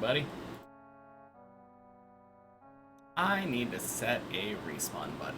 everybody. I need to set a respawn button.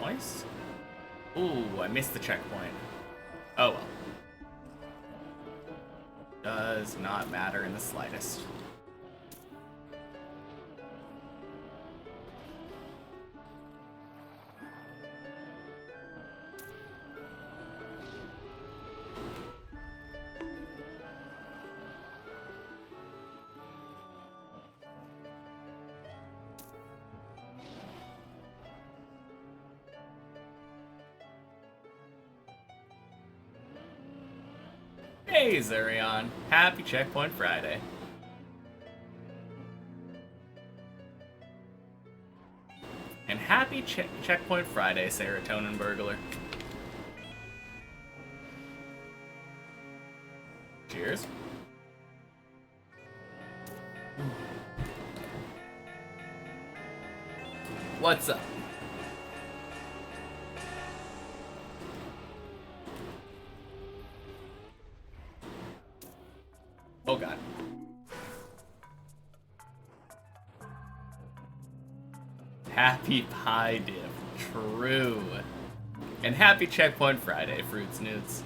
Nice. Ooh, I missed the checkpoint. Oh well. Does not matter in the slightest. Hey Zurion, happy Checkpoint Friday. And happy Checkpoint Friday, Serotonin Burglar. Cheers. What's up? Oh god. Happy Pie Dip. True. And happy Checkpoint Friday, Fruits Newts.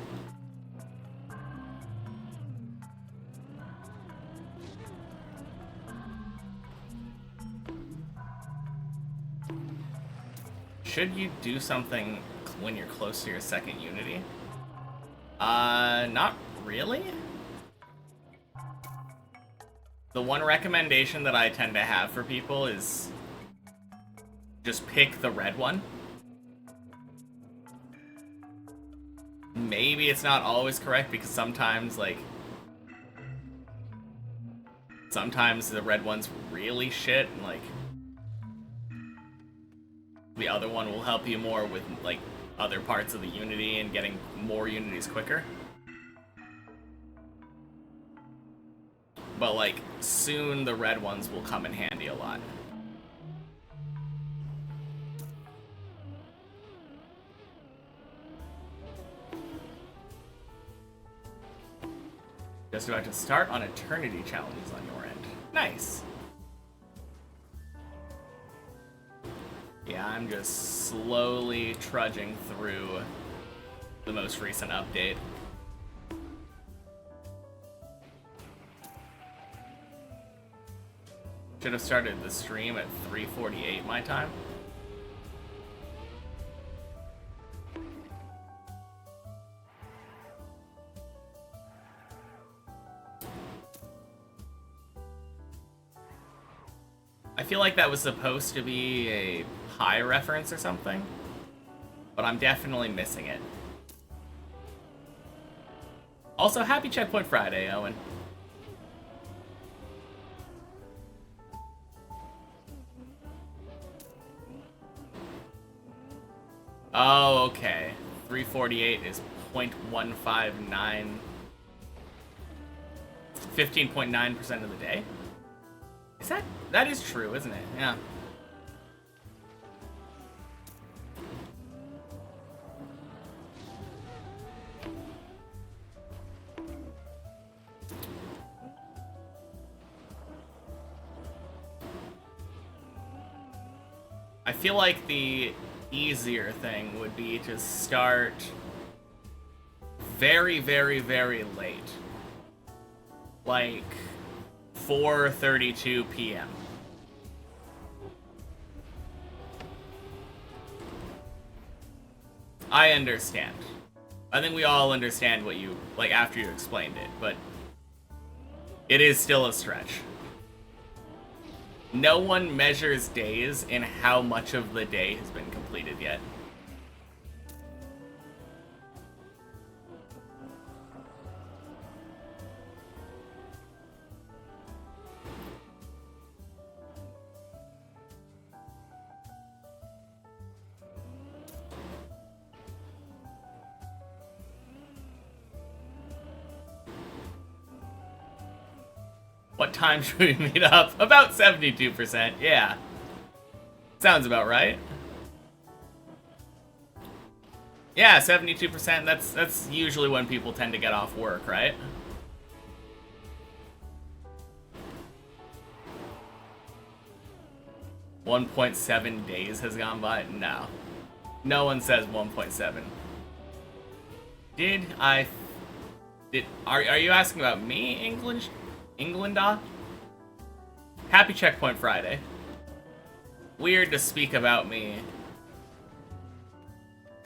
Should you do something when you're close to your second Unity? Not really. The one recommendation that I tend to have for people is just pick the red one. Maybe it's not always correct because sometimes, like, sometimes the red one's really shit and, like, the other one will help you more with, like, other parts of the Unity and getting more Unities quicker. But, like, soon the red ones will come in handy a lot. Just about to start on Eternity challenges on your end. Nice. Yeah, I'm just slowly trudging through the most recent update. Should have started the stream at 3:48 my time. I feel like that was supposed to be a pie reference or something, but I'm definitely missing it. Also, happy Checkpoint Friday, Owen. Oh, okay. 348 is 0.159... 15.9% of the day? Is that... That is true, isn't it? Yeah. I feel like the easier thing would be to start very, very, very late. Like 4:32 p.m. I understand. I think we all understand what you, like, after you explained it, but it is still a stretch. No one measures days in how much of the day has been completed yet. What time should we meet up? About 72%, yeah. Sounds about right. Yeah, 72%, that's usually when people tend to get off work, right? $1.7 days has gone by? No. No one says 1.7. Are you asking about me, England? Happy Checkpoint Friday. Weird to speak about me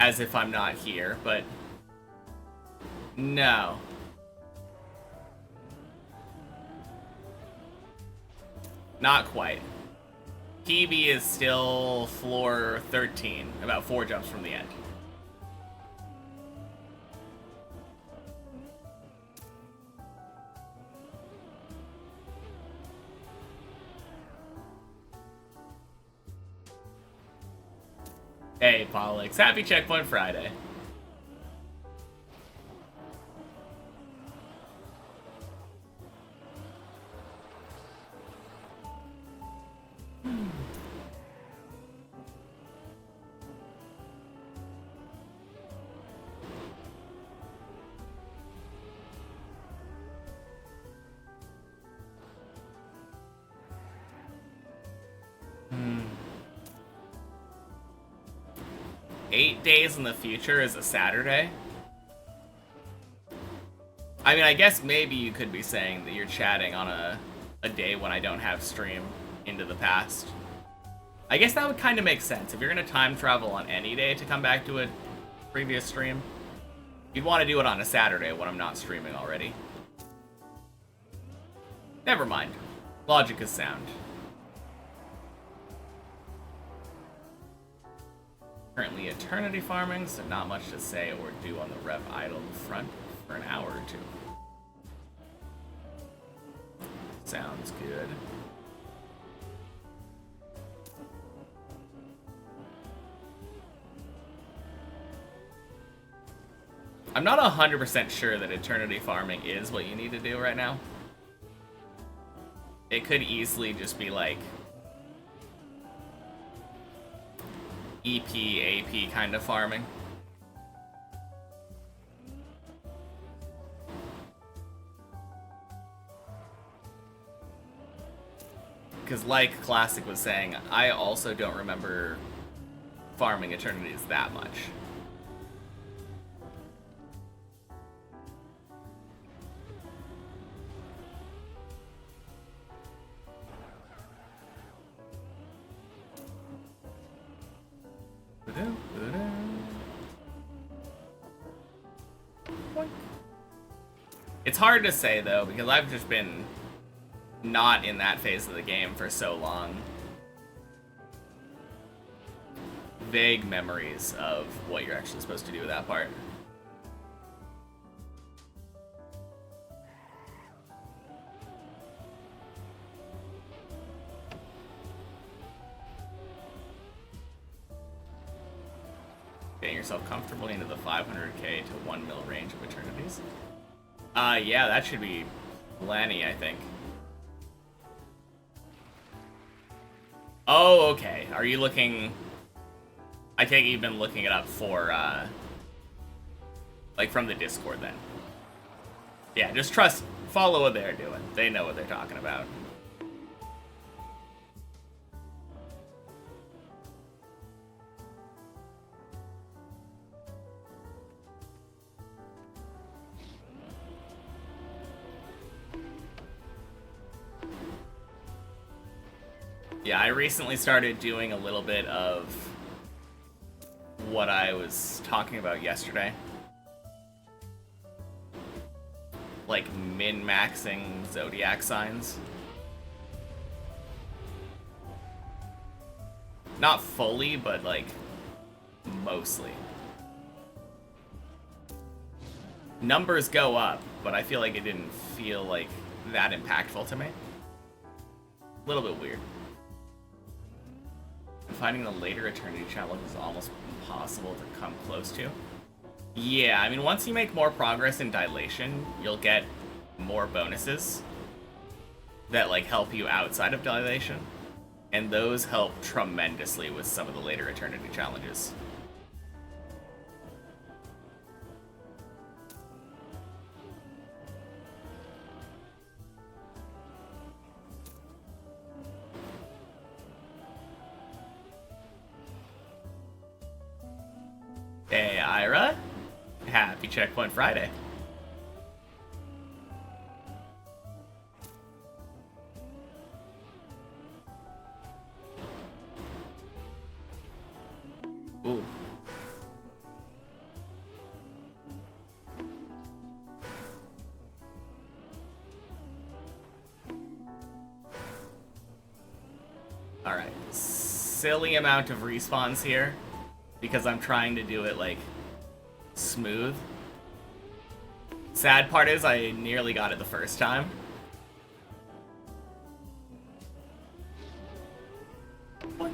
as if I'm not here, but no. Not quite. PB is still floor 13, about 4 jumps from the end. Hey, Pollux. Happy Checkpoint Friday. Hmm. 8 days in the future is a Saturday? I mean, I guess maybe you could be saying that you're chatting on a day when I don't have stream into the past. I guess that would kind of make sense. If you're going to time travel on any day to come back to a previous stream, you'd want to do it on a Saturday when I'm not streaming already. Never mind. Logic is sound. Currently eternity farming, so not much to say or do on the Rev Idle front for an hour or two. Sounds good. I'm not 100% sure that eternity farming is what you need to do right now. It could easily just be like EP, AP kind of farming. Because like Classic was saying, I also don't remember farming eternities that much. It's hard to say though, because I've just been not in that phase of the game for so long. Vague memories of what you're actually supposed to do with that part. Getting yourself comfortably into the 500k to 1 mil range of eternities. Yeah, that should be plenty, I think. Oh, okay. Are you looking... I take it you've been looking it up for, like, from the Discord, then. Yeah, just follow what they're doing. They know what they're talking about. Yeah, I recently started doing a little bit of what I was talking about yesterday. Like min-maxing zodiac signs. Not fully, but like mostly. Numbers go up, but I feel like it didn't feel like that impactful to me. A little bit weird. Finding the later Eternity challenge is almost impossible to come close to. Yeah, I mean, once you make more progress in Dilation, you'll get more bonuses that, like, help you outside of Dilation. And those help tremendously with some of the later Eternity challenges. Hey, Ira. Happy Checkpoint Friday. Ooh. Alright. Silly amount of respawns here. Because I'm trying to do it, like, smooth. Sad part is I nearly got it the first time. Boink.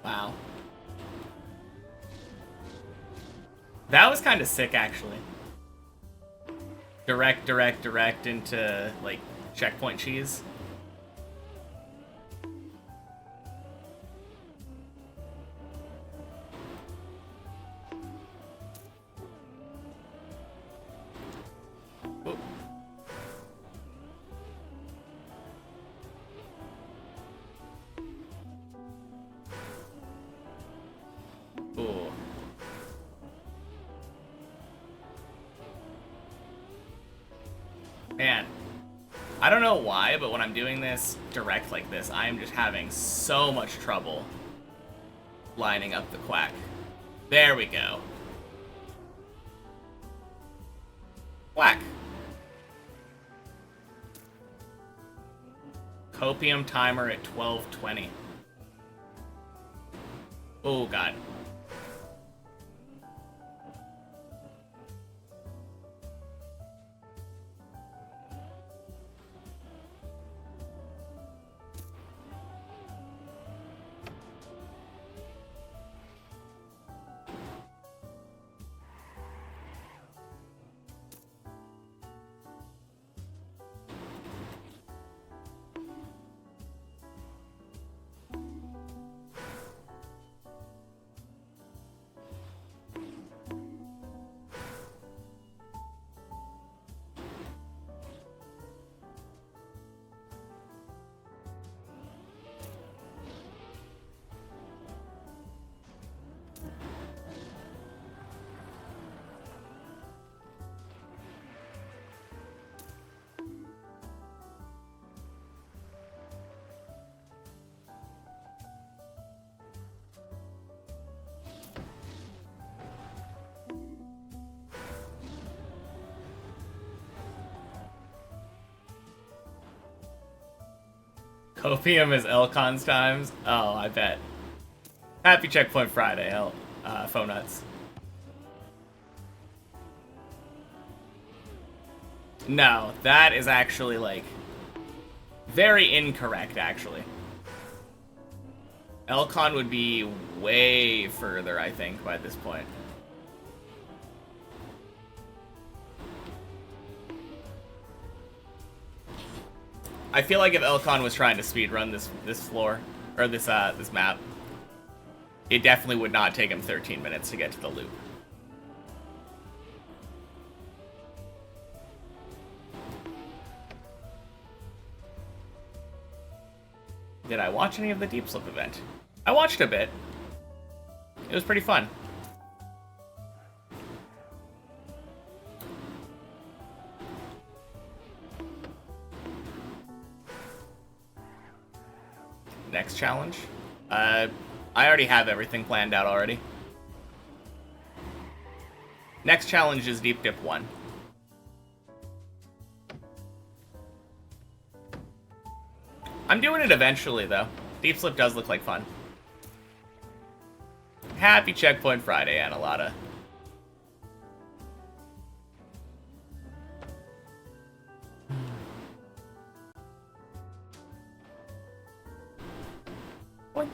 Wow. That was kind of sick, actually. Direct into, like, checkpoint cheese. Ooh. Ooh. Man, I don't know why, but when I'm doing this direct like this, I am just having so much trouble lining up the quack. There we go. Quack. Copium timer at 12:20. Oh, God. Copium is Elcon's times? Oh, I bet. Happy Checkpoint Friday, Phone Nuts. No, that is actually, like, very incorrect, actually. Elcon would be way further, I think, by this point. I feel like if Elcon was trying to speedrun this floor, or this map, it definitely would not take him 13 minutes to get to the loop. Did I watch any of the Deep Slip event? I watched a bit. It was pretty fun. Next challenge? I already have everything planned out already. Next challenge is Deep Dip 1. I'm doing it eventually, though. Deep Slip does look like fun. Happy Checkpoint Friday, Annalata. Boink.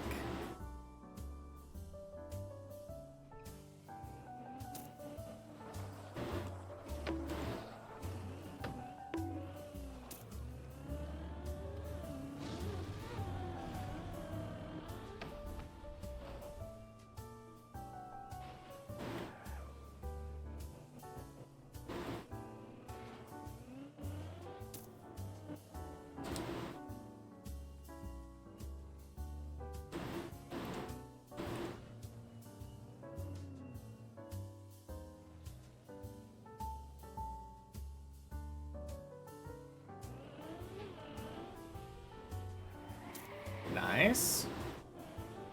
Nice.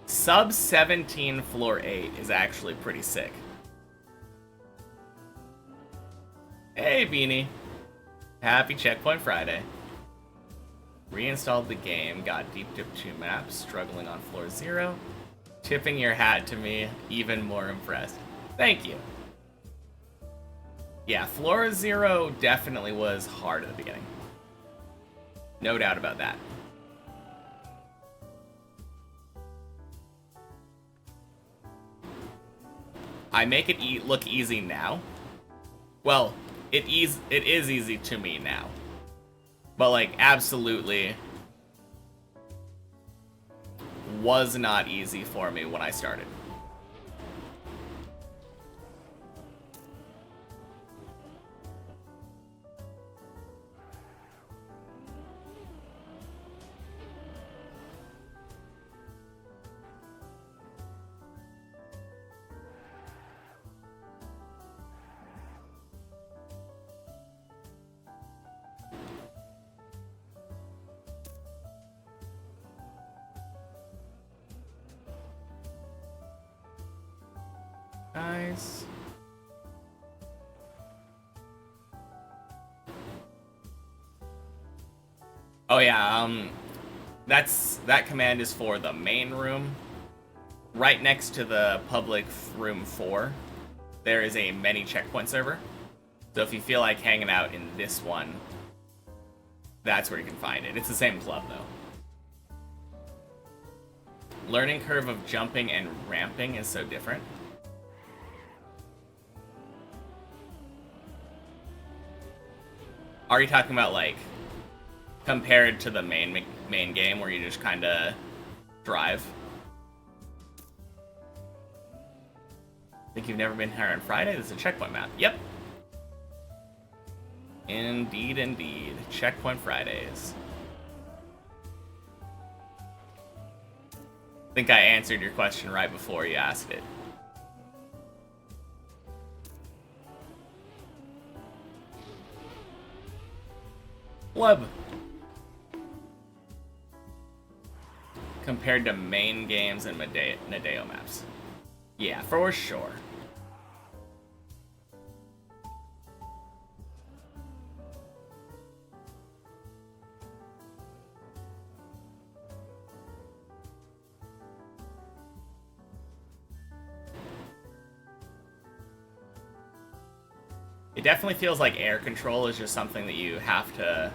Sub 17 floor 8 is actually pretty sick. Hey, Beanie. Happy Checkpoint Friday. Reinstalled the game, got Deep Dip 2 maps, struggling on floor 0. Tipping your hat to me, even more impressed. Thank you. Yeah, floor 0 definitely was hard at the beginning. No doubt about that. I make it look easy now. Well, it is easy to me now. But, like, absolutely was not easy for me when I started. Nice. Oh yeah, that command is for the main room. Right next to the public room 4, there is a many checkpoint server. So if you feel like hanging out in this one, that's where you can find it. It's the same club though. Learning curve of jumping and ramping is so different. Are you talking about, like, compared to the main game where you just kind of drive? Think you've never been here on Friday? This is a checkpoint map. Yep. Indeed, indeed. Checkpoint Fridays. I think I answered your question right before you asked it. Blub. Compared to main games and Nadeo maps. Yeah, for sure. It definitely feels like air control is just something that you have to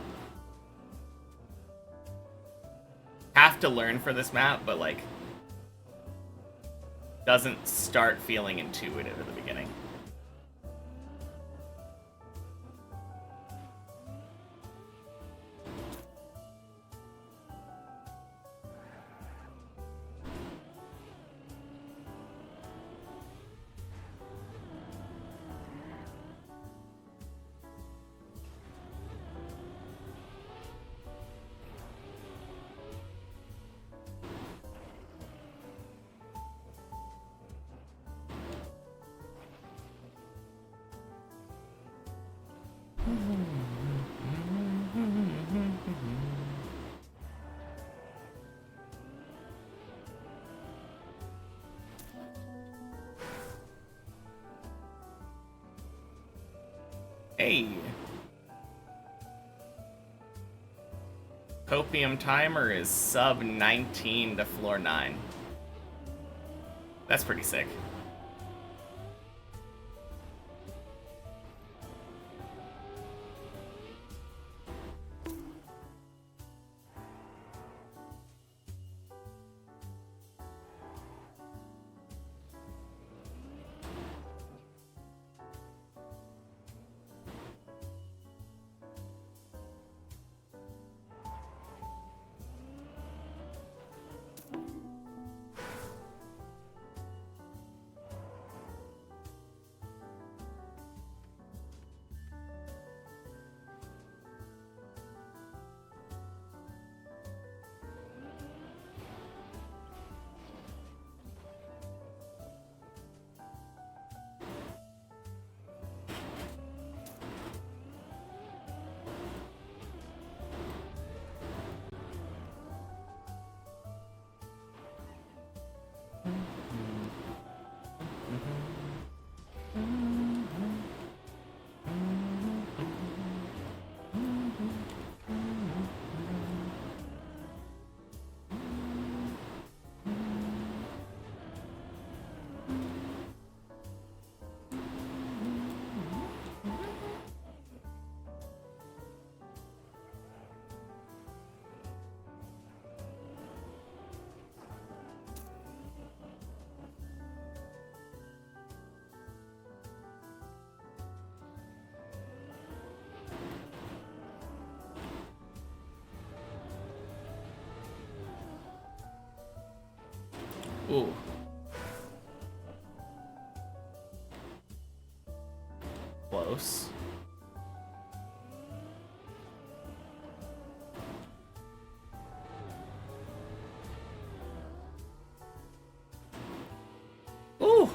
learn for this map, but like doesn't start feeling intuitive at the beginning. Hey. Copium timer is sub 19 to floor 9. That's pretty sick. Ooh. Close. Ooh.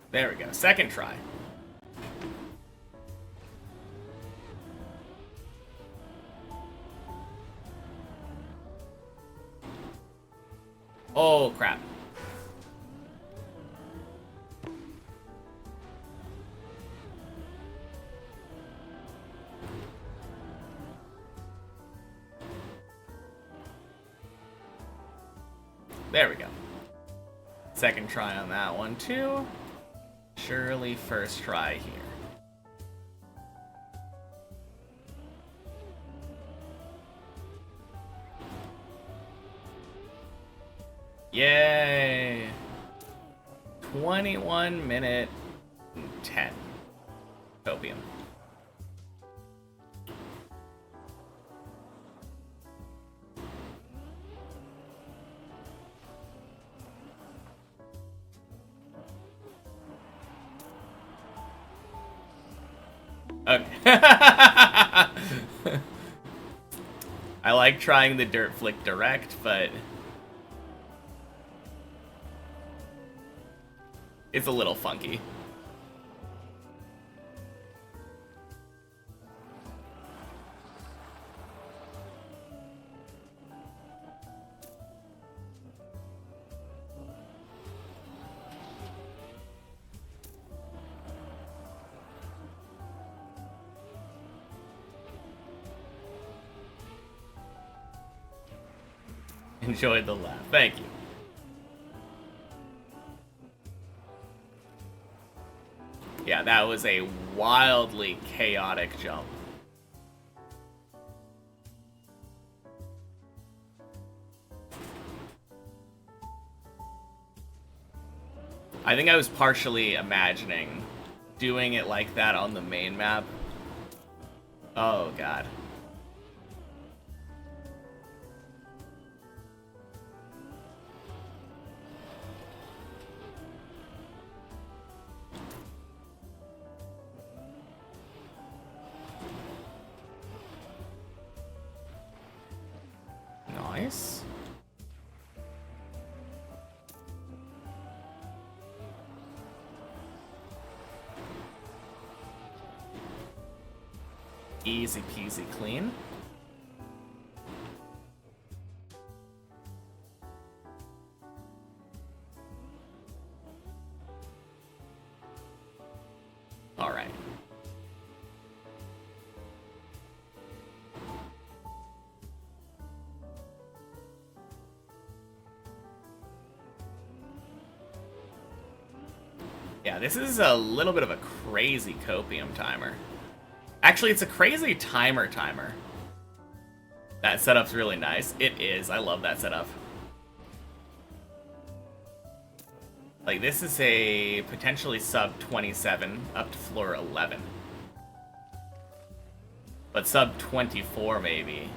There we go. Second try. Oh, crap. There we go. Second try on that one, too. Surely first try here. Yay! 21 minute 10. Copium. Okay. I like trying the dirt flick direct, but it's a little funky. Enjoyed the laugh. Thank you. Yeah, that was a wildly chaotic jump. I think I was partially imagining doing it like that on the main map. Oh, God. Nice. Easy peasy clean. All right. Yeah, this is a little bit of a crazy copium timer. Actually, it's a crazy timer. That setup's really nice. It is. I love that setup. Like, this is a potentially sub 27 up to floor 11. But sub 24 maybe.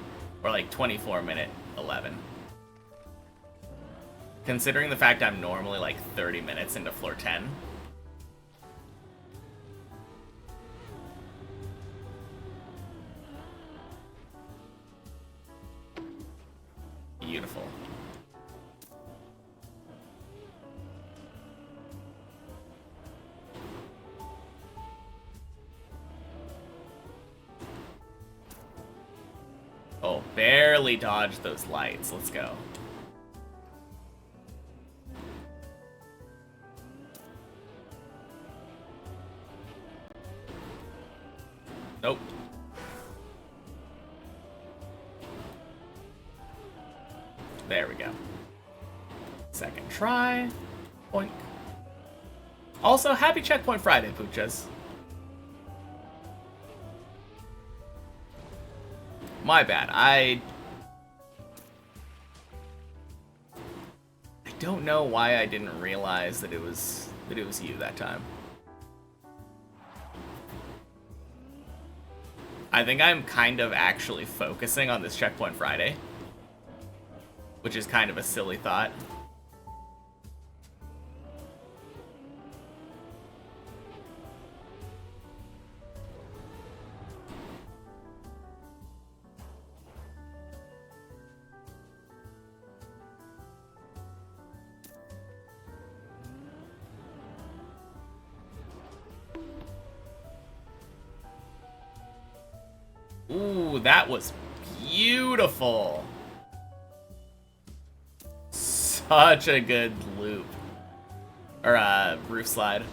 Or like 24 minute 11. Considering the fact I'm normally like 30 minutes into floor 10. Beautiful. Oh, barely dodged those lights. Let's go. Nope. There we go. Second try. Boink. Also, happy Checkpoint Friday, Poochas. My bad. I don't know why I didn't realize that it was you that time. I think I'm kind of actually focusing on this Checkpoint Friday, which is kind of a silly thought. Ooh, that was beautiful. Such a good loop. Or, roof slide.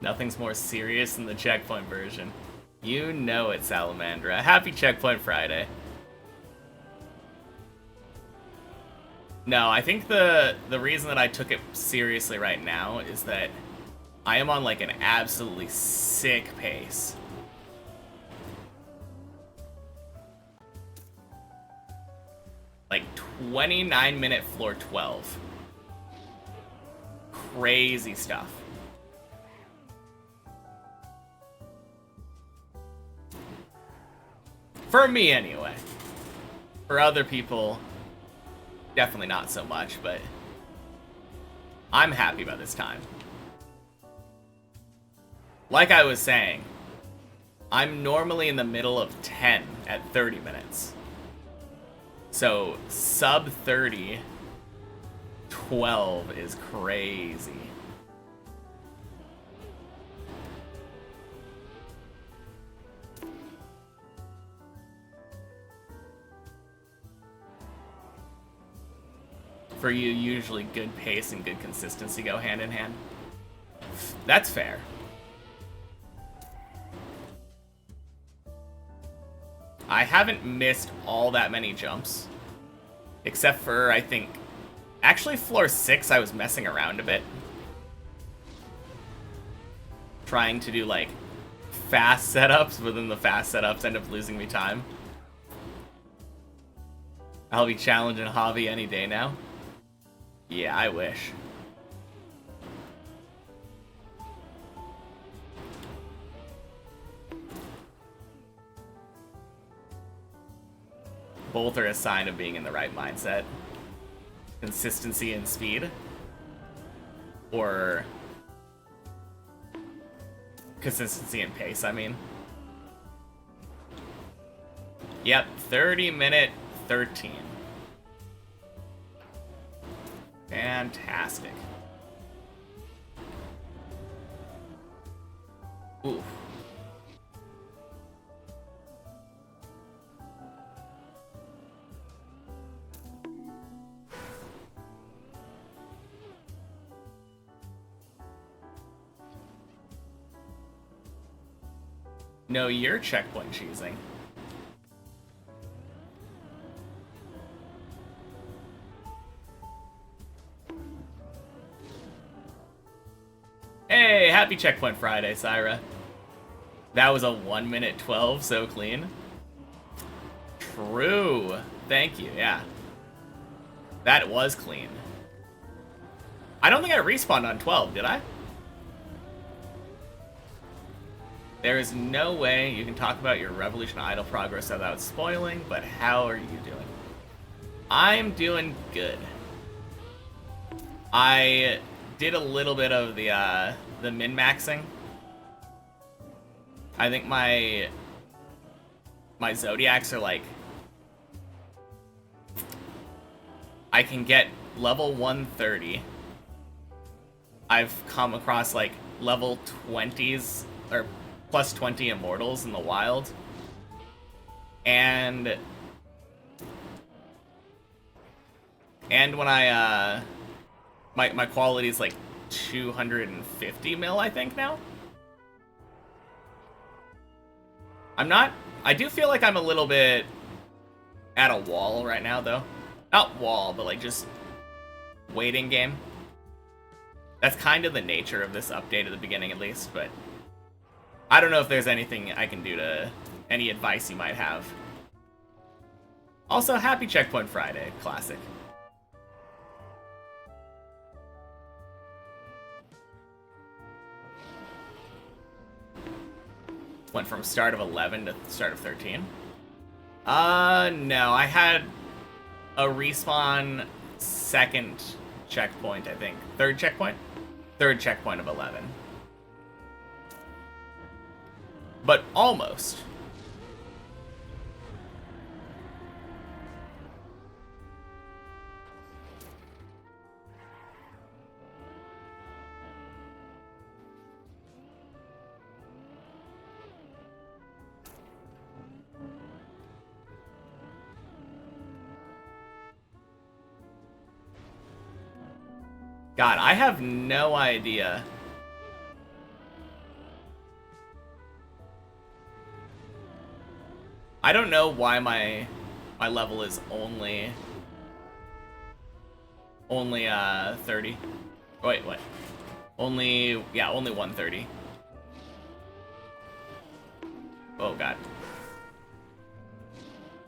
Nothing's more serious than the Checkpoint version. You know it, Salamandra. Happy Checkpoint Friday. No, I think the reason that I took it seriously right now is that I am on like an absolutely sick pace. Like 29-minute floor 12. Crazy stuff. For me, anyway. For other people, definitely not so much, but I'm happy by this time. Like I was saying, I'm normally in the middle of 10 at 30 minutes. So, sub 30, 12 is crazy. For you, usually good pace and good consistency go hand in hand. That's fair. I haven't missed all that many jumps. Except for, I think... Actually, floor 6, I was messing around a bit. Trying to do, like, fast setups, but then the fast setups end up losing me time. I'll be challenging Javi any day now. Yeah, I wish. Both are a sign of being in the right mindset. Consistency and speed. Or... consistency and pace, I mean. Yep, 30-minute 13. Fantastic. Ooh. No, you're checkpoint cheesing. Hey, happy Checkpoint Friday, Syra. That was a 1 minute 12, so clean. True. Thank you, yeah. That was clean. I don't think I respawned on 12, did I? There is no way you can talk about your Revolution Idol progress without spoiling, but how are you doing? I'm doing good. I did a little bit of the min-maxing. I think my Zodiacs are like... I can get level 130. I've come across like level 20s, or plus 20 immortals in the wild. And when I, my quality is like 250 mil, I think, now. I do feel like I'm a little bit at a wall right now, though. Not wall, but like just waiting game. That's kind of the nature of this update at the beginning, at least, but I don't know if there's anything I can do to... any advice you might have. Also, happy Checkpoint Friday. Classic. Went from start of 11 to start of 13. No. I had a respawn second checkpoint, I think. Third checkpoint? Third checkpoint of 11. But almost. God, I have no idea. I don't know why my level is only 30. Wait, what? Only 130. Oh god.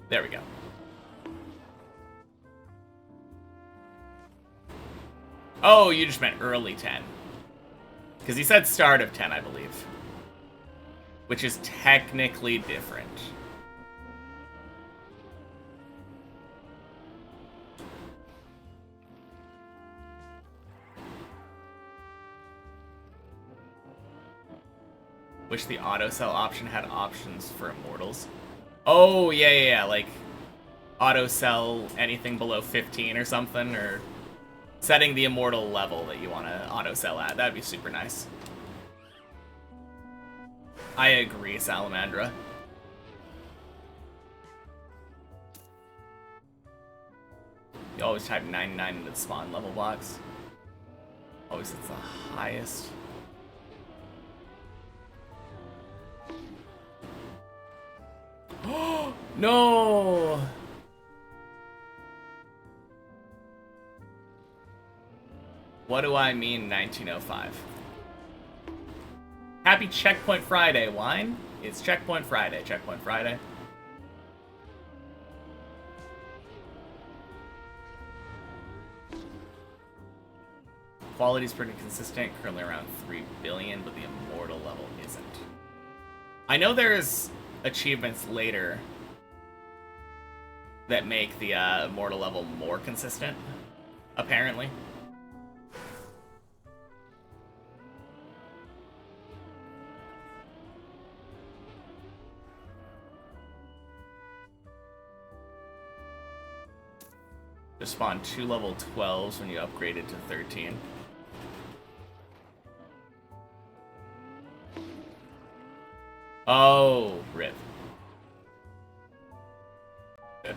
There we go. Oh, you just meant early 10. Because he said start of 10, I believe. Which is technically different. Wish the auto sell option had options for immortals. Oh, yeah, like auto sell anything below 15 or something, or setting the immortal level that you want to auto sell at. That'd be super nice. I agree, Salamandra. You always type 99 into the spawn level box. Always it's the highest. No! What do I mean 1905? Happy Checkpoint Friday, Wine. It's Checkpoint Friday, Checkpoint Friday. Quality's pretty consistent, currently around 3 billion, but the immortal level isn't. I know there's achievements later that make the immortal level more consistent, apparently. Just spawn 2 level 12s when you upgrade it to 13. Oh, rip. Good.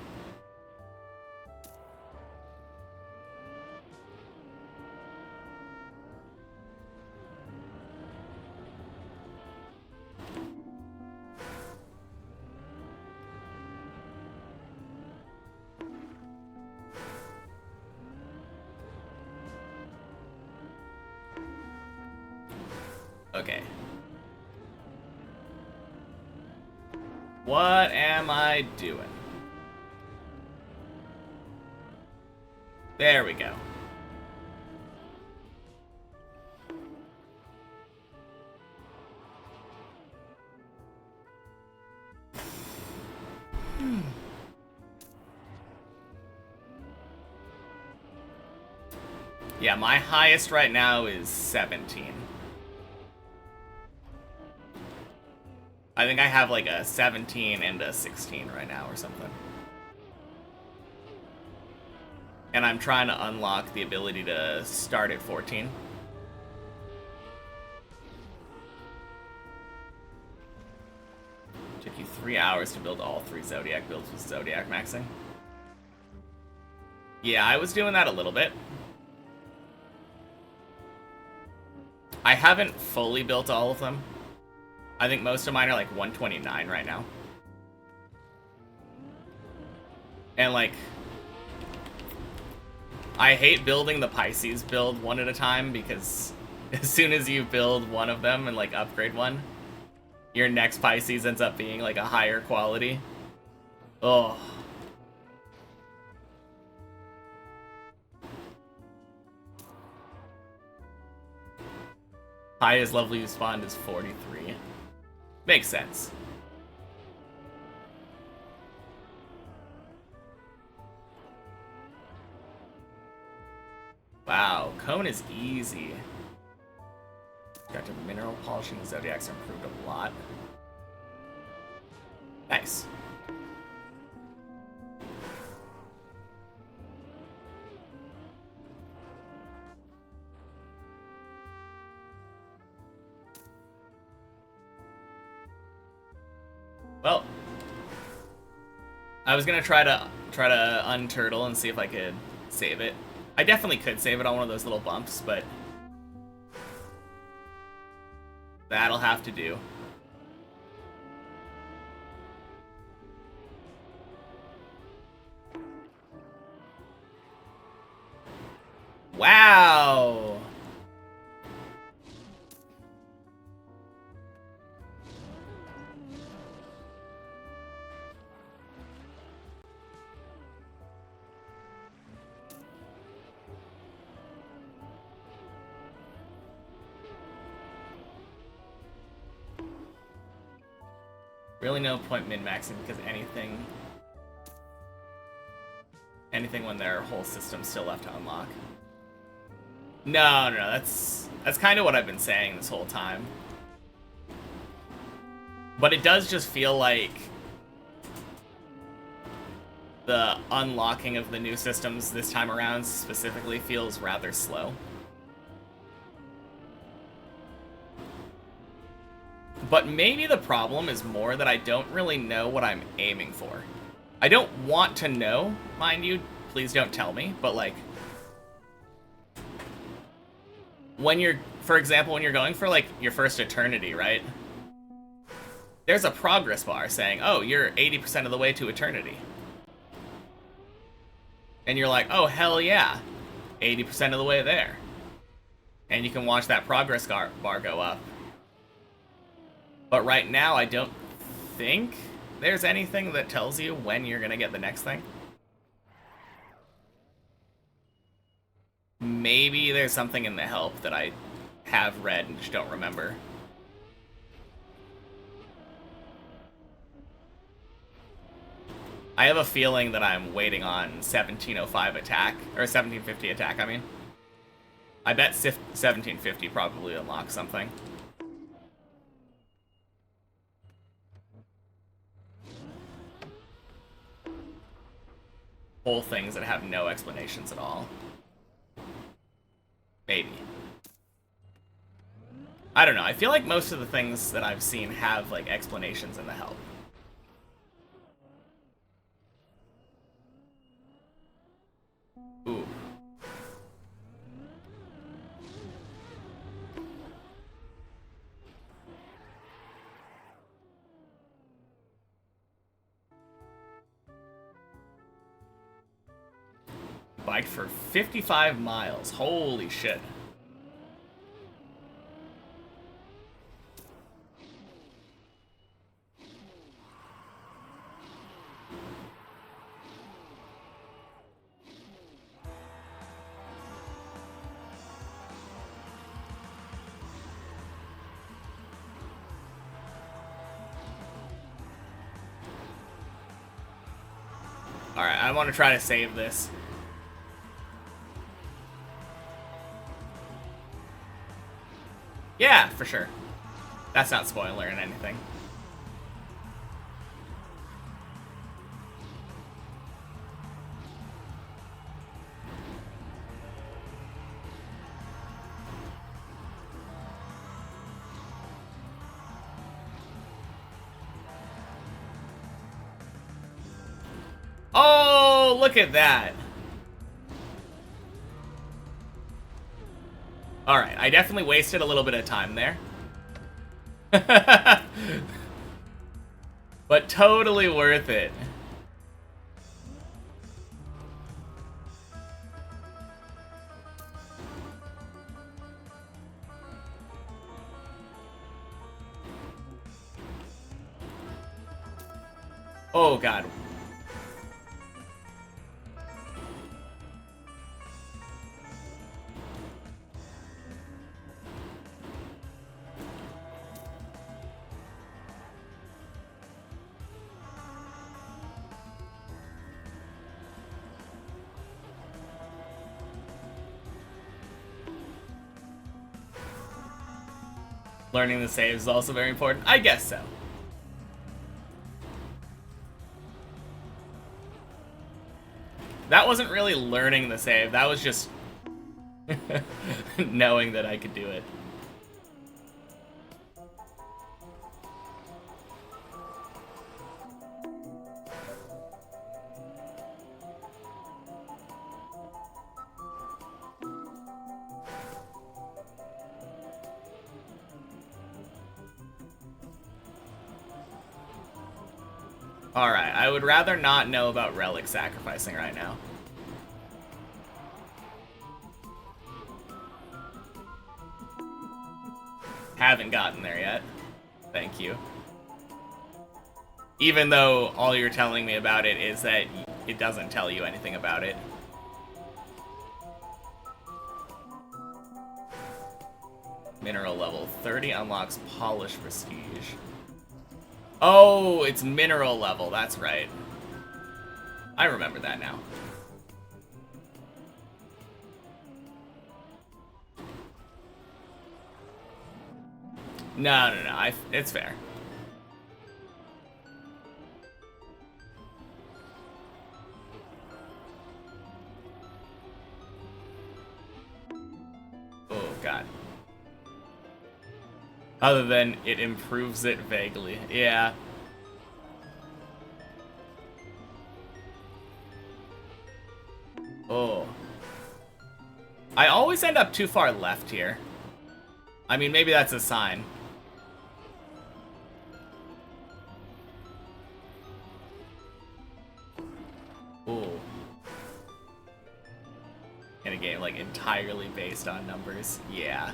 Okay. What am I doing? There we go. Yeah, my highest right now is 17. I think I have like a 17 and a 16 right now or something. And I'm trying to unlock the ability to start at 14. Took you 3 hours to build all 3 Zodiac builds with Zodiac maxing. Yeah, I was doing that a little bit. I haven't fully built all of them. I think most of mine are like 129 right now. And like, I hate building the Pisces build one at a time because as soon as you build one of them and like upgrade one, your next Pisces ends up being like a higher quality. Oh. Highest level you spawned is 43. Makes sense. Wow, cone is easy. Got to mineral polishing. Zodiacs improved a lot. Nice. Well, I was gonna try to unturtle and see if I could save it. I definitely could save it on one of those little bumps, but that'll have to do. Wow. Really no point min-maxing because anything when their whole system's still left to unlock. No, that's kind of what I've been saying this whole time. But it does just feel like the unlocking of the new systems this time around specifically feels rather slow. But maybe the problem is more that I don't really know what I'm aiming for. I don't want to know, mind you, please don't tell me, but like, when you're, for example, when you're going for like your first eternity, right? There's a progress bar saying, oh, you're 80% of the way to eternity. And you're like, oh, hell yeah, 80% of the way there. And you can watch that progress bar go up. But right now, I don't think there's anything that tells you when you're gonna get the next thing. Maybe there's something in the help that I have read and just don't remember. I have a feeling that I'm waiting on 1705 attack, or 1750 attack, I mean. I bet 1750 probably unlocks something. Whole things that have no explanations at all. Maybe. I don't know, I feel like most of the things that I've seen have, like, explanations in the help. Ooh. Biked for 55 miles. Holy shit. Alright, I want to try to save this. Yeah, for sure. That's not spoiler in anything. Oh, look at that. Alright, I definitely wasted a little bit of time there. But totally worth it. Oh, God. Learning the saves is also very important. I guess so. That wasn't really learning the save. That was just knowing that I could do it. Alright, I would rather not know about relic sacrificing right now. Haven't gotten there yet. Thank you. Even though all you're telling me about it is that it doesn't tell you anything about it. Mineral level 30 unlocks polished prestige. Oh, it's mineral level, that's right. I remember that now. No, it's fair. Oh, God. Other than it improves it vaguely. Yeah. Oh. I always end up too far left here. I mean, maybe that's a sign. Ooh. In a game, like, entirely based on numbers. Yeah.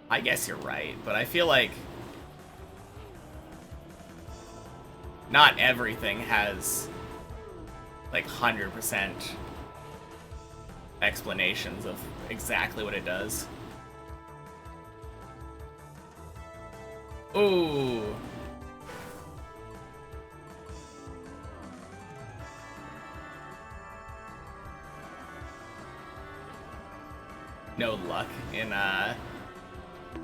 I guess you're right, but I feel like not everything has like 100% explanations of exactly what it does. Ooh. No luck in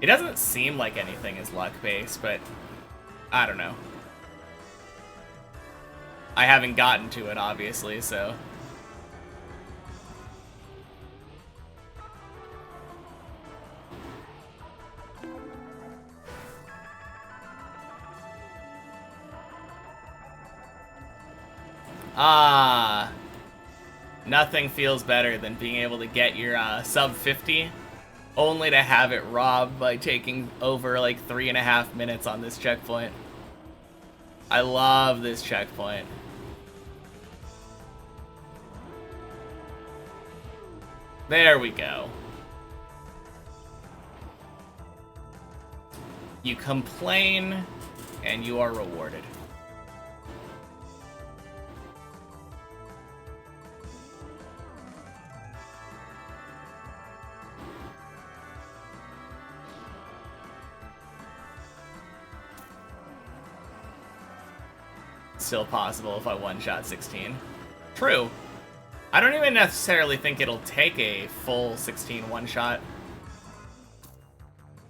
it doesn't seem like anything is luck-based, but I don't know. I haven't gotten to it, obviously, so... Ah... Nothing feels better than being able to get your sub 50, only to have it robbed by taking over like 3.5 minutes on this checkpoint. I love this checkpoint. There we go. You complain, and you are rewarded. Still possible if I one-shot 16. True. I don't even necessarily think it'll take a full 16 one-shot.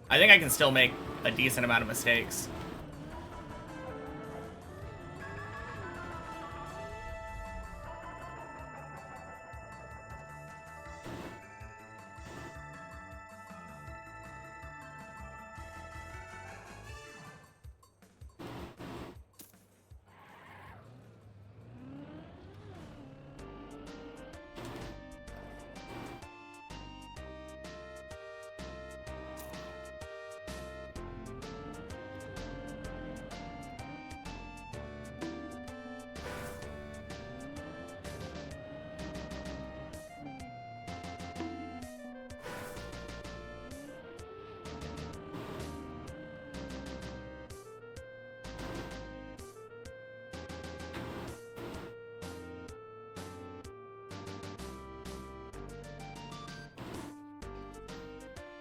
I think I can still make a decent amount of mistakes.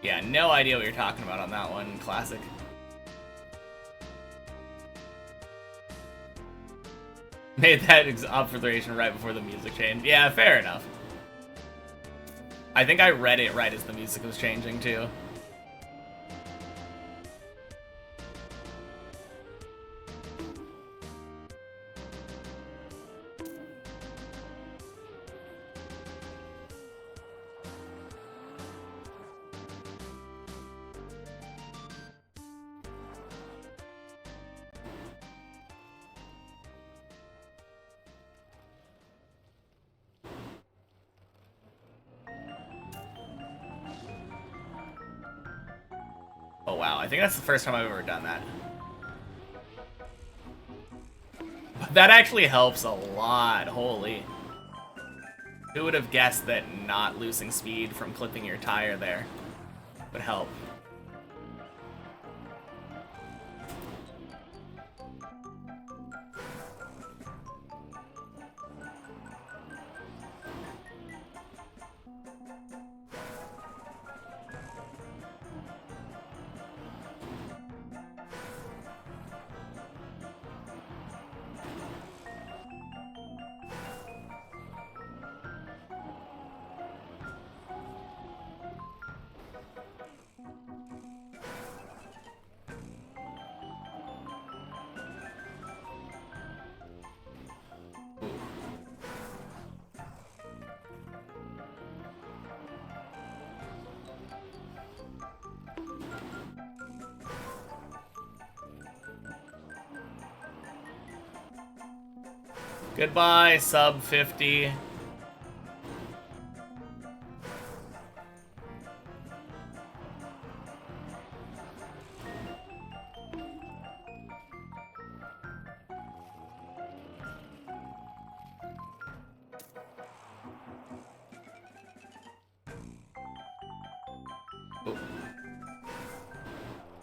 Yeah, no idea what you're talking about on that one. Classic. Made that observation right before the music changed. Yeah, fair enough. I think I read it right as the music was changing, too. Oh wow, I think that's the first time I've ever done that. But that actually helps a lot, holy. Who would have guessed that not losing speed from clipping your tire there would help? Goodbye, sub 50. Ooh.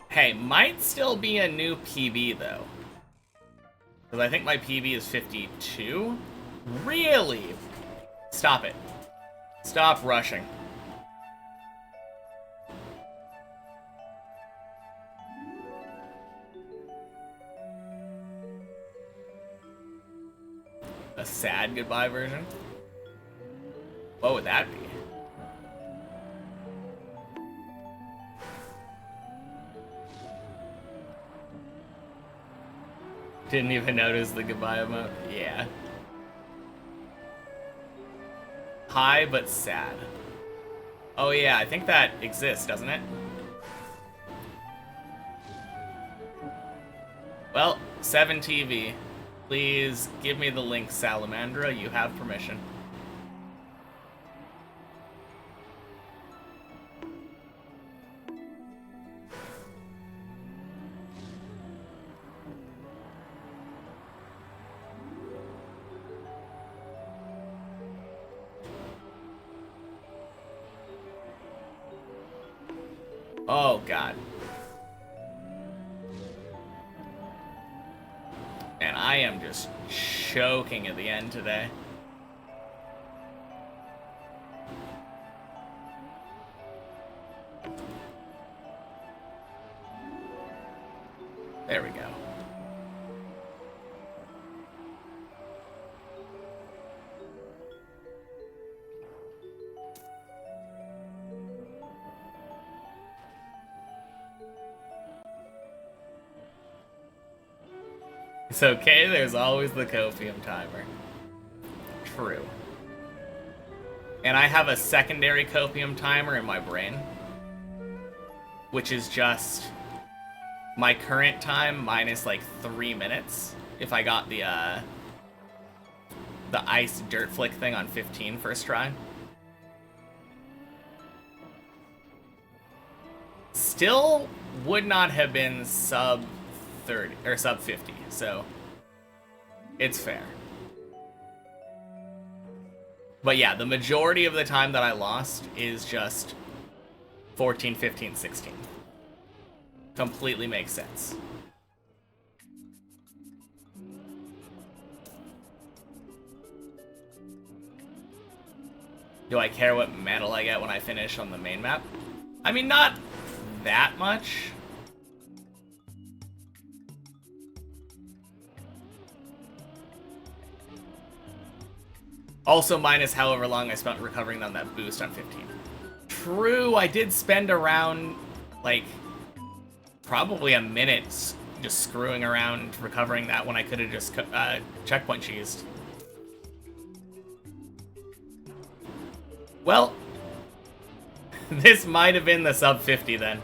Hey, might still be a new PB though. Because I think my PB is 52. Really? Stop it. Stop rushing. A sad goodbye version? What would that be? Didn't even notice the goodbye emote. Yeah. High but sad. Oh yeah, I think that exists, doesn't it? Well, 7TV. Please give me the link, Salamandra. You have permission. Oh, God. And I am just choking at the end today. There we go. It's okay, there's always the copium timer. True. And I have a secondary copium timer in my brain, which is just my current time minus like 3 minutes if I got the ice dirt flick thing on 15 first try. Still would not have been sub 30 or sub 50, so it's fair. But yeah, the majority of the time that I lost is just 14, 15, 16. Completely makes sense. Do I care what medal I get when I finish on the main map? I mean, not that much. Also minus however long I spent recovering on that boost on 15. True, I did spend around, like, probably a minute just screwing around recovering that when I could have just checkpoint cheesed. Well, this might have been the sub 50 then.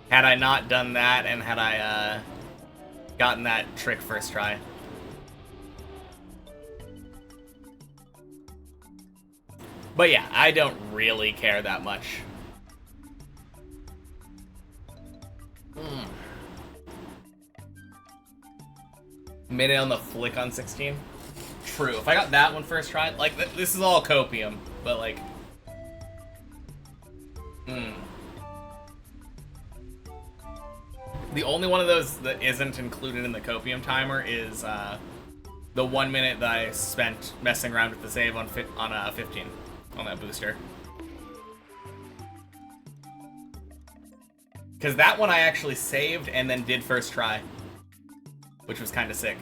Had I not done that and had I gotten that trick first try. But yeah, I don't really care that much. Minute on the flick on 16. True. If I got that one first try, like, this is all copium, but like... The only one of those that isn't included in the copium timer is the 1 minute that I spent messing around with the save on 15 on that booster. Because that one I actually saved and then did first try, which was kind of sick.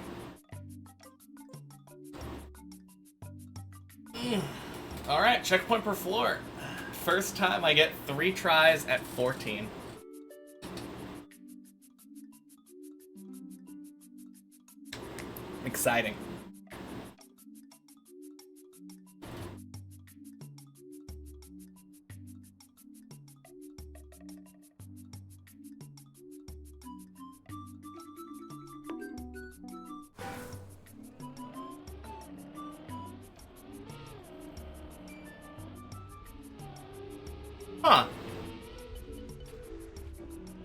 Alright, checkpoint per floor. First time I get 3 tries at 14. Exciting. Huh.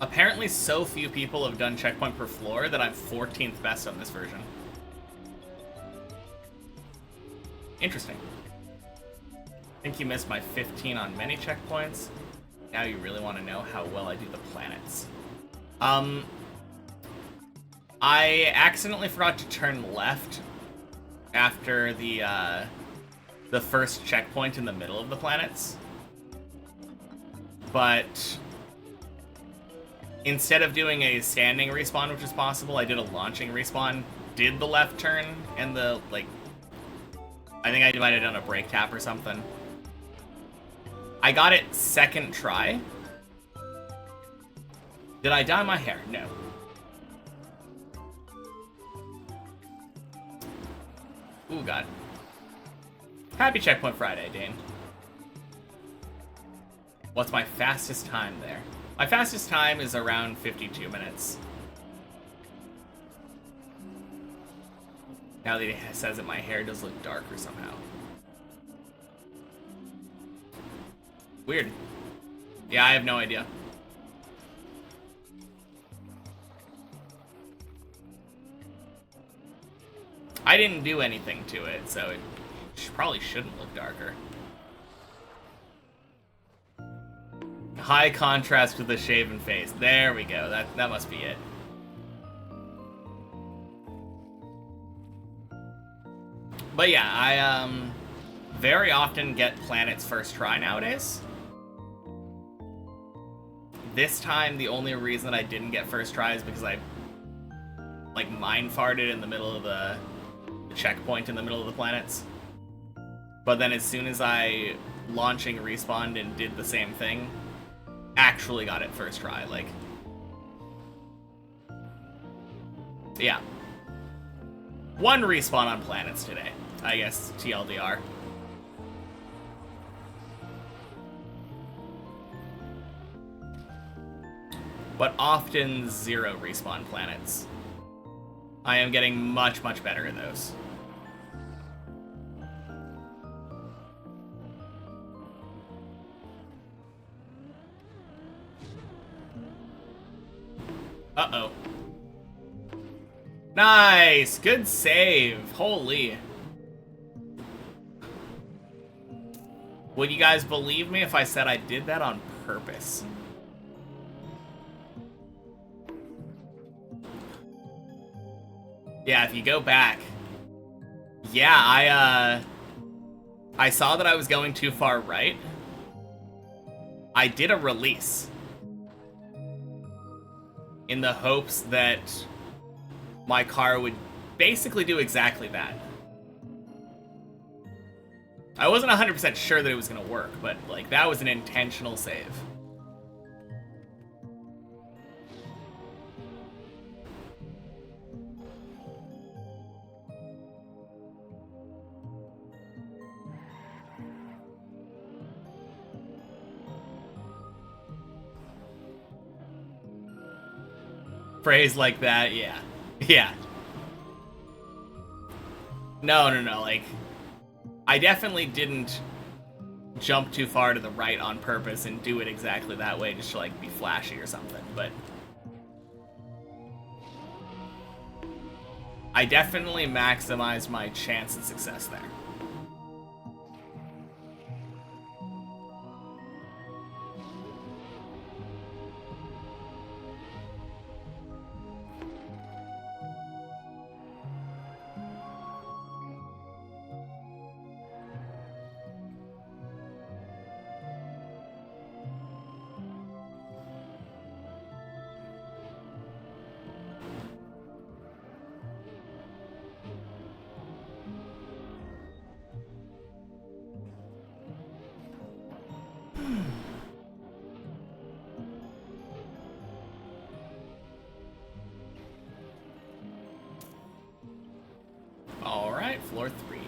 Apparently so few people have done checkpoint per floor that I'm 14th best on this version. Interesting. Think you missed my 15 on many checkpoints. Now you really want to know how well I do the planets. I accidentally forgot to turn left after the first checkpoint in the middle of the planets. But instead of doing a standing respawn, which is possible, I did a launching respawn, did the left turn, and the, like, I think I might have done a brake tap or something. I got it second try. Did I dye my hair? No. Ooh, God. Happy Checkpoint Friday, Dane. What's my fastest time there? My fastest time is around 52 minutes. Now that it says that my hair does look darker somehow. Weird. Yeah, I have no idea. I didn't do anything to it, so it probably shouldn't look darker. High contrast with the shaven face. There we go. That must be it. But yeah, I very often get planets first try nowadays. This time, the only reason that I didn't get first try is because I, like, mind farted in the middle of the checkpoint in the middle of the planets. But then as soon as I launching respawned and did the same thing, actually got it first try, like. Yeah. One respawn on planets today. I guess TLDR. But often 0 respawn planets. I am getting much, much better at those. Uh-oh. Nice! Good save. Holy. Would you guys believe me if I said I did that on purpose? Yeah, if you go back. Yeah, I saw that I was going too far right. I did a release. In the hopes that my car would basically do exactly that. I wasn't 100% sure that it was going to work, but, like, that was an intentional save. Phrase like that, yeah. Yeah. No, like, I definitely didn't jump too far to the right on purpose and do it exactly that way just to, like, be flashy or something, but I definitely maximized my chance of success there. Alright, floor 3.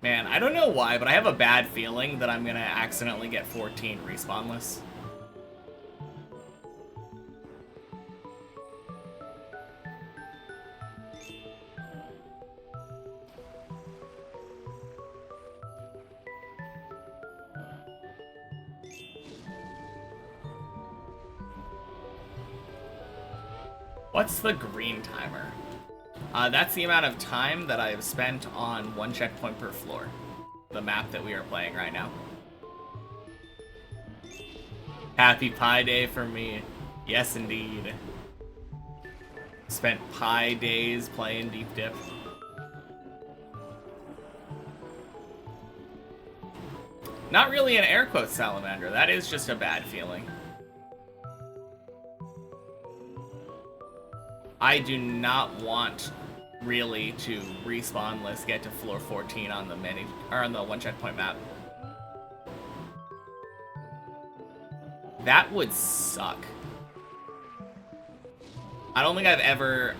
Man, I don't know why, but I have a bad feeling that I'm gonna accidentally get 14 respawnless. What's the green timer? That's the amount of time that I have spent on one checkpoint per floor. The map that we are playing right now. Happy Pi Day for me. Yes, indeed. Spent Pi days playing Deep Dip. Not really an air quote salamander. That is just a bad feeling. I do not want really to respawnless get to floor 14 on the on the one checkpoint map. That would suck. I don't think I've ever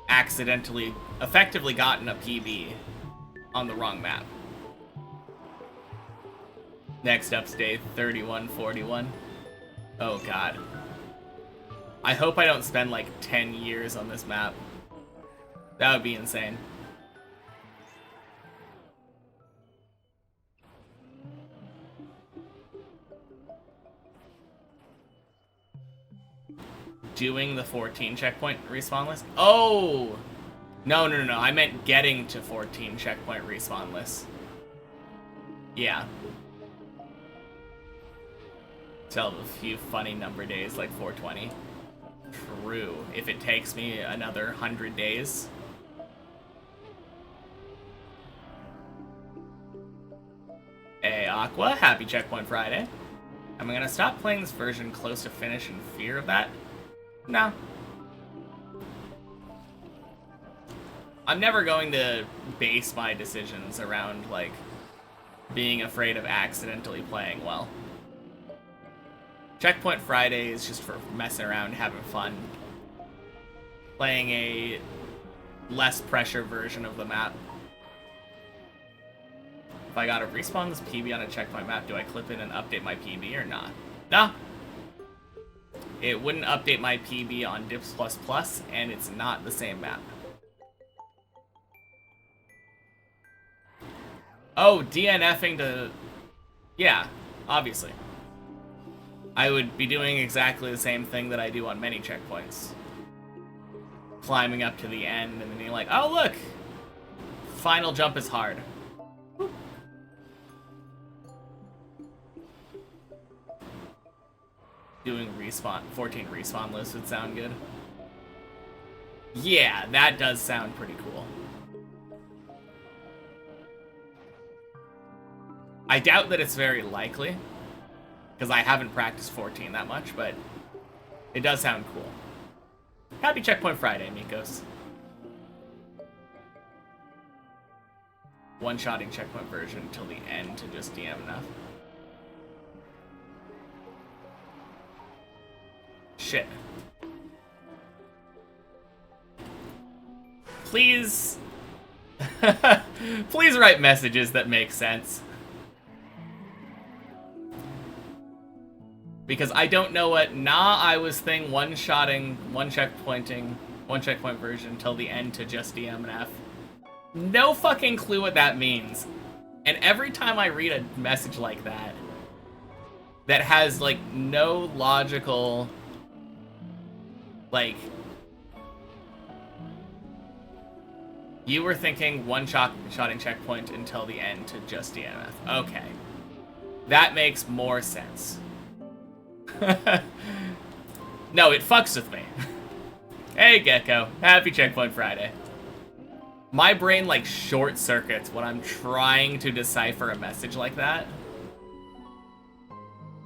effectively gotten a PB on the wrong map. Next up's day 3141. Oh god. I hope I don't spend like 10 years on this map. That would be insane. Doing the 14 checkpoint respawn list? Oh! No. I meant getting to 14 checkpoint respawn list. Yeah. Tell a few funny number days like 420. True. If it takes me another 100 days. Hey, Aqua. Happy Checkpoint Friday. Am I gonna stop playing this version close to finish in fear of that? No. I'm never going to base my decisions around, like, being afraid of accidentally playing well. Checkpoint Friday is just for messing around, having fun. Playing a less pressure version of the map. If I gotta respawn this PB on a checkpoint map, do I clip in and update my PB or not? No. It wouldn't update my PB on Dips++, and it's not the same map. Oh, DNFing to... Yeah, obviously. I would be doing exactly the same thing that I do on many checkpoints. Climbing up to the end, and then you're like, oh look! Final jump is hard. Whoop. Doing 14 respawn lists would sound good. Yeah, that does sound pretty cool. I doubt that it's very likely, because I haven't practiced 14 that much, but it does sound cool. Happy Checkpoint Friday, Mikos. One-shotting checkpoint version until the end to just DM enough. Shit. Please... Please write messages that make sense. Because I don't know what I was thing one-shotting, one checkpoint version until the end to just DMNF. No fucking clue what that means. And every time I read a message like that, that has, like, no logical, like, you were thinking one-shotting checkpoint until the end to just DMF. Okay. That makes more sense. No, it fucks with me. Hey, Gecko. Happy Checkpoint Friday. My brain, like, short circuits when I'm trying to decipher a message like that.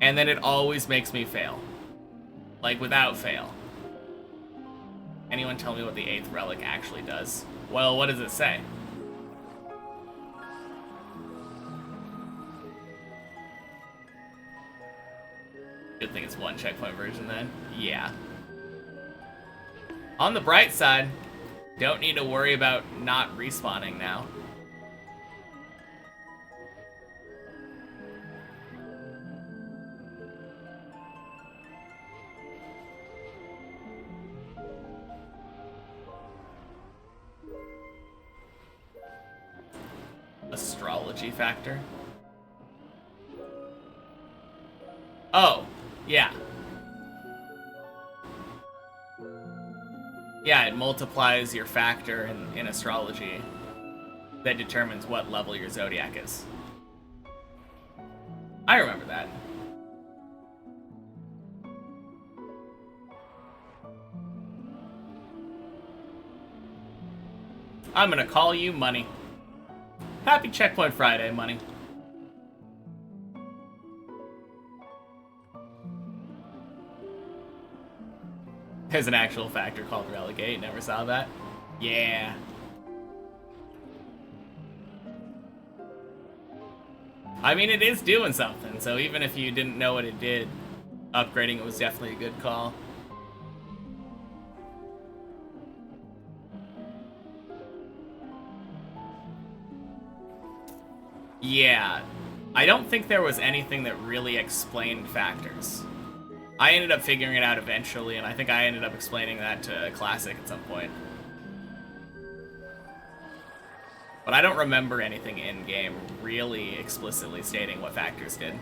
And then it always makes me fail. Like, without fail. Anyone tell me what the 8th relic actually does? Well, what does it say? Good thing it's one checkpoint version then. Yeah. On the bright side, don't need to worry about not respawning now. Astrology factor. Oh, yeah. Yeah, it multiplies your factor in astrology that determines what level your zodiac is. I remember that. I'm gonna call you Money. Happy Checkpoint Friday, Money. There's an actual factor called Relegate. Never saw that. Yeah. I mean, it is doing something, so even if you didn't know what it did, upgrading it was definitely a good call. Yeah. I don't think there was anything that really explained factors. I ended up figuring it out eventually, and I think I ended up explaining that to Classic at some point. But I don't remember anything in-game really explicitly stating what factors did.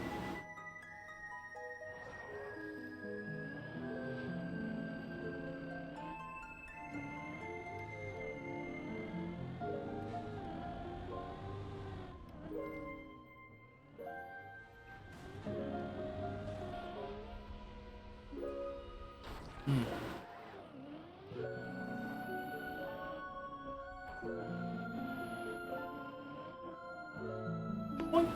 Boink.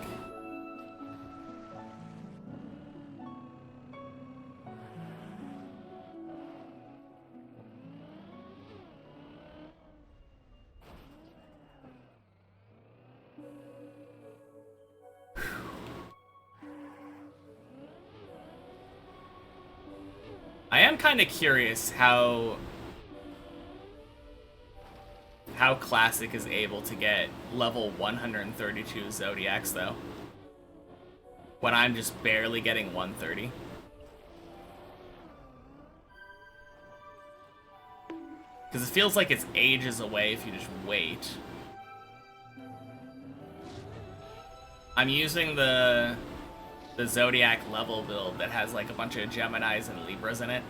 I am kind of curious how Classic is able to get level 132 Zodiacs, though, when I'm just barely getting 130. Because it feels like it's ages away if you just wait. I'm using the Zodiac level build that has like a bunch of Geminis and Libras in it.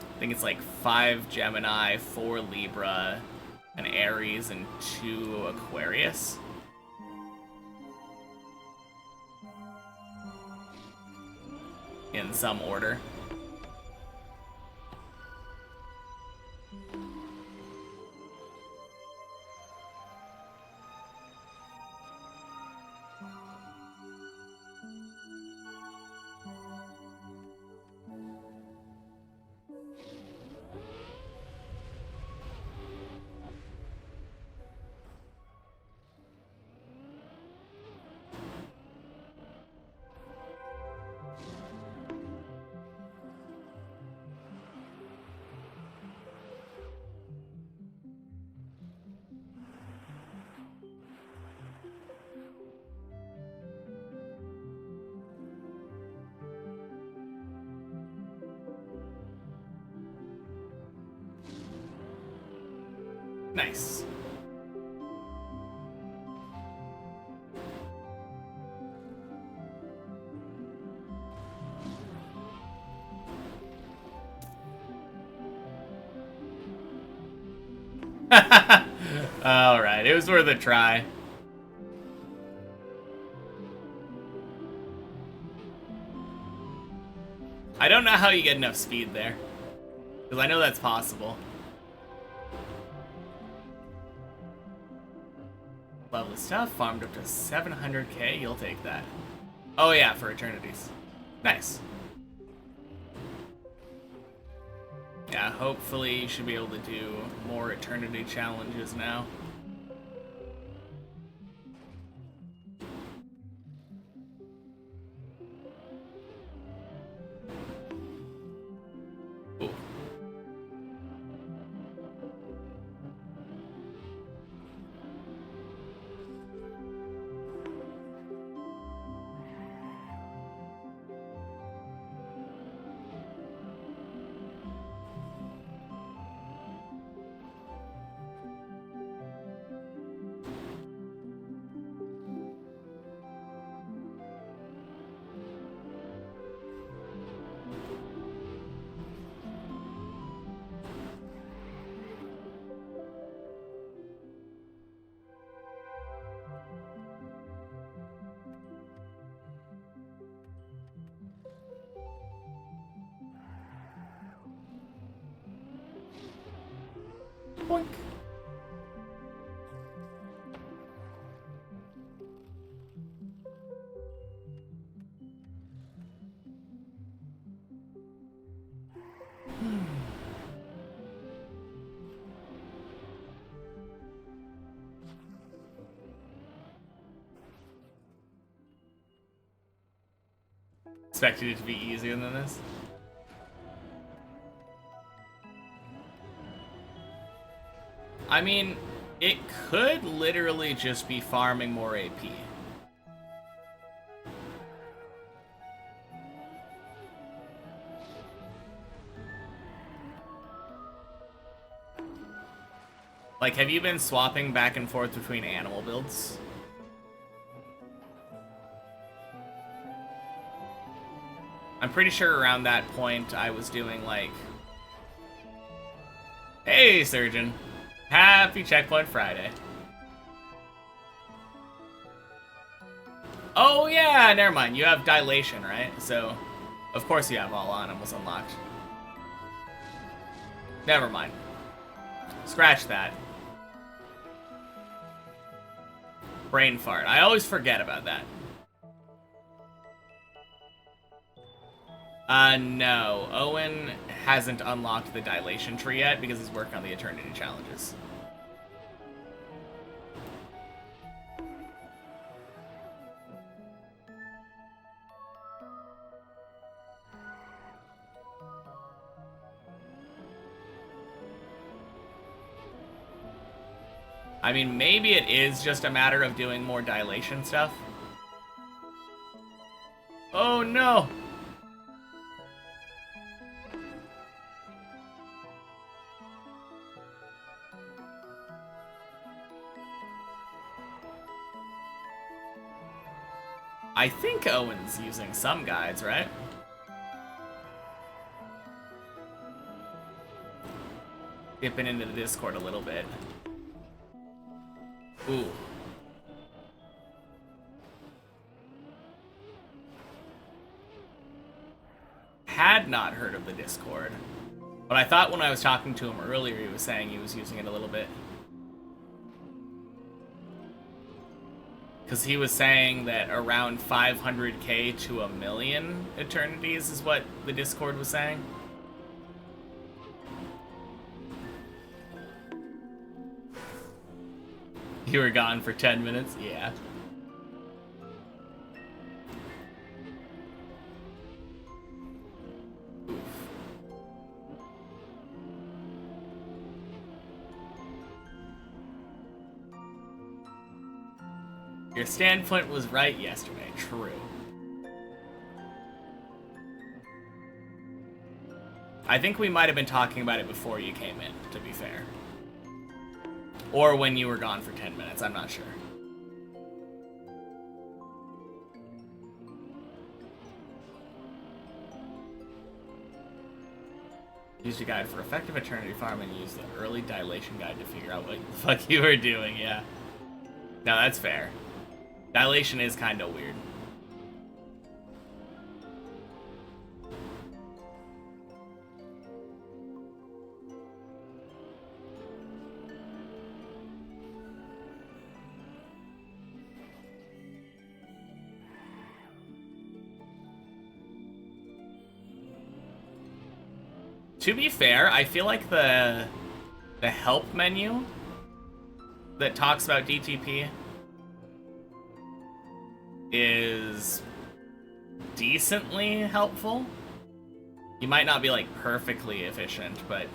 I think it's like 5 Gemini, 4 Libra, an Aries, and 2 Aquarius. In some order. Nice. Alright, it was worth a try. I don't know how you get enough speed there. Because I know that's possible. Lovely stuff. Farmed up to 700k. You'll take that. Oh yeah, for eternities. Nice. Yeah, hopefully you should be able to do more eternity challenges now. Ooh. Boink. Expected it to be easier than this. I mean, it could literally just be farming more AP. Like, have you been swapping back and forth between animal builds? I'm pretty sure around that point I was doing like, hey surgeon, happy checkpoint Friday. Oh yeah, never mind, you have dilation, right? So, of course you have all animals unlocked. Never mind. Scratch that. Brain fart. I always forget about that. No. Owen hasn't unlocked the dilation tree yet because he's working on the eternity challenges. I mean, maybe it is just a matter of doing more dilation stuff. Oh no! I think Owen's using some guides, right? Dipping into the Discord a little bit. Ooh. Had not heard of the Discord. But I thought when I was talking to him earlier, he was saying he was using it a little bit. Because he was saying that around 500k to 1 million eternities is what the Discord was saying. You were gone for 10 minutes? Yeah. Oof. Your standpoint was right yesterday. True. I think we might have been talking about it before you came in, to be fair. Or when you were gone for 10 minutes, I'm not sure. Used a guide for effective eternity farm and used the early dilation guide to figure out what the fuck you were doing, yeah. No, that's fair. Dilation is kind of weird. To be fair, I feel like the help menu that talks about DTP is decently helpful. You might not be like perfectly efficient, but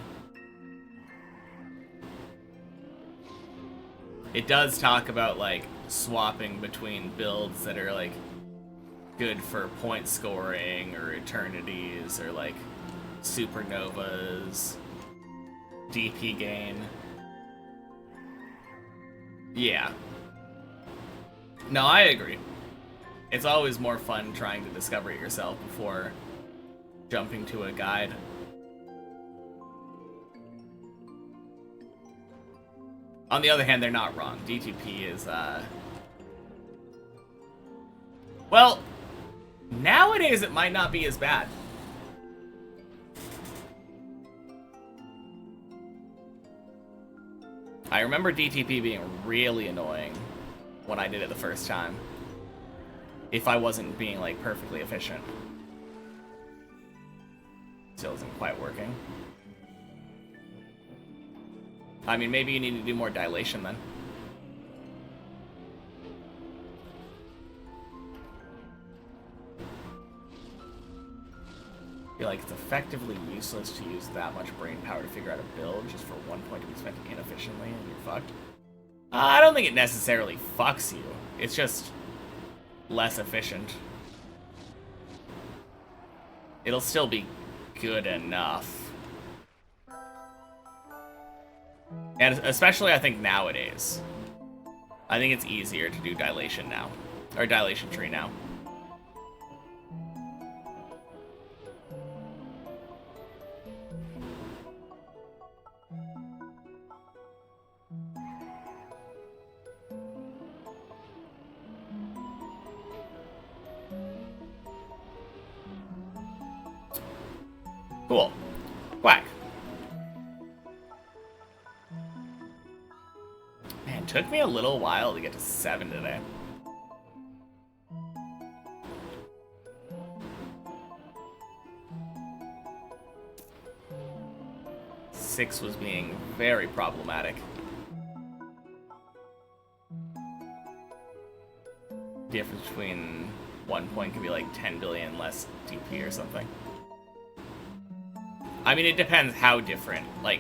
it does talk about like swapping between builds that are like good for point scoring or eternities or like supernovas, DP gain. Yeah. No, I agree. It's always more fun trying to discover it yourself before jumping to a guide. On the other hand, they're not wrong. DTP is, well, nowadays it might not be as bad. I remember DTP being really annoying when I did it the first time. If I wasn't being, like, perfectly efficient. Still isn't quite working. I mean, maybe you need to do more dilation then. I feel like it's effectively useless to use that much brain power to figure out a build just for 1 point to be spent inefficiently and you're fucked. I don't think it necessarily fucks you. It's just less efficient. It'll still be good enough. And especially, I think, nowadays. I think it's easier to do dilation now. Or dilation tree now. Cool. Quack. Man, it took me a little while to get to 7 today. Six was being very problematic. Difference between 1 point could be like 10 billion less DP or something. I mean, it depends how different. Like,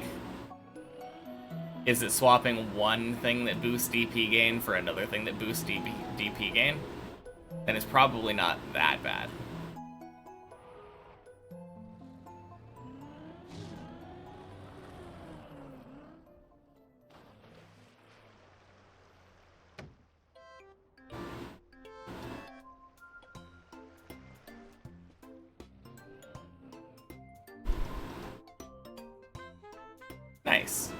is it swapping one thing that boosts DP gain for another thing that boosts DP gain? Then it's probably not that bad. Nice.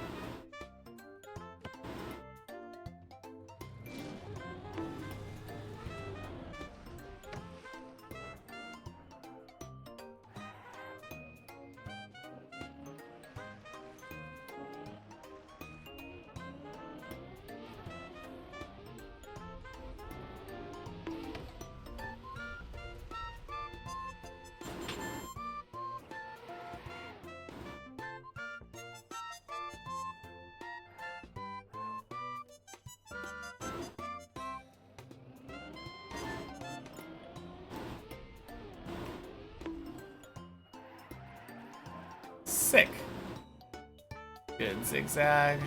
Sick. Good zigzag.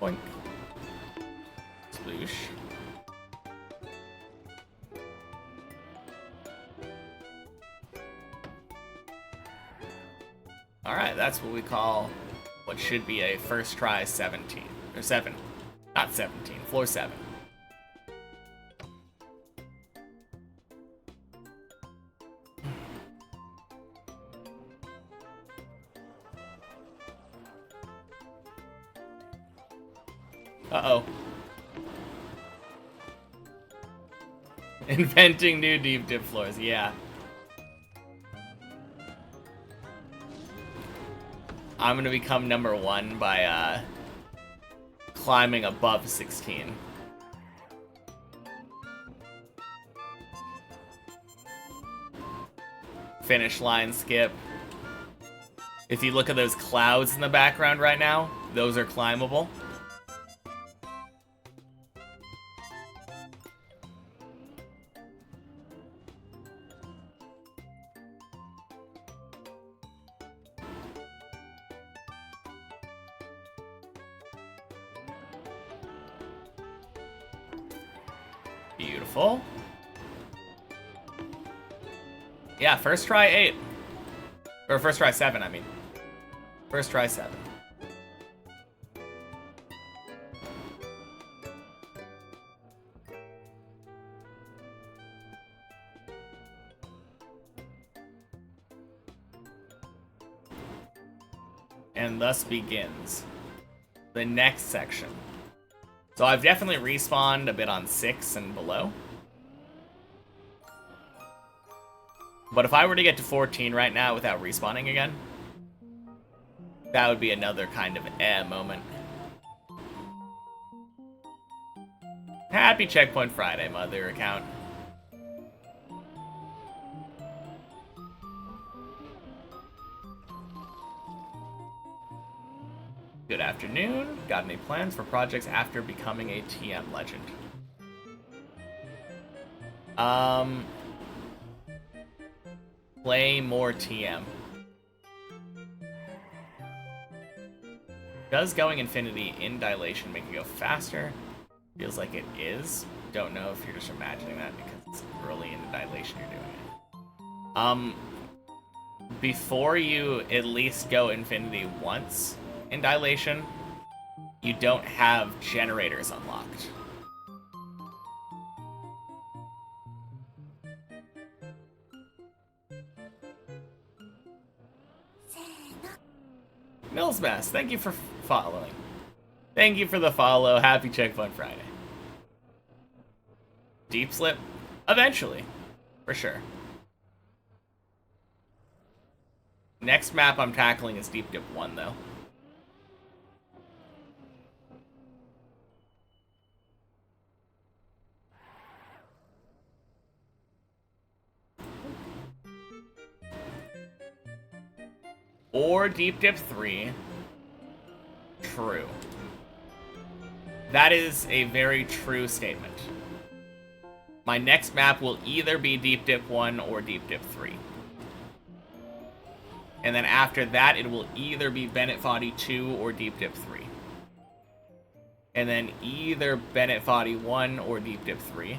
Boink. Sploosh. Alright, that's what we call what should be a first try 17. Or 7. Not 17, floor 7. Uh-oh. Inventing new deep dip floors, yeah. I'm gonna become number 1 by, climbing above 16. Finish line skip. If you look at those clouds in the background right now, those are climbable. Beautiful. Yeah, first try 8. Or first try 7, I mean. First try 7. And thus begins the next section. So I've definitely respawned a bit on 6 and below. But if I were to get to 14 right now without respawning again, that would be another kind of moment. Happy Checkpoint Friday, mother account. Good afternoon. Got any plans for projects after becoming a TM legend? Play more TM. Does going infinity in dilation make it go faster? Feels like it is. Don't know if you're just imagining that because it's early in the dilation you're doing it. Before you at least go infinity once in dilation, you don't have generators unlocked. Millsmass, thank you for following. Thank you for the follow. Happy Checkpoint Friday. Deep slip? Eventually. For sure. Next map I'm tackling is Deep Dip 1, though. Or Deep Dip 3. True. That is a very true statement. My next map will either be Deep Dip 1 or Deep Dip 3. And then after that, it will either be Bennett Foddy 2 or Deep Dip 3. And then either Bennett Foddy 1 or Deep Dip 3.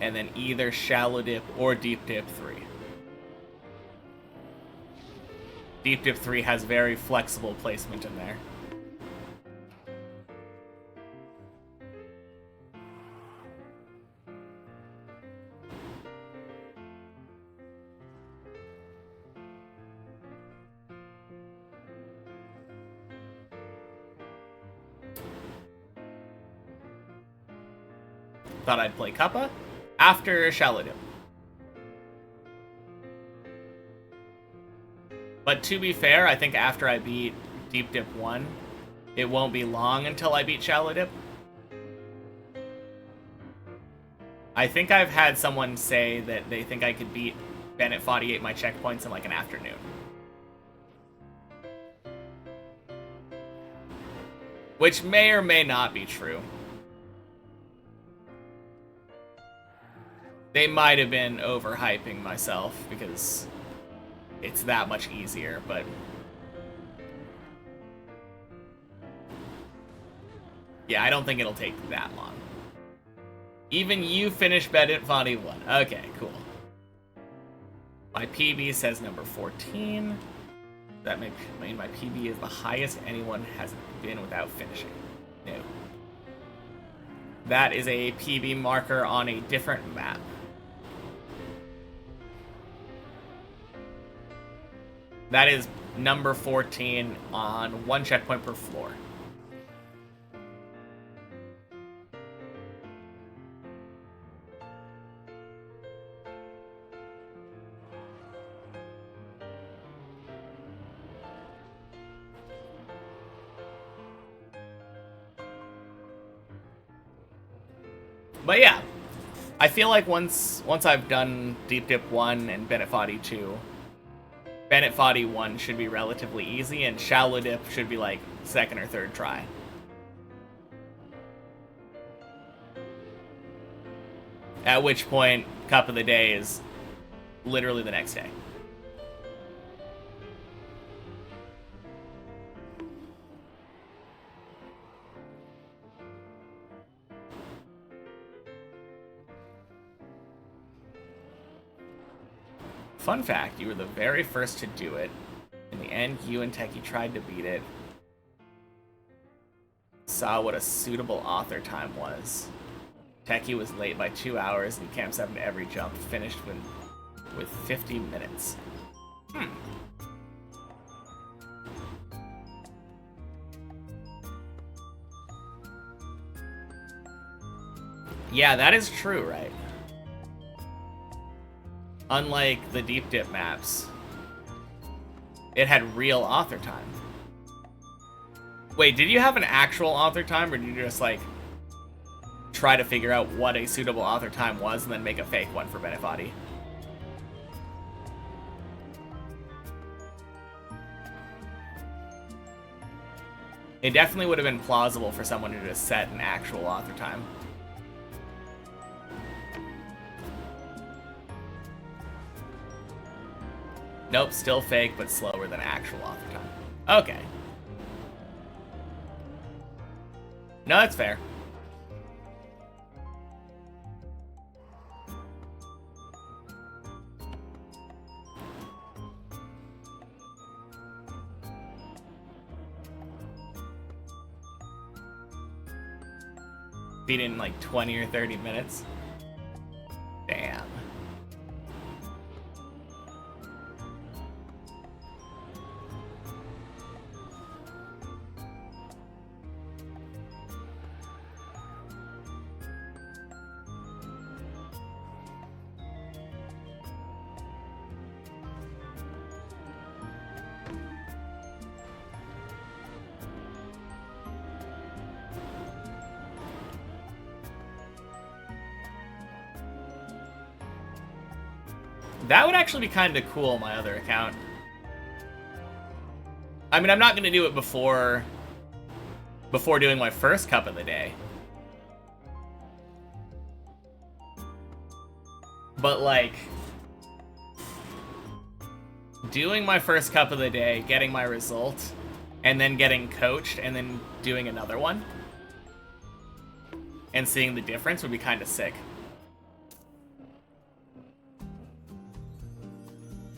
And then either Shallow Dip or Deep Dip 3. Deep Dip 3 has very flexible placement in there. Thought I'd play Kappa after Shallow Dip. But to be fair, I think after I beat Deep Dip 1, it won't be long until I beat Shallow Dip. I think I've had someone say that they think I could beat Bennett 48 my checkpoints in like an afternoon. Which may or may not be true. They might have been overhyping myself because it's that much easier, but yeah, I don't think it'll take that long. Even you finished Bennett 41. Okay, cool. My PB says number 14. That may mean my PB is the highest anyone has been without finishing. No. That is a PB marker on a different map. That is number 14 on one checkpoint per floor. But yeah, I feel like once I've done Deep Dip 1 and Bennett Foddy 2, Bennett Foddy 1 should be relatively easy, and Shallow Dip should be like second or third try. At which point, Cup of the Day is literally the next day. Fun fact, you were the very first to do it. In the end, you and Techie tried to beat it. Saw what a suitable author time was. Techie was late by 2 hours and Cam 7 every jump, finished with 50 minutes. Yeah, that is true, right? unlike the deep dip maps, it had real author time. Wait, did you have an actual author time, or did you just, like, try to figure out what a suitable author time was and then make a fake one for Benefati? It definitely would have been plausible for someone to just set an actual author time. Nope, still fake, but slower than actual author time. Okay. No, that's fair. Beat in like 20 or 30 minutes. Damn. That would actually be kind of cool on my other account. I mean, I'm not going to do it before doing my first cup of the day. But, like, doing my first cup of the day, getting my result, and then getting coached, and then doing another one, and seeing the difference would be kind of sick.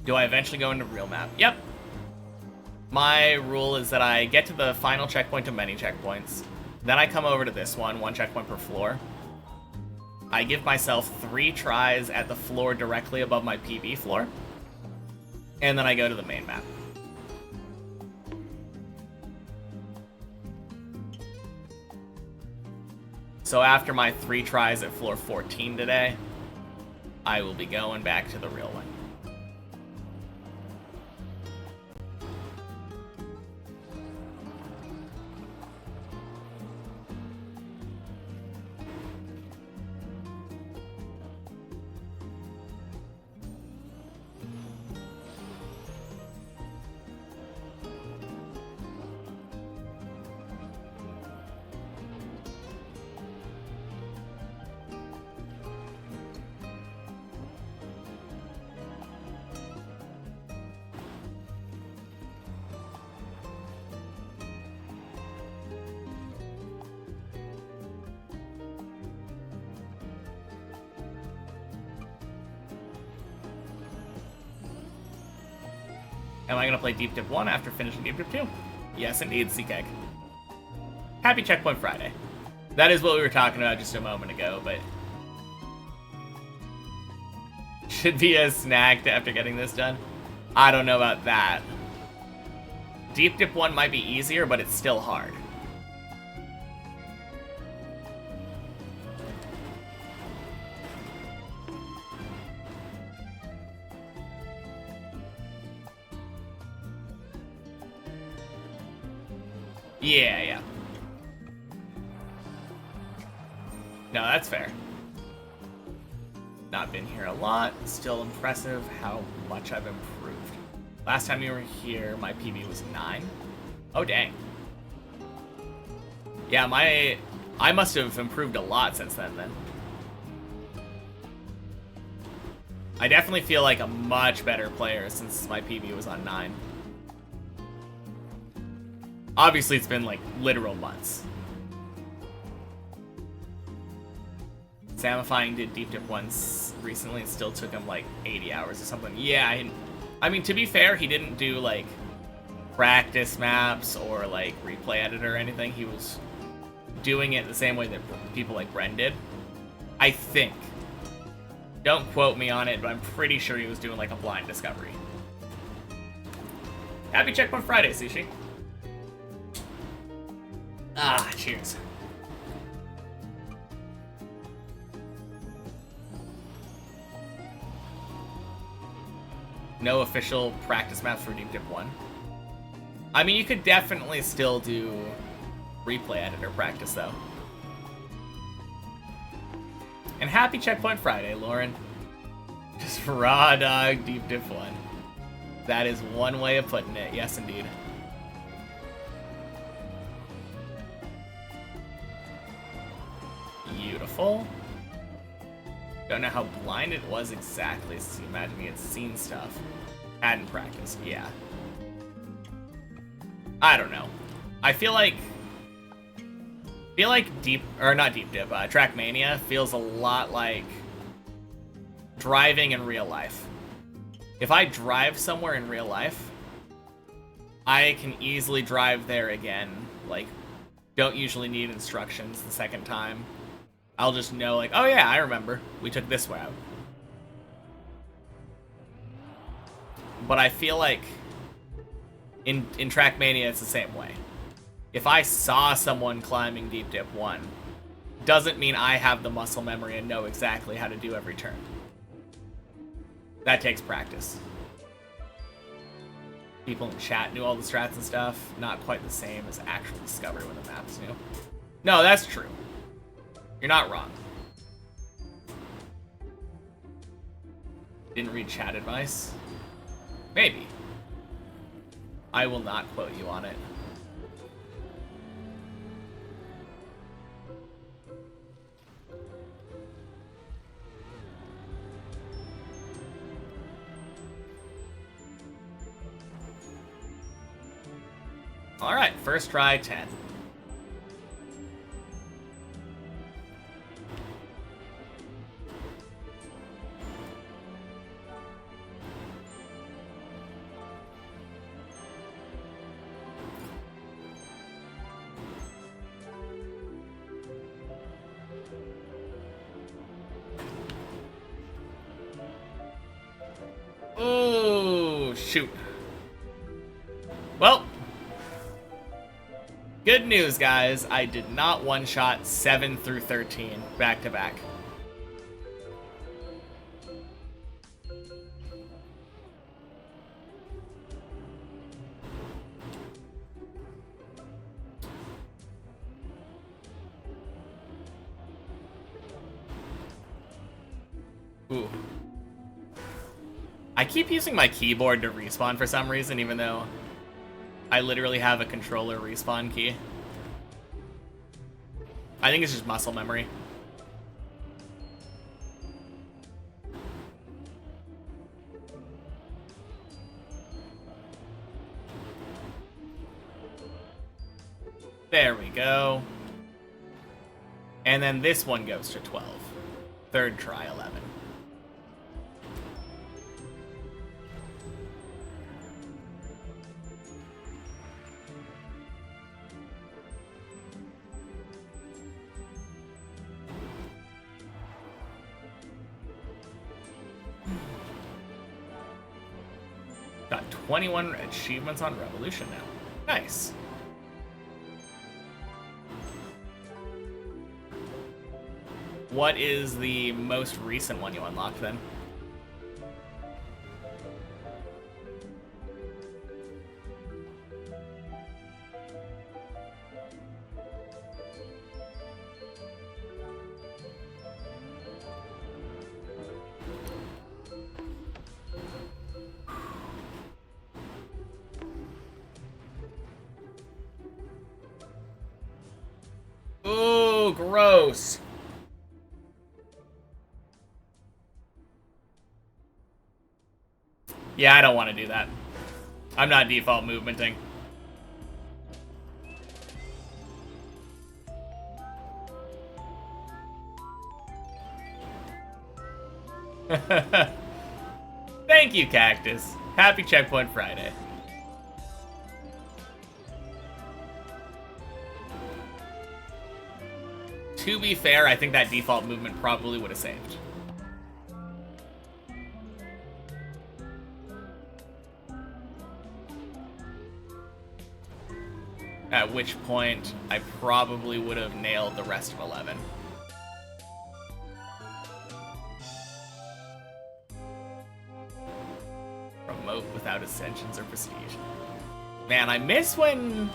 Do I eventually go into real map? Yep. My rule is that I get to the final checkpoint of many checkpoints. Then I come over to this one checkpoint per floor. I give myself 3 tries at the floor directly above my PB floor. And then I go to the main map. So after my 3 tries at floor 14 today, I will be going back to the real one. Am I going to play Deep Dip 1 after finishing Deep Dip 2? Yes, indeed, Seekeg. Happy Checkpoint Friday. That is what we were talking about just a moment ago, but... should be as snacked after getting this done? I don't know about that. Deep Dip 1 might be easier, but it's still hard. Yeah. No, that's fair. Not been here a lot. Still impressive how much I've improved. Last time you were here, my PB was 9. Oh, dang. Yeah, I must have improved a lot since then. I definitely feel like a much better player since my PB was on 9. Obviously, it's been, like, literal months. Samifying did Deep Dip once recently. It still took him, like, 80 hours or something. Yeah, I mean, to be fair, he didn't do, like, practice maps or, like, replay editor or anything. He was doing it the same way that people like Bren did. I think. Don't quote me on it, but I'm pretty sure he was doing, like, a blind discovery. Happy Checkpoint Friday, Sushi. Ah, cheers. No official practice maps for Deep Dip 1. I mean, you could definitely still do replay editor practice, though. And happy Checkpoint Friday, Lauren. Just raw dog Deep Dip 1. That is one way of putting it. Yes, indeed. Beautiful. Don't know how blind it was exactly, so imagine he had seen stuff. Hadn't practiced, yeah. I don't know. I feel like Trackmania feels a lot like driving in real life. If I drive somewhere in real life, I can easily drive there again. Like, don't usually need instructions the second time. I'll just know, like, oh yeah, I remember. We took this way out. But I feel like in Trackmania, it's the same way. If I saw someone climbing Deep Dip 1, doesn't mean I have the muscle memory and know exactly how to do every turn. That takes practice. People in chat knew all the strats and stuff. Not quite the same as actual discovery when the map's new. No, that's true. You're not wrong. Didn't read chat advice? Maybe. I will not quote you on it. Alright, first try, 10. Oh, shoot. Well, good news, guys. I did not one-shot 7 through 13 back-to-back. Ooh. I keep using my keyboard to respawn for some reason, even though I literally have a controller respawn key. I think it's just muscle memory. There we go. And then this one goes to 12. Third try, 11. Got 21 achievements on Revolution now. Nice. What is the most recent one you unlocked then? Ooh, gross. Yeah, I don't want to do that. I'm not default movementing. Thank you, Cactus. Happy Checkpoint Friday. To be fair, I think that default movement probably would have saved. At which point, I probably would have nailed the rest of 11. From without ascensions or prestige. Man, I miss when...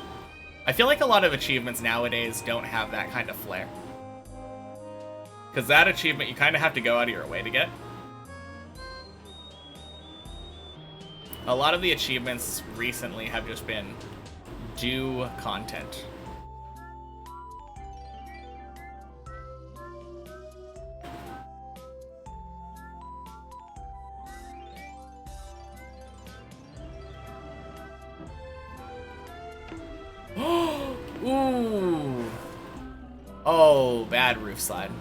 I feel like a lot of achievements nowadays don't have that kind of flair. Because that achievement you kind of have to go out of your way to get. A lot of the achievements recently have just been do content. Ooh. Oh, bad roof slide.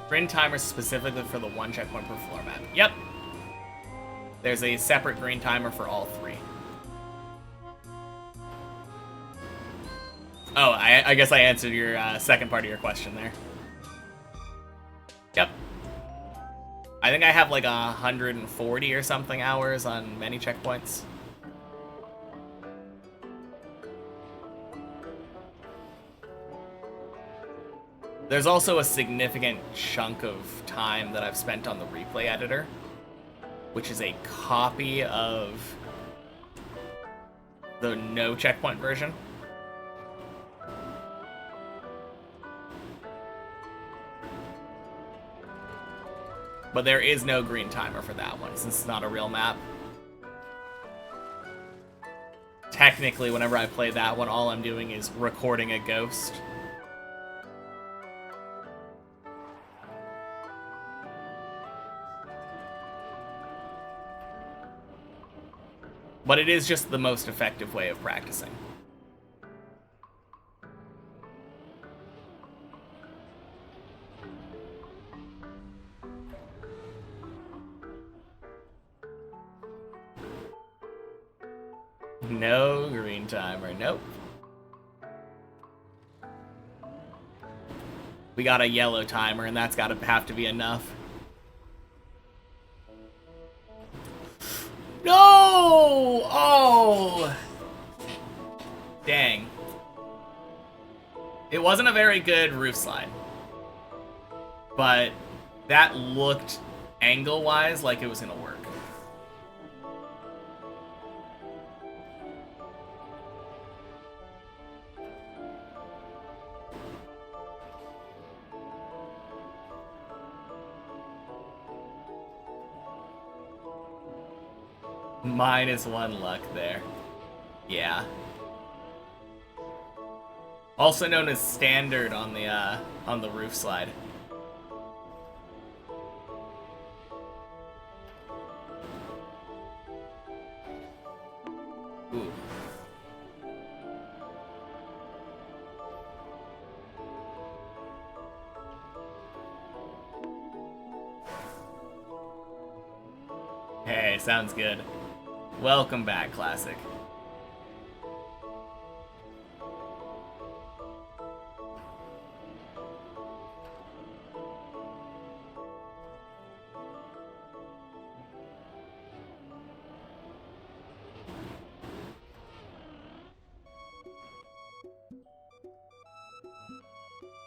Green timer specifically for the 1 checkpoint per floor map. Yep. There's a separate green timer for all 3. Oh, I guess I answered your second part of your question there. Yep. I think I have like 140 or something hours on many checkpoints. There's also a significant chunk of time that I've spent on the replay editor, which is a copy of the no checkpoint version. But there is no green timer for that one, since it's not a real map. Technically, whenever I play that one, all I'm doing is recording a ghost. But it is just the most effective way of practicing. No green timer, nope. We got a yellow timer, and that's gotta have to be enough. No! Oh! Dang. It wasn't a very good roof slide. But that looked angle-wise like it was gonna work. -1 luck there. Yeah. Also known as standard on the roof slide. Ooh. Hey, sounds good. Welcome back, Classic.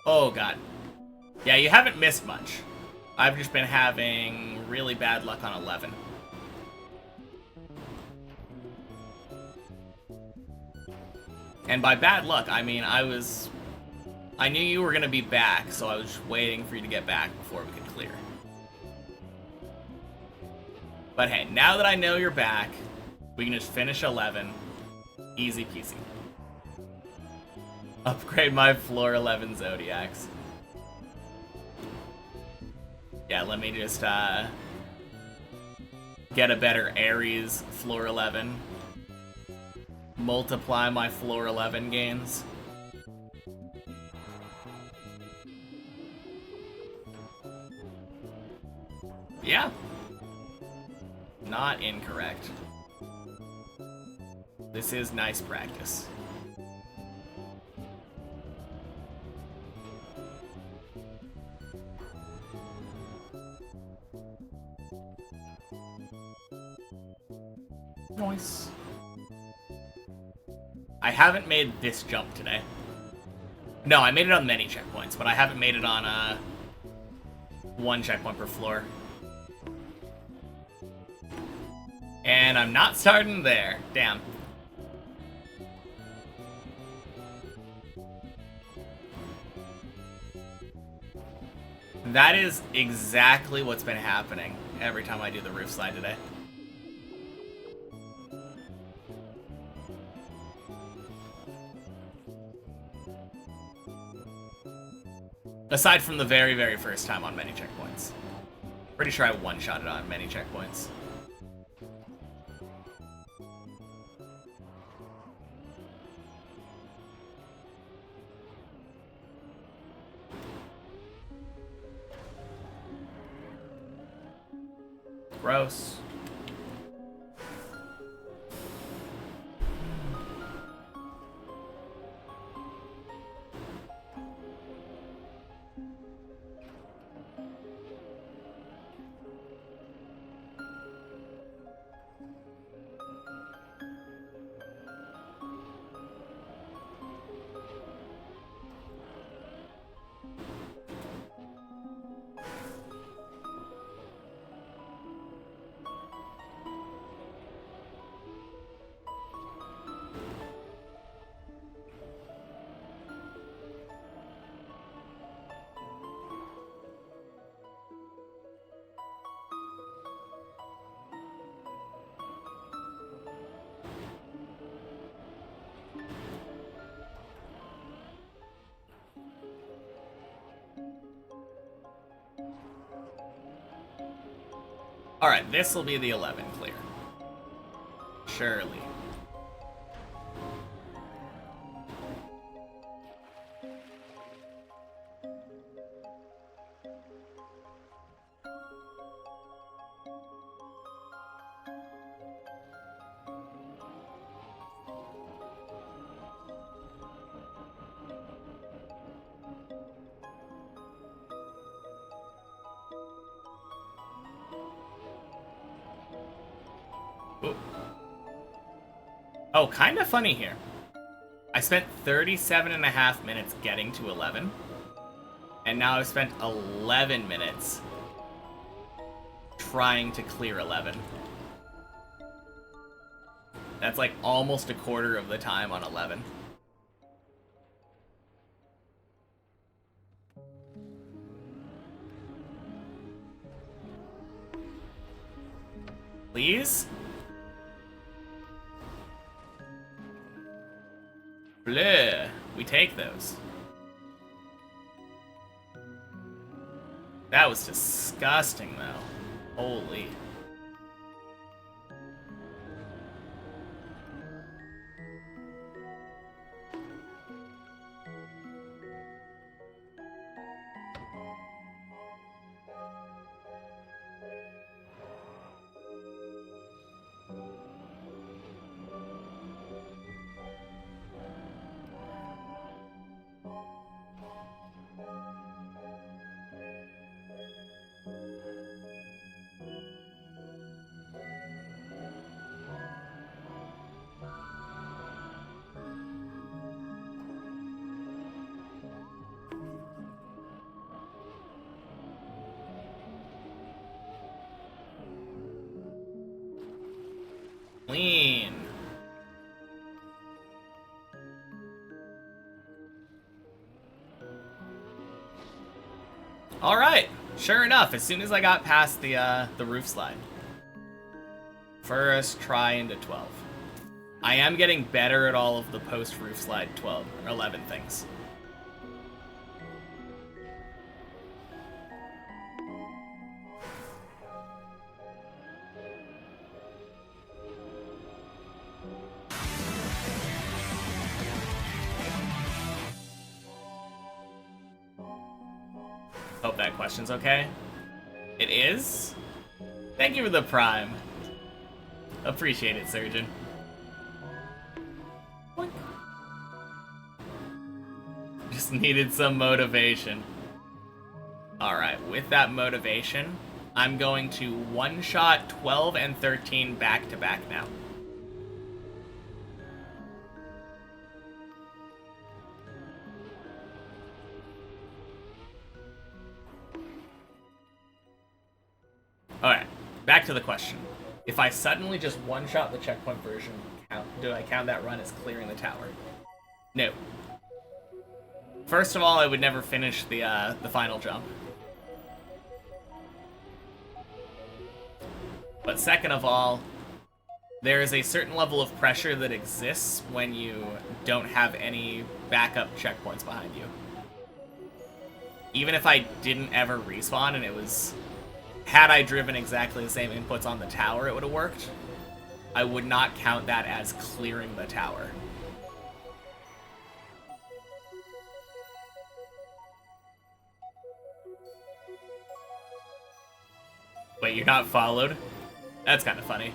Oh, God. Yeah, you haven't missed much. I've just been having really bad luck on 11. And by bad luck, I mean I knew you were gonna be back, so I was waiting for you to get back before we could clear. But hey, now that I know you're back, we can just finish 11. Easy peasy. Upgrade my floor 11 Zodiacs. Yeah, let me just get a better Aries floor 11. Multiply my floor 11 gains. Yeah. Not incorrect. This is nice practice. I haven't made this jump today. No, I made it on many checkpoints, but I haven't made it on one checkpoint per floor. And I'm not starting there. Damn. That is exactly what's been happening every time I do the roof slide today. Aside from the very, very first time on many checkpoints. Pretty sure I one-shot it on many checkpoints. Gross. Alright, this will be the 11 clear. Surely. Ooh. Oh, kind of funny here. I spent 37.5 minutes getting to 11. And now I've spent 11 minutes trying to clear 11. That's like almost a quarter of the time on 11. Please? Bleh. We take those. That was disgusting, though. Holy. Clean. All right. Sure enough, as soon as I got past the roof slide. First try into 12. I am getting better at all of the post roof slide 12 or 11 things. Hope that question's okay. It is? Thank you for the prime. Appreciate it, Surgeon. What? Just needed some motivation. Alright, with that motivation, I'm going to one-shot 12 and 13 back-to-back now. Alright, back to the question. If I suddenly just one-shot the checkpoint version, do I count that run as clearing the tower? No. First of all, I would never finish the final jump. But second of all, there is a certain level of pressure that exists when you don't have any backup checkpoints behind you. Even if I didn't ever respawn and it was... Had I driven exactly the same inputs on the tower, it would have worked. I would not count that as clearing the tower. Wait, you're not followed? That's kind of funny.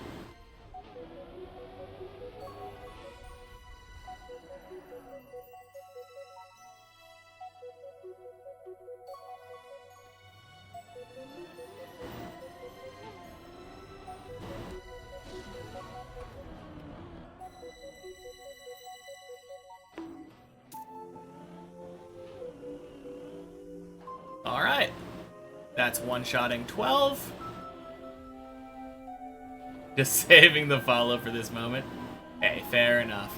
Alright. That's one-shotting 12. Just saving the follow for this moment. Hey, fair enough.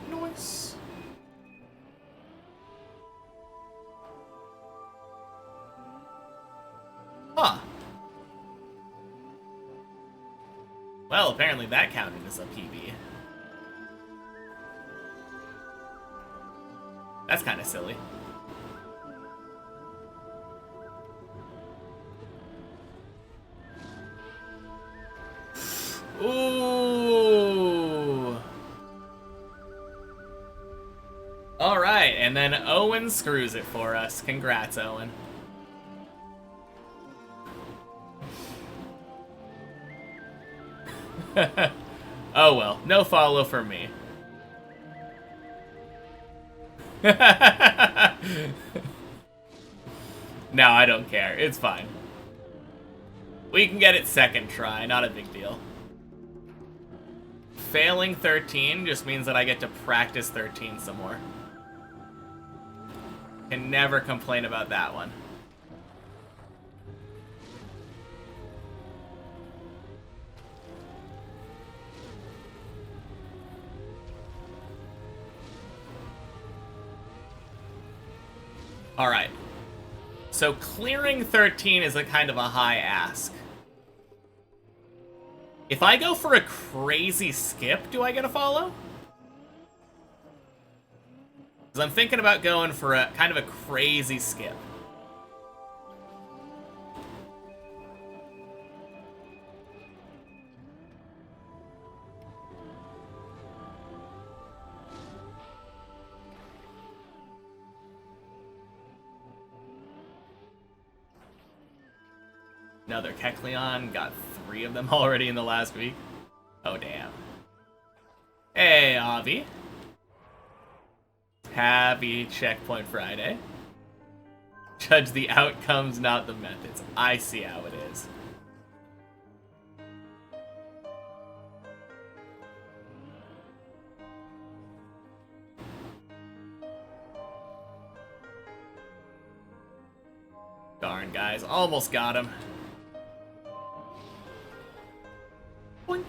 Nice. Huh. Well, apparently that counted as a PB. That's kind of silly. Ooh. All right, and then Owen screws it for us. Congrats, Owen. Oh well, no follow for me. No, I don't care. It's fine. We can get it second try, not a big deal. Failing 13 just means that I get to practice 13 some more. Can never complain about that one. Alright. So clearing 13 is a kind of a high ask. If I go for a crazy skip, do I get a follow? Because I'm thinking about going for a kind of a crazy skip. Another Kecleon, got 3 of them already in the last week. Oh, damn. Hey, Avi. Happy Checkpoint Friday. Judge the outcomes, not the methods. I see how it is. Darn, guys. Almost got him. Boink.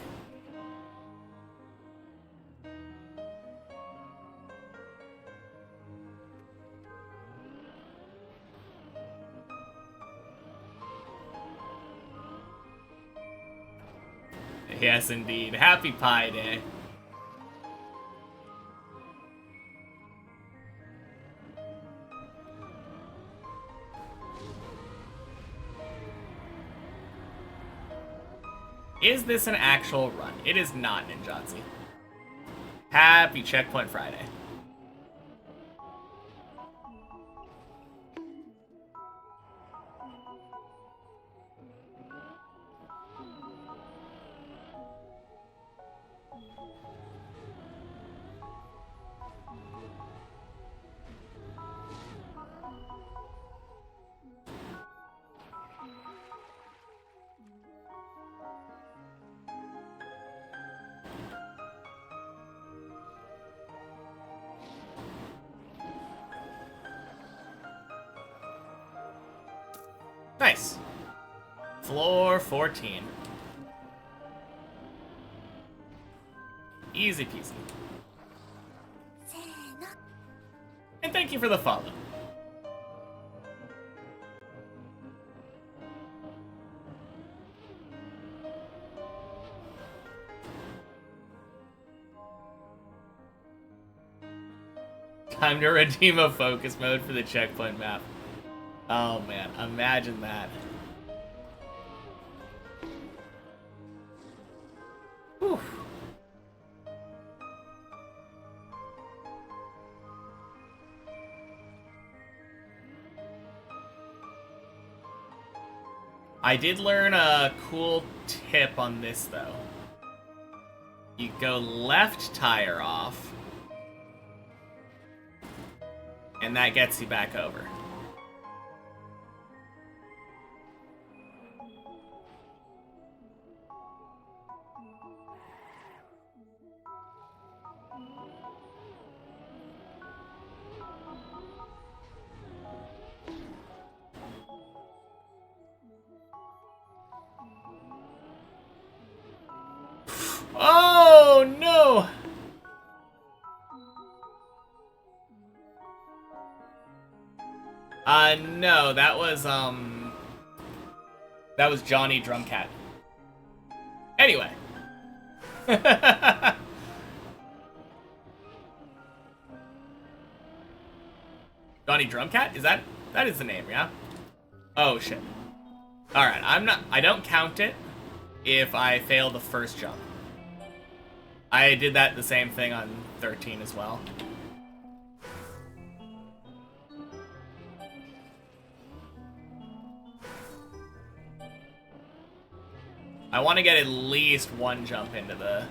Yes, indeed. Happy Pi Day. Is this an actual run? It is not, Ninjatsu. Happy Checkpoint Friday. Nice. Floor 14. Easy peasy. And thank you for the follow. Time to redeem a focus mode for the checkpoint map. Oh man, imagine that. Whew. I did learn a cool tip on this though. You go left tire off, and that gets you back over. Oh no! No, that was Johnny Drumcat. Anyway. Johnny Drumcat? That is the name, yeah? Oh shit. Alright, I don't count it if I fail the first jump. I did that the same thing on 13 as well. I want to get at least one jump into the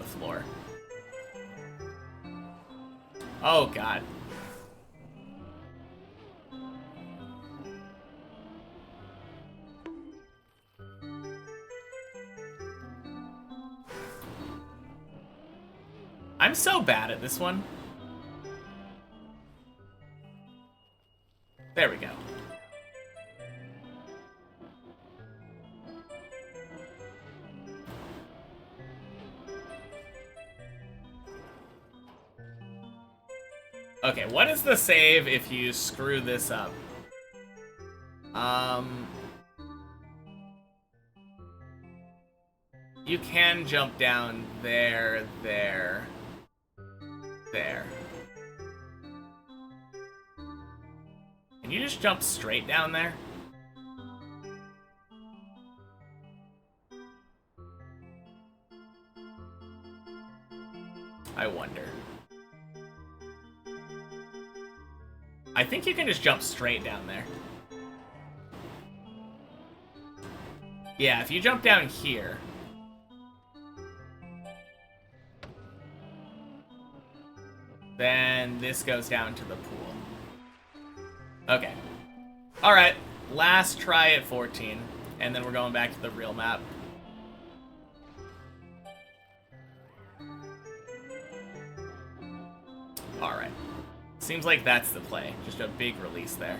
floor. Oh god. I'm so bad at this one. There we go. Okay, what is the save if you screw this up? You can jump down there. Can you just jump straight down there? I wonder. I think you can just jump straight down there. Yeah, if you jump down here. Then this goes down to the pool. Okay. Alright, last try at 14, and then we're going back to the real map. Alright. Seems like that's the play. Just a big release there.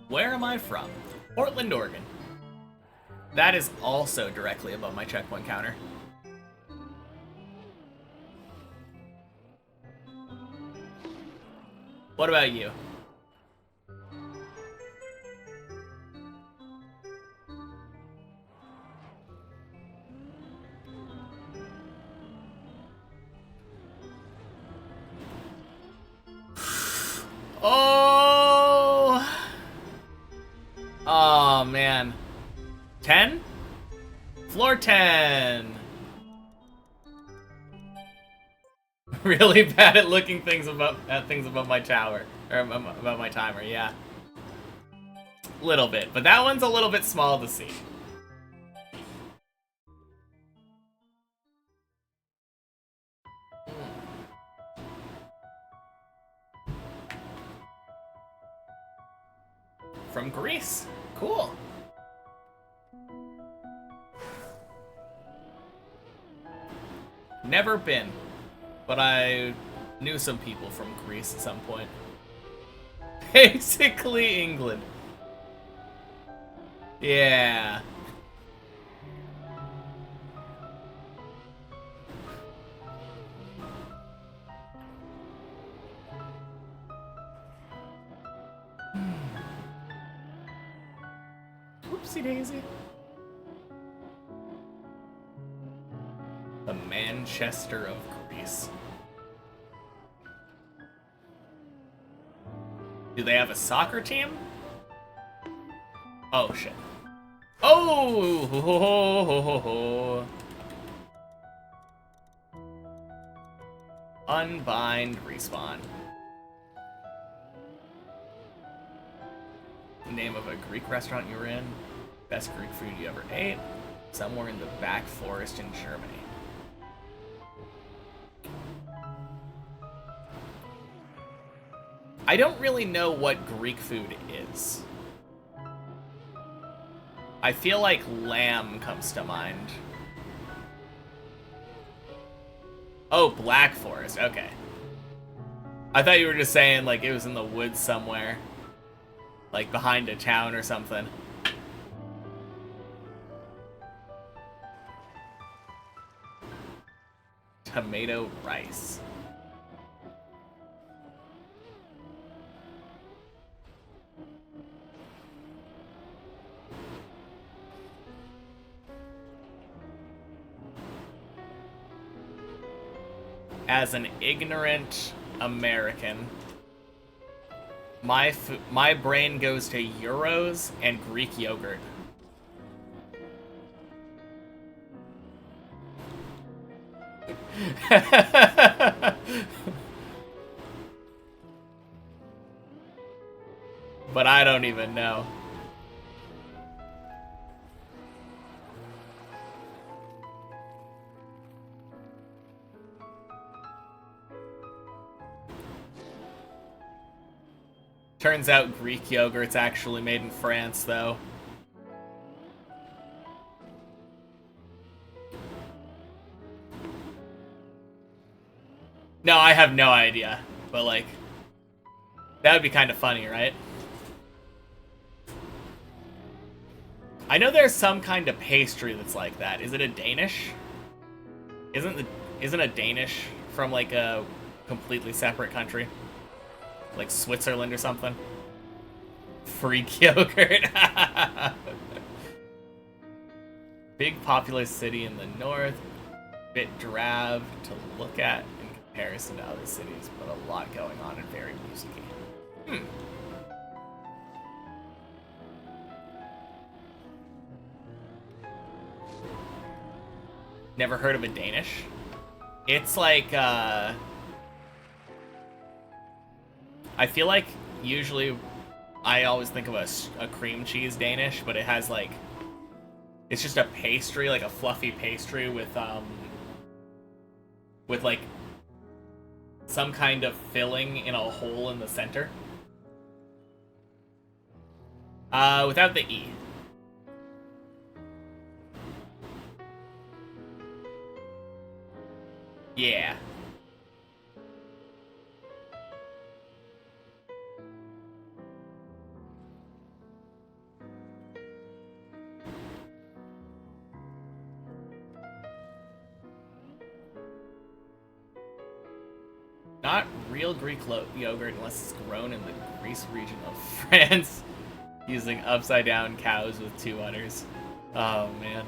Where am I from? Portland, Oregon. That is also directly above my checkpoint counter. What about you? Oh! Oh, man. 10? Floor 10. Really bad at looking at things above my tower. Or above my timer, yeah. Little bit. But that one's a little bit small to see. From Greece. Cool. Never been, but I knew some people from Greece at some point. Basically England. Yeah. Whoopsie daisy. The Manchester of Greece. Do they have a soccer team? Oh, shit. Oh! Ho, ho, ho, ho, ho. Unbind, respawn. Name of a Greek restaurant you were in. Best Greek food you ever ate. Somewhere in the back forest in Germany. I don't really know what Greek food is. I feel like lamb comes to mind. Oh, Black Forest. Okay. I thought you were just saying, like, it was in the woods somewhere. Like, behind a town or something. Tomato rice. As an ignorant American, my brain goes to Euros and Greek yogurt. But I don't even know. Turns out Greek yogurt's actually made in France, though. No, I have no idea. But, like, that would be kind of funny, right? I know there's some kind of pastry that's like that. Is it a Danish? Isn't a Danish from, like, a completely separate country? Like Switzerland or something? Freak yogurt. Big populous city in the north. Bit drab to look at in comparison to other cities, but a lot going on and very musicy. Never heard of a Danish? It's like, I feel like usually I always think of a cream cheese Danish, but it has like, it's just a pastry, like a fluffy pastry with like some kind of filling in a hole in the center. Without the E. Yeah. Not real Greek yogurt unless it's grown in the Greece region of France using upside down cows with 2 udders. Oh man.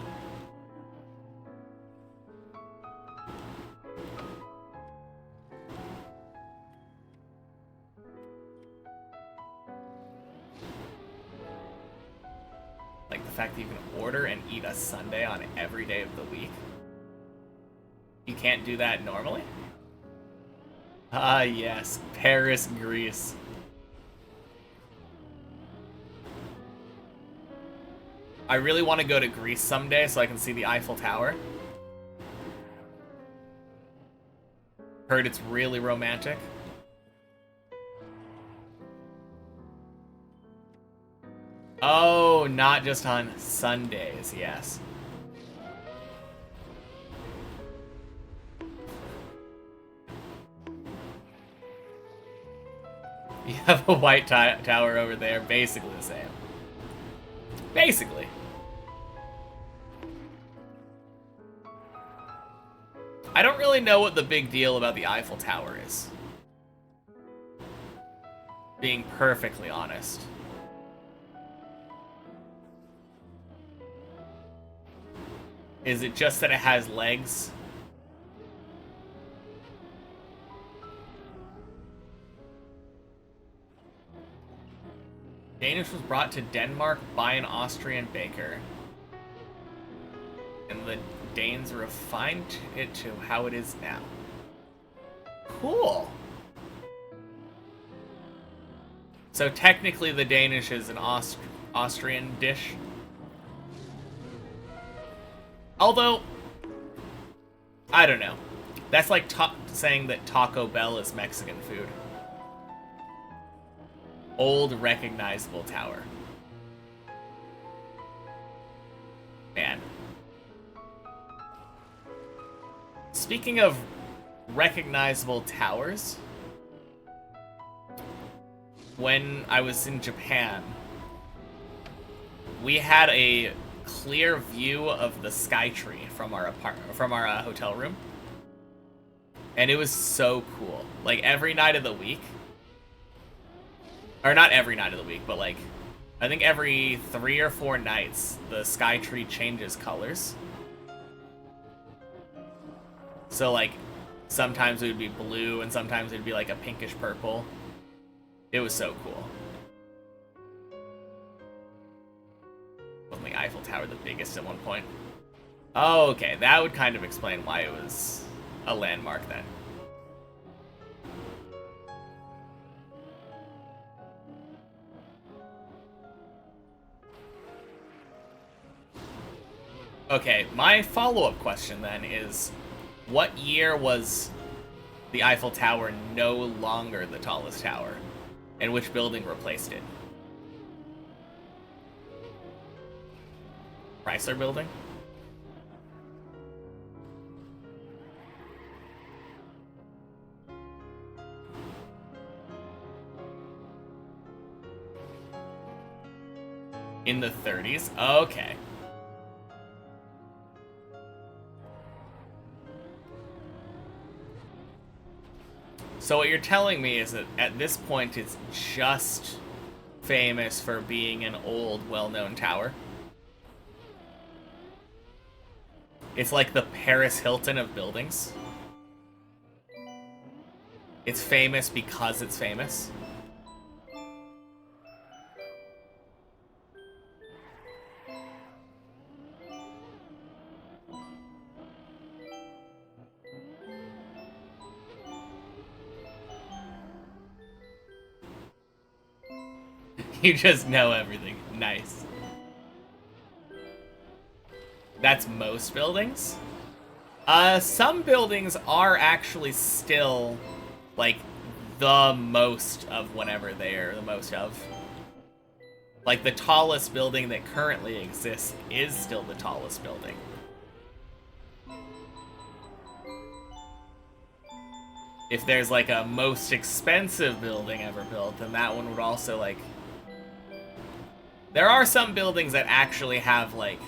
Like the fact that you can order and eat a sundae on every day of the week. You can't do that normally? Ah, yes. Paris, Greece. I really want to go to Greece someday so I can see the Eiffel Tower. Heard it's really romantic. Oh, not just on Sundays, yes. You have a white tower over there, basically the same. Basically. I don't really know what the big deal about the Eiffel Tower is. Being perfectly honest. Is it just that it has legs? Danish was brought to Denmark by an Austrian baker. And the Danes refined it to how it is now. Cool. So technically the Danish is an Austrian dish. Although, I don't know. That's like saying that Taco Bell is Mexican food. Old, recognizable tower. Man. Speaking of recognizable towers, when I was in Japan, we had a clear view of the Skytree from our hotel room, and it was so cool. Like every night of the week, or not every night of the week, but like I think every 3 or 4 nights the Skytree changes colors. So like sometimes it would be blue and sometimes it would be like a pinkish purple. It was so cool. Wasn't the Eiffel Tower the biggest at one point? Oh, okay, that would kind of explain why it was a landmark then. Okay, my follow-up question then is, what year was the Eiffel Tower no longer the tallest tower? And which building replaced it? Chrysler Building? In the 30s? Okay. So what you're telling me is that at this point it's just famous for being an old, well-known tower? It's like the Paris Hilton of buildings? It's famous because it's famous? You just know everything. Nice. That's most buildings? Some buildings are actually still, like, the most of whatever they are the most of. Like, the tallest building that currently exists is still the tallest building. If there's, like, a most expensive building ever built, then that one would also, like... There are some buildings that actually have, like,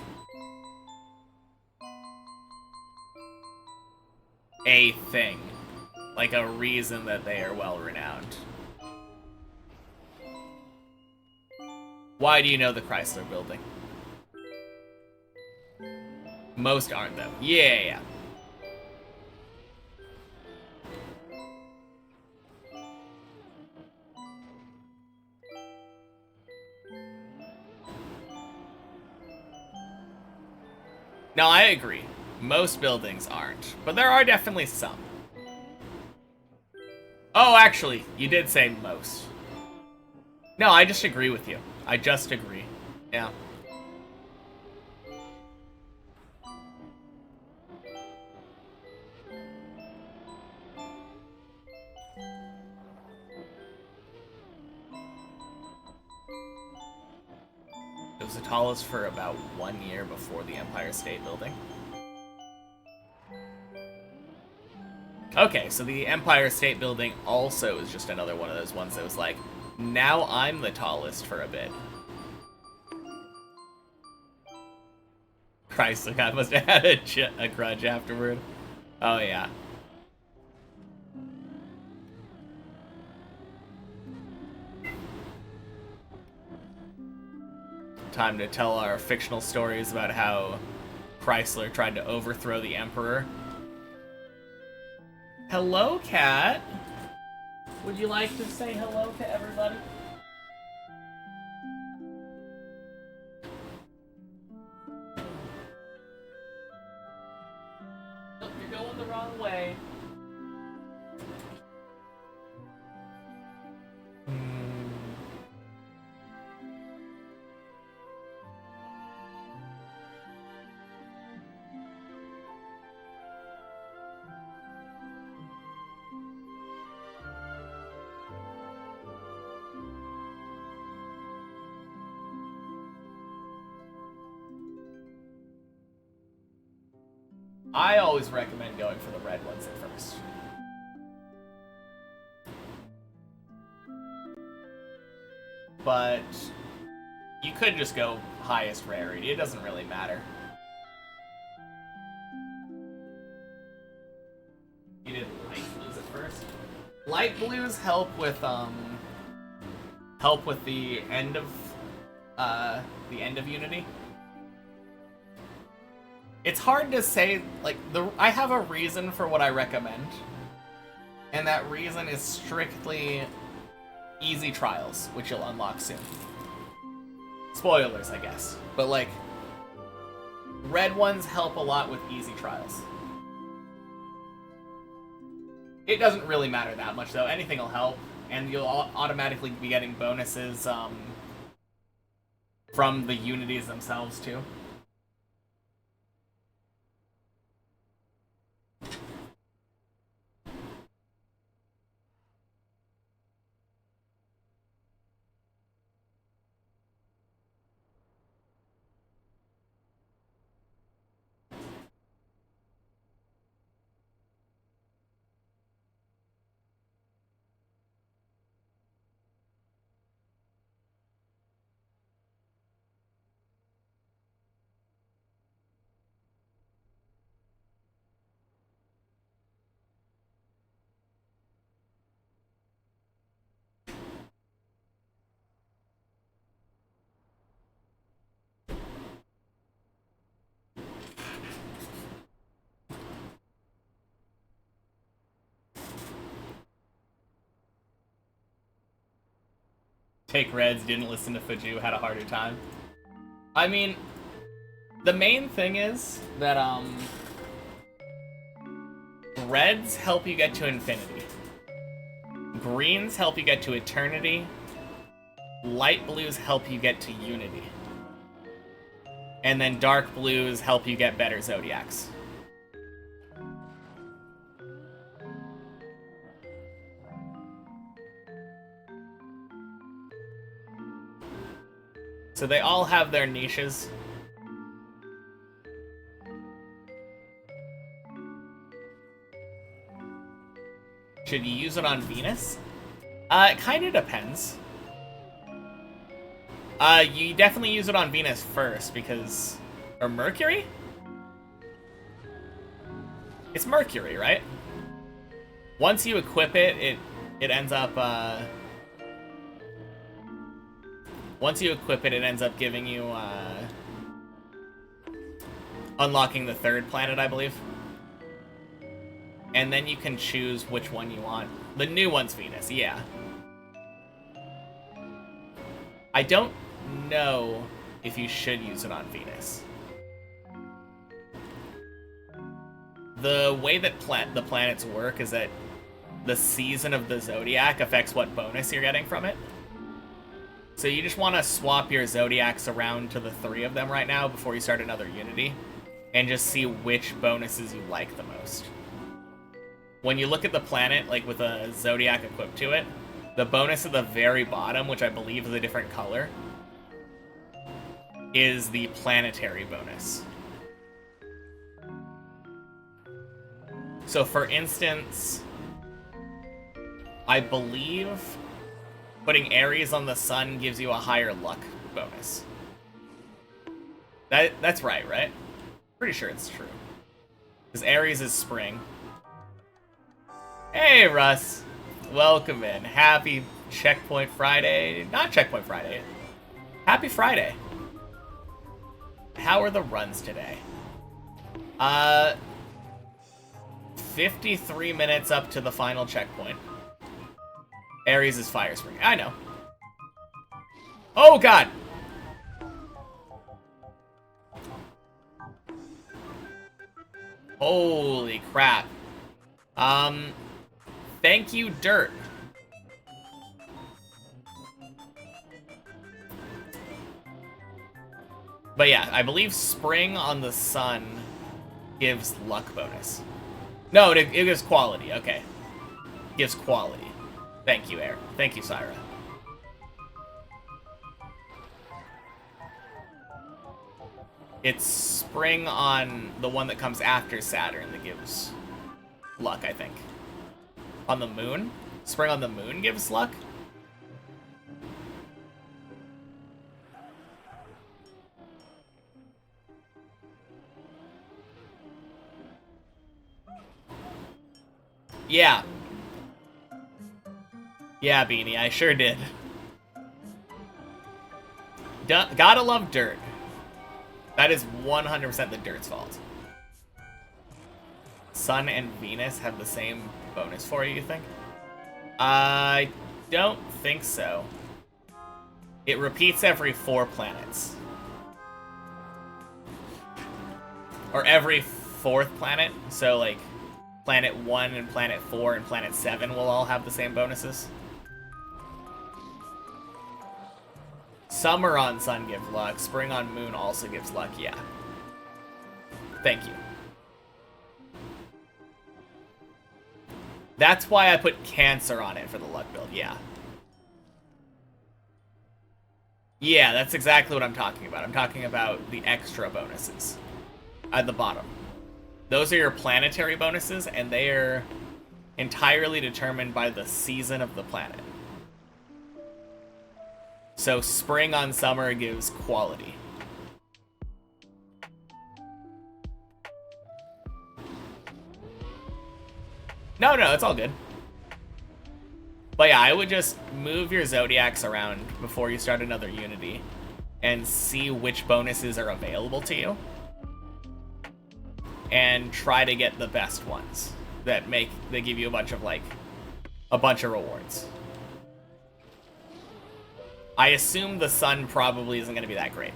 a thing. like a reason that they are well renowned. Why do you know the Chrysler Building? Most aren't, though. Yeah. No, I agree. Most buildings aren't, but there are definitely some. Oh, actually, you did say most. No, I just agree with you. I just agree. Yeah. It was the tallest for about 1 year before the Empire State Building. Okay, so the Empire State Building also is just another one of those ones that was like, now I'm the tallest for a bit. Christ, the guy must have had a grudge afterward. Oh, yeah. Time to tell our fictional stories about how Chrysler tried to overthrow the Emperor. Hello, cat. Would you like to say hello to everybody? Nope, you're going the wrong way. I always recommend going for the red ones at first. But you could just go highest rarity. It doesn't really matter. You did light blues at first. Light blues help with the end of Unity. It's hard to say, like, I have a reason for what I recommend, and that reason is strictly easy trials, which you'll unlock soon. Spoilers, I guess. But, like, red ones help a lot with easy trials. It doesn't really matter that much, though. Anything will help, and you'll automatically be getting bonuses from the Unities themselves, too. Take Reds, didn't listen to Fuju, had a harder time. I mean, the main thing is that, Reds help you get to Infinity. Greens help you get to Eternity. Light blues help you get to Unity. And then dark blues help you get better Zodiacs. So they all have their niches. Should you use it on Venus? It kind of depends. You definitely use it on Venus first because... Or Mercury? It's Mercury, right? Once you equip it, it ends up, once you equip it, it ends up giving you, unlocking the third planet, I believe. And then you can choose which one you want. The new one's Venus, yeah. I don't know if you should use it on Venus. The way that the planets work is that the season of the zodiac affects what bonus you're getting from it. So you just want to swap your zodiacs around to the 3 of them right now before you start another Unity, and just see which bonuses you like the most. When you look at the planet, like with a zodiac equipped to it, the bonus at the very bottom, which I believe is a different color, is the planetary bonus. So for instance, I believe putting Aries on the sun gives you a higher luck bonus. That's right? Pretty sure it's true. Because Aries is spring. Hey, Russ. Welcome in. Happy Checkpoint Friday. Not Checkpoint Friday. Happy Friday. How are the runs today? 53 minutes up to the final checkpoint. Aries is Fire Spring. I know. Oh, God! Holy crap. Thank you, Dirt. But yeah, I believe Spring on the sun gives luck bonus. No, it gives quality. Okay. Gives quality. Thank you, Air. Thank you, Syra. It's Spring on the one that comes after Saturn that gives luck, I think. On the moon? Spring on the moon gives luck? Yeah. Yeah, Beanie, I sure did. Gotta love Dirt. That is 100% the Dirt's fault. Sun and Venus have the same bonus for you think? I don't think so. It repeats every 4 planets. Or every 4th planet. So, like, Planet 1 and Planet 4 and Planet 7 will all have the same bonuses. Summer on Sun gives luck. Spring on Moon also gives luck, yeah. Thank you. That's why I put Cancer on it for the luck build, yeah. Yeah, that's exactly what I'm talking about. I'm talking about the extra bonuses at the bottom. Those are your planetary bonuses, and they are entirely determined by the season of the planet. So Spring on Summer gives quality. No, it's all good. But yeah, I would just move your zodiacs around before you start another Unity and see which bonuses are available to you. And try to get the best ones that give you a bunch of rewards. I assume the sun probably isn't going to be that great.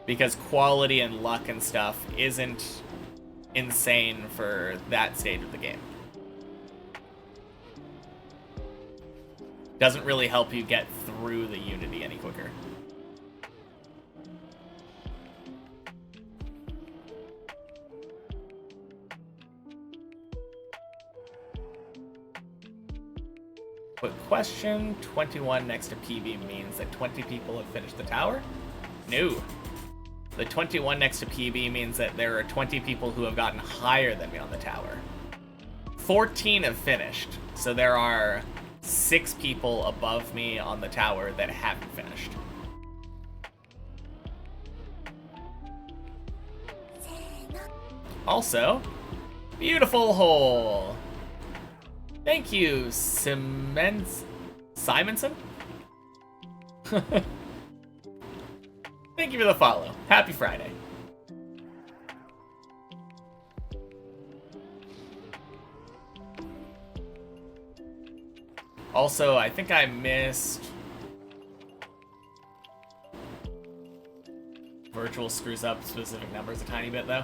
Because quality and luck and stuff isn't insane for that stage of the game. Doesn't really help you get through the Unity any quicker. Quick question, 21 next to PB means that 20 people have finished the tower? No. The 21 next to PB means that there are 20 people who have gotten higher than me on the tower. 14 have finished, so there are 6 people above me on the tower that haven't finished. Also, beautiful hole. Thank you, Simonson? Thank you for the follow. Happy Friday. Also, I think I missed... Virtual screws up specific numbers a tiny bit, though.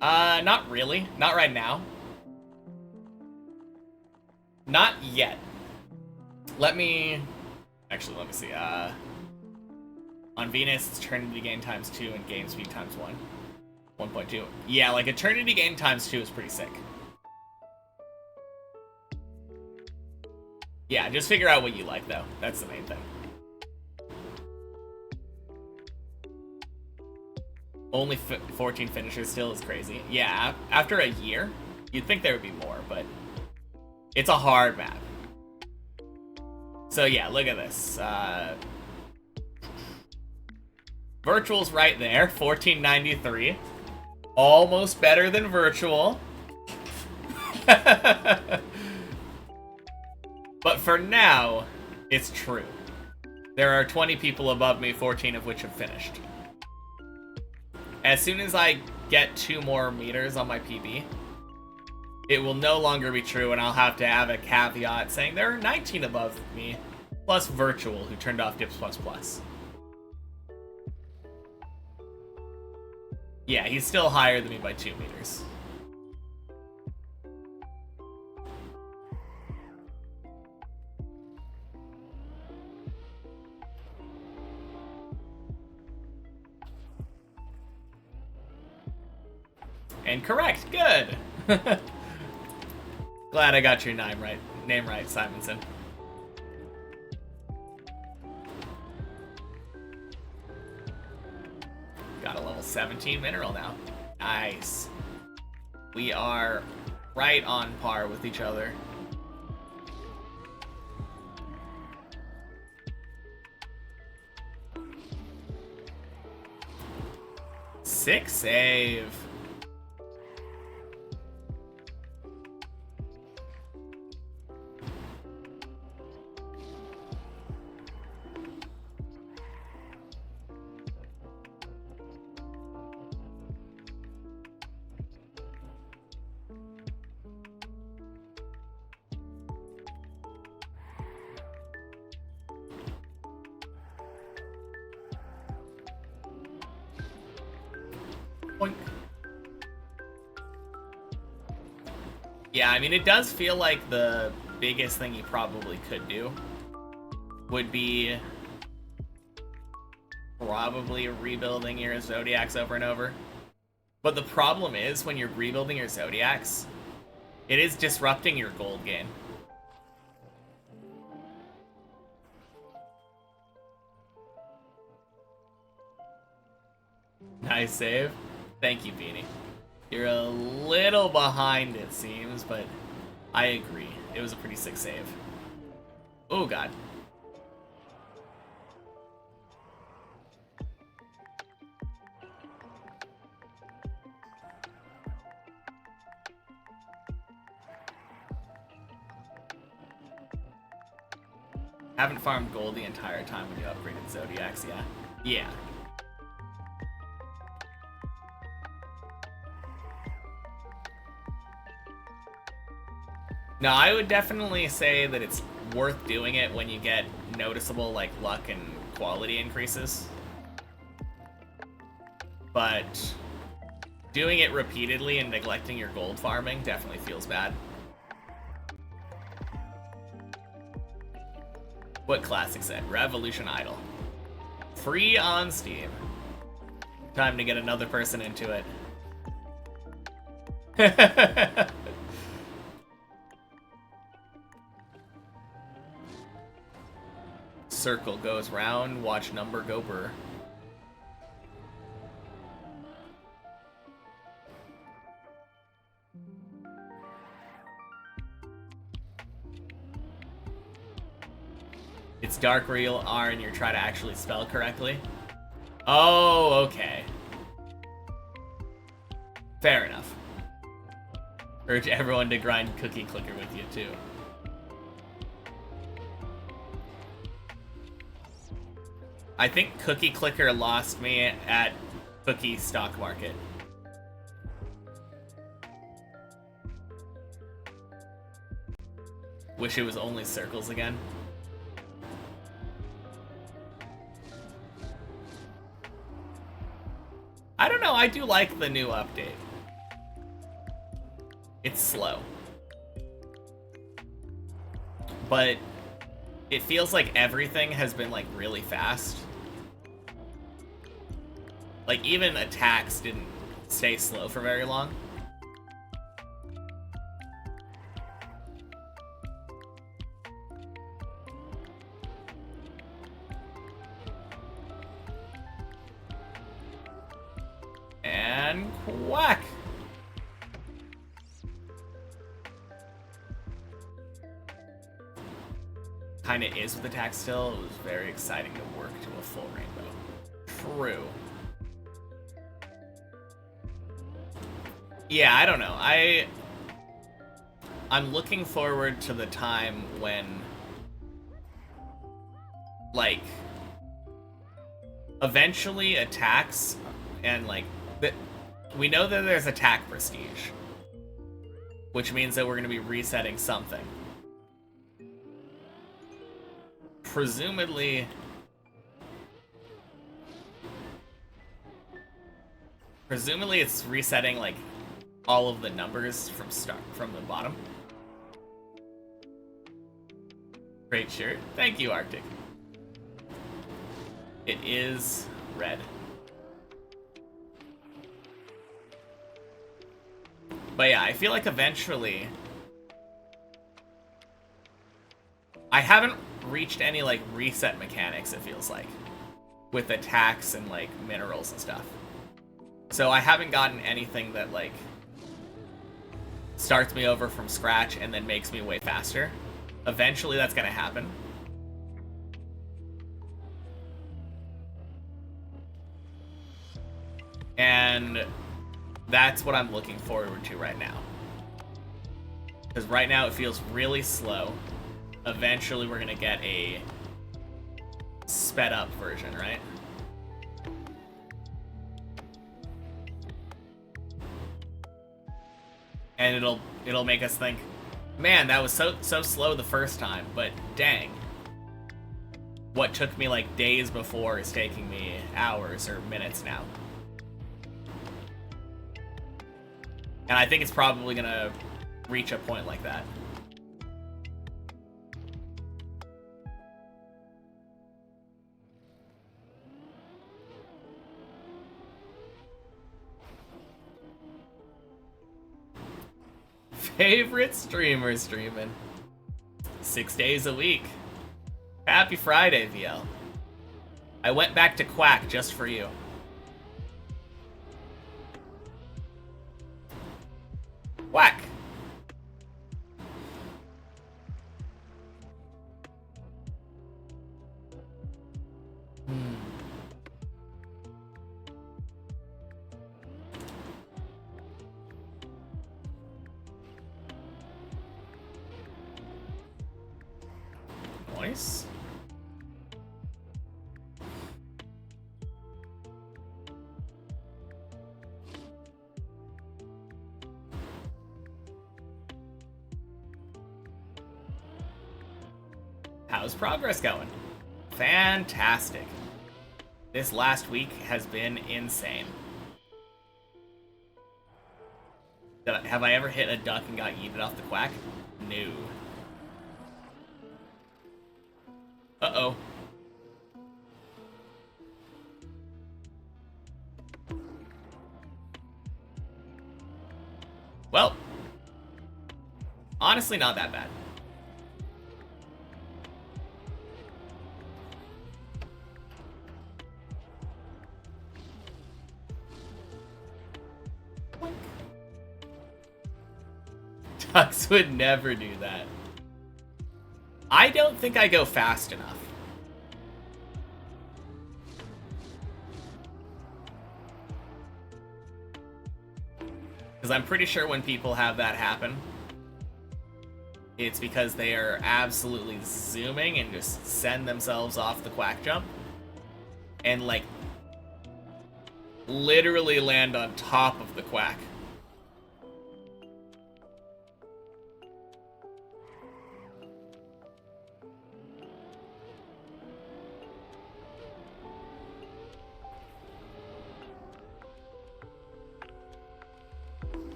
Not really. Not right now. Not yet. Let me see. On Venus, it's Eternity Gain times 2 and game speed times 1. 1.2. Yeah, like Eternity Gain times 2 is pretty sick. Yeah, just figure out what you like, though. That's the main thing. Only 14 finishers still is crazy. Yeah, after a year, you'd think there would be more, but it's a hard map. So yeah, look at this. Virtual's right there, 1493. Almost better than Virtual. But for now, it's true. There are 20 people above me, 14 of which have finished. As soon as I get 2 more meters on my PB, it will no longer be true, and I'll have to have a caveat saying there are 19 above me, plus Virtual, who turned off Dips++. Yeah, he's still higher than me by 2 meters. And correct, good. Glad I got your name right, Simonson. Got a level 17 mineral now. Nice. We are right on par with each other. Six save. Boink. Yeah, I mean, it does feel like the biggest thing you probably could do would be probably rebuilding your Zodiacs over and over. But the problem is, when you're rebuilding your Zodiacs, it is disrupting your gold gain. Nice save. Thank you, Beanie. You're a little behind, it seems, but I agree. It was a pretty sick save. Oh, God. Haven't farmed gold the entire time when you upgraded Zodiacs, yeah. Yeah. No, I would definitely say that it's worth doing it when you get noticeable, like, luck and quality increases. But doing it repeatedly and neglecting your gold farming definitely feels bad. What classic said? Revolution Idol. Free on Steam. Time to get another person into it. Circle goes round, watch number go burr. It's dark where you are and you're trying to actually spell correctly. Oh, okay. Fair enough. Urge everyone to grind Cookie Clicker with you, too. I think Cookie Clicker lost me at Cookie Stock Market. Wish it was only circles again. I don't know, I do like the new update. It's slow. But it feels like everything has been like really fast. Like even attacks didn't stay slow for very long. And whack! Kinda is with attack still. It was very exciting to work to a full rainbow. True. Yeah, I don't know. I'm looking forward to the time when, like, eventually attacks and, like, we know that there's attack prestige, which means that we're going to be resetting something. Presumably it's resetting, like, all of the numbers from the bottom. Great shirt. Thank you, Arctic. It is red. But yeah, I feel like eventually I haven't reached any, like, reset mechanics, it feels like, with attacks and, like, minerals and stuff. So I haven't gotten anything that, like, starts me over from scratch and then makes me way faster. Eventually that's gonna happen. And that's what I'm looking forward to right now. Because right now it feels really slow. Eventually we're gonna get a sped up version, right? And it'll make us think, man, that was so slow the first time, but dang. What took me like days before is taking me hours or minutes now. And I think it's probably gonna reach a point like that. Favorite streamer streaming 6 days a week. Happy Friday, VL. I went back to Quack just for you. Quack. Nice. How's progress going? Fantastic. This last week has been insane. Have I ever hit a duck and got yeeted off the quack? No. Uh-oh. Well, honestly, not that bad. Ducks would never do that. I don't think I go fast enough. Because I'm pretty sure when people have that happen, it's because they are absolutely zooming and just send themselves off the quack jump. And, like, literally land on top of the quack.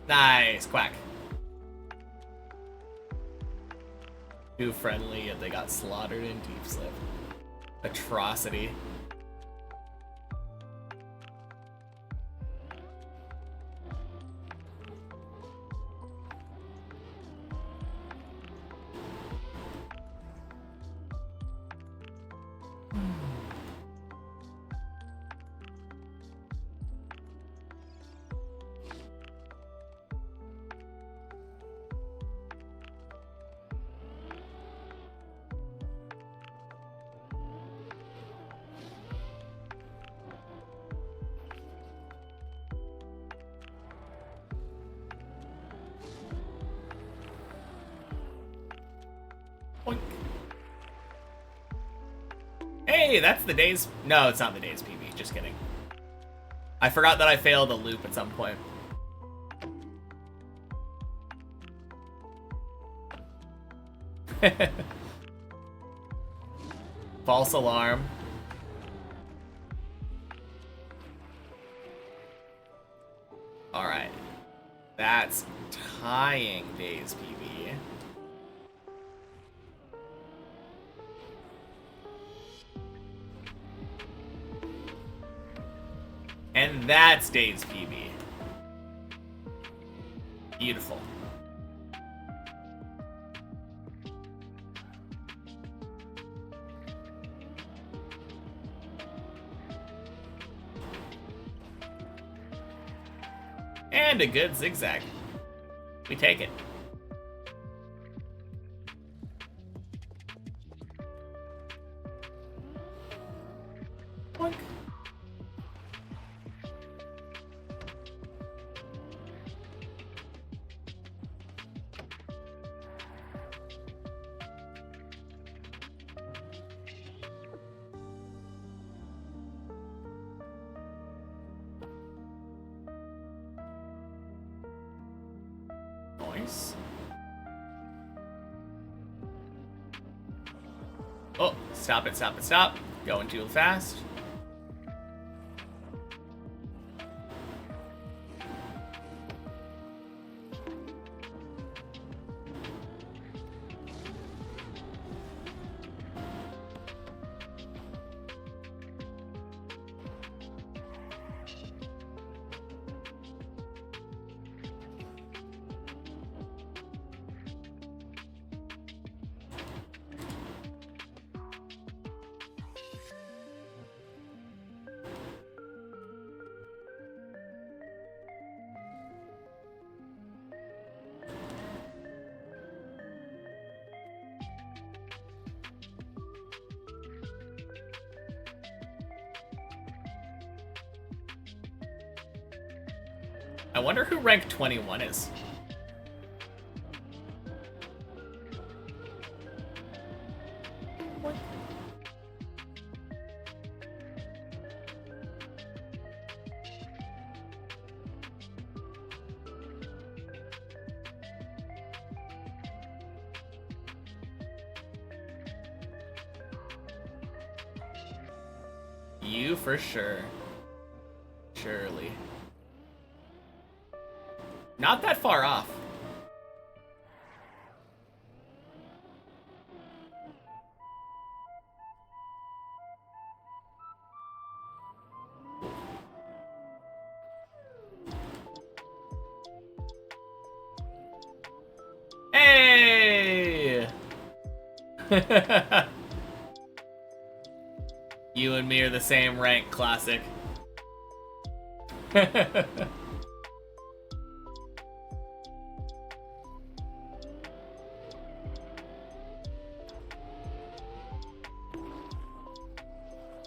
Nice, quack. Too friendly, yet they got slaughtered in deep slip. Atrocity. Boink. Hey, that's the day's... No, it's not the day's PB. Just kidding. I forgot that I failed a loop at some point. False alarm. Alright. That's tying day's PB. And that's Dave's PB. Beautiful. And a good zigzag. We take it. Boink. Nice. Oh, stop it, stop it, stop. Going too fast. I wonder who rank 21 is. What? You for sure. Surely. Not that far off. Hey! You and me are the same rank, classic.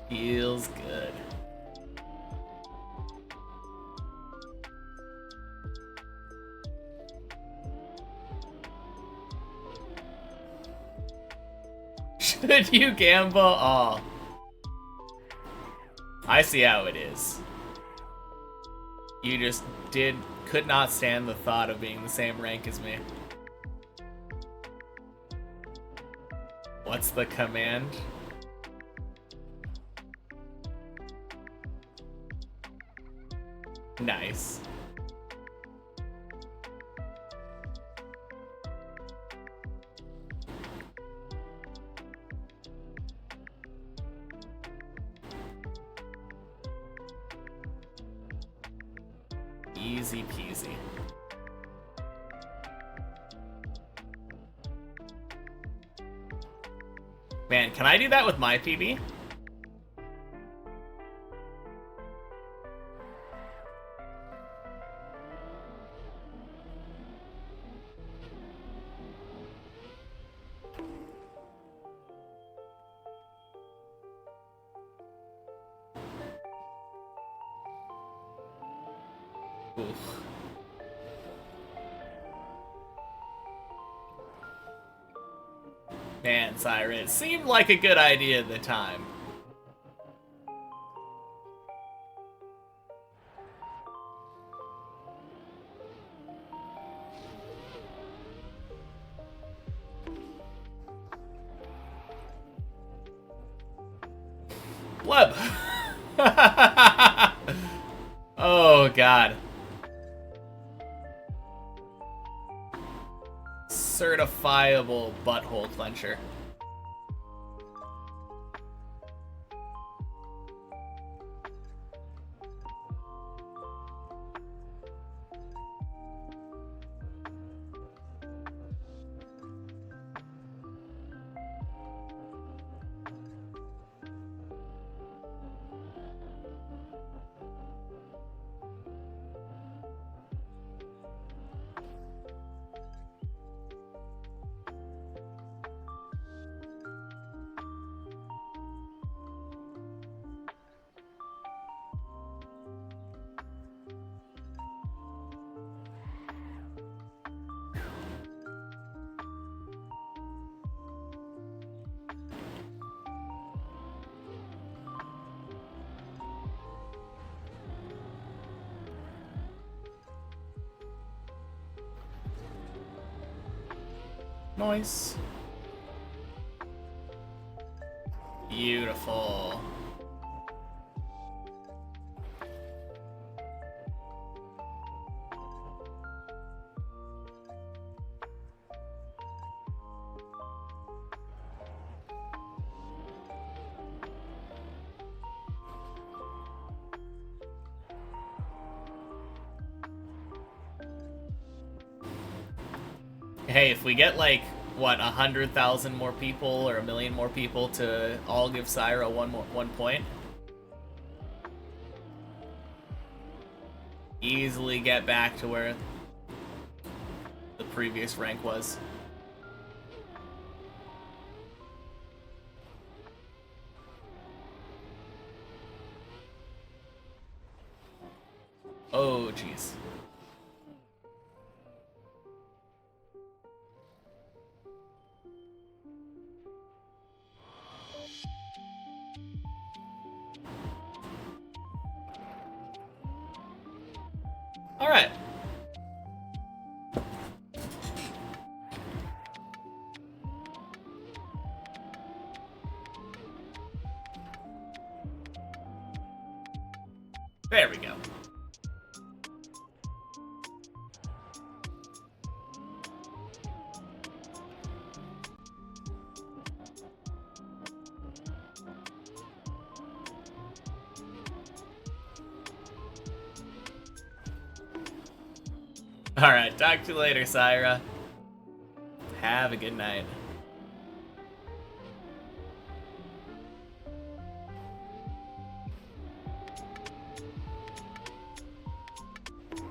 Feels good. Could you gamble? Oh. I see how it is. You just could not stand the thought of being the same rank as me. What's the command? Nice. Easy peasy. Man, can I do that with my PB? Oof. Man, Siren, it seemed like a good idea at the time. Bleb! Oh, God. Certifiable butthole clencher. Nice. Beautiful. Hey, if we get like, what, 100,000 more people or 1 million more people to all give Syra one point, easily get back to where the previous rank was. Oh, jeez. All right. There we go. Alright, talk to you later, Syra. Have a good night.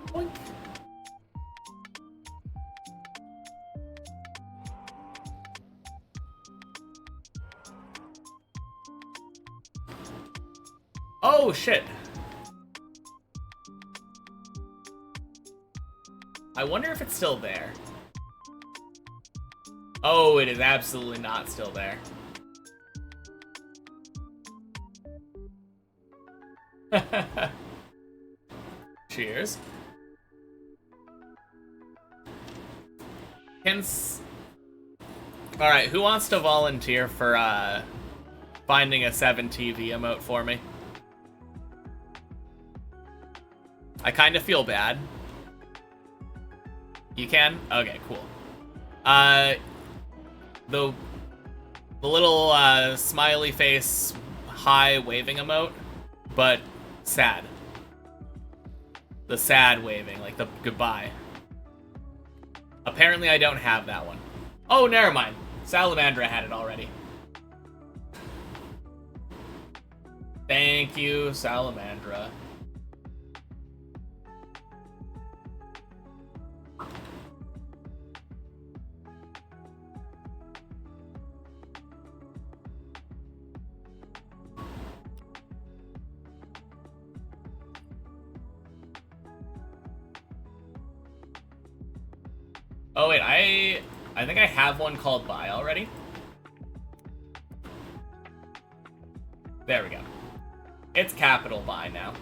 Boink. Oh, shit. I wonder if it's still there. Oh, it is absolutely not still there. Cheers. Alright, who wants to volunteer for finding a 7 TV emote for me? I kind of feel bad. You can? Okay, cool. The little smiley face high waving emote, but sad. The sad waving, like the goodbye. Apparently I don't have that one. Oh, never mind. Salamandra had it already. Thank you, Salamandra. Oh wait, I think I have one called Bye already. There we go. It's capital Bye now.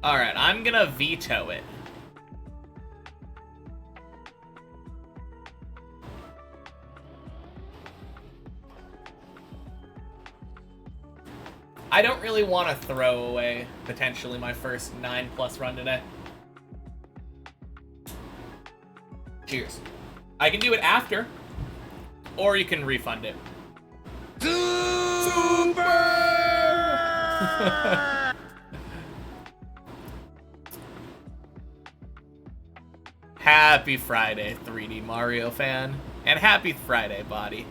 Alright, I'm gonna veto it. I don't really want to throw away, potentially, my first 9+ run today. Cheers. I can do it after, or you can refund it. Super! Happy Friday, 3D Mario fan. And happy Friday, body.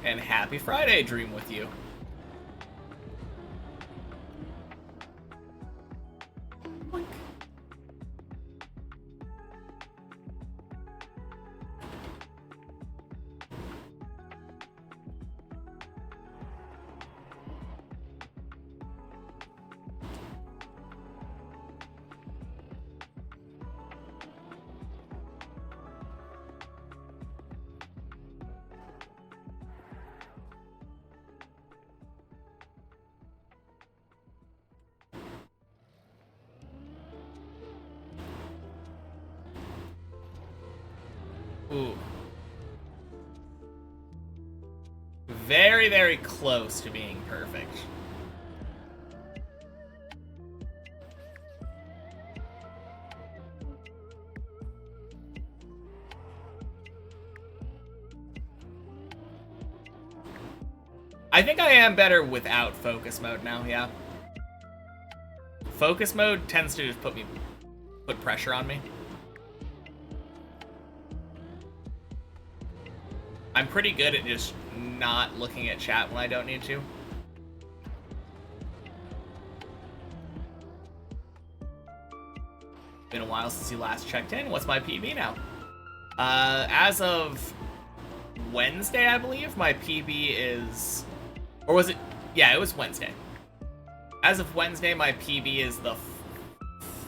And happy Friday, Dream with you. Ooh. Very, very close to being perfect. I think I am better without focus mode now, yeah. Focus mode tends to just put pressure on me. I'm pretty good at just not looking at chat when I don't need to. Been a while since you last checked in. What's my PB now? As of Wednesday, I believe, my PB is... Or was it? Yeah, it was Wednesday. As of Wednesday, my PB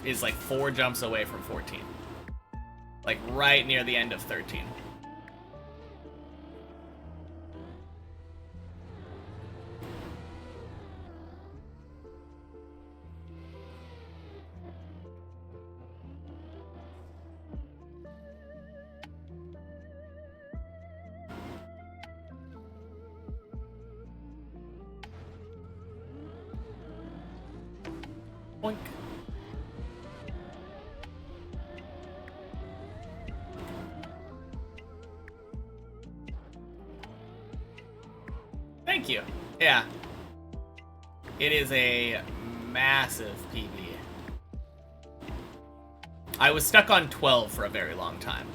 is like 4 jumps away from 14. Like right near the end of 13. Boink. Thank you. Yeah. It is a massive PB. I was stuck on 12 for a very long time.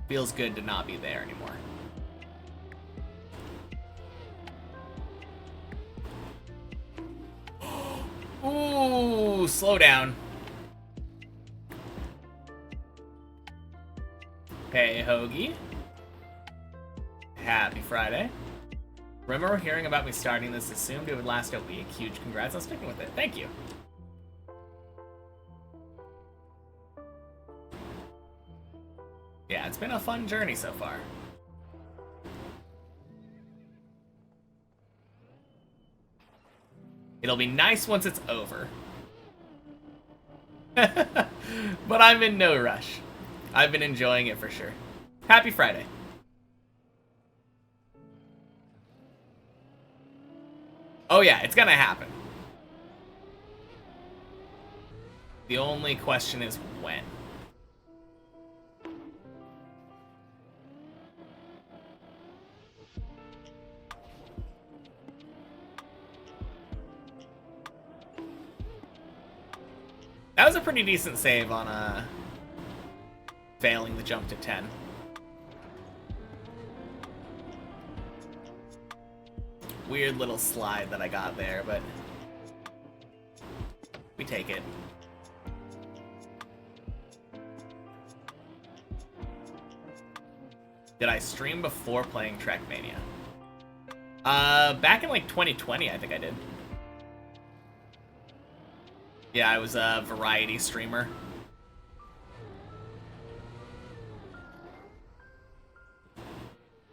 Feels good to not be there anymore. Ooh, slow down. Hey, Hoagie. Happy Friday. Remember hearing about me starting this? Assumed it would last a week. Huge congrats on sticking with it. Thank you. Yeah, it's been a fun journey so far. It'll be nice once it's over. But I'm in no rush. I've been enjoying it for sure. Happy Friday. Oh yeah, it's gonna happen. The only question is when. That was a pretty decent save on failing the jump to 10. Weird little slide that I got there, but we take it. Did I stream before playing Trackmania? Back in like 2020, I think I did. Yeah, I was a variety streamer.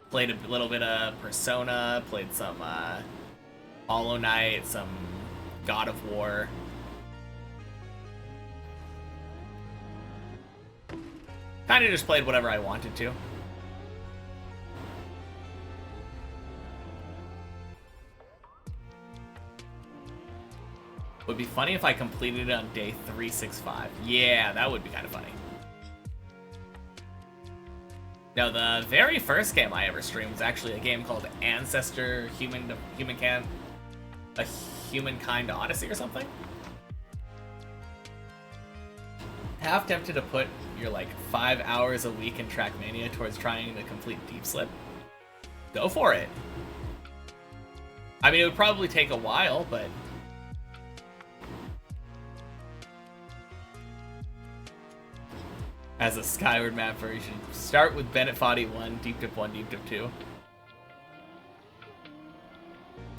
Played a little bit of Persona, played some Hollow Knight, some God of War. Kind of just played whatever I wanted to. Would be funny if I completed it on day 365. Yeah, that would be kind of funny. No, the very first game I ever streamed was actually a game called Ancestor Humankind Odyssey or something. Half tempted to put your like 5 hours a week in Trackmania towards trying to complete Deep Slip. Go for it. I mean, it would probably take a while, but as a Skyward mapper, you should start with Bennett Foddy 1, Deep Dip 1, Deep Dip 2.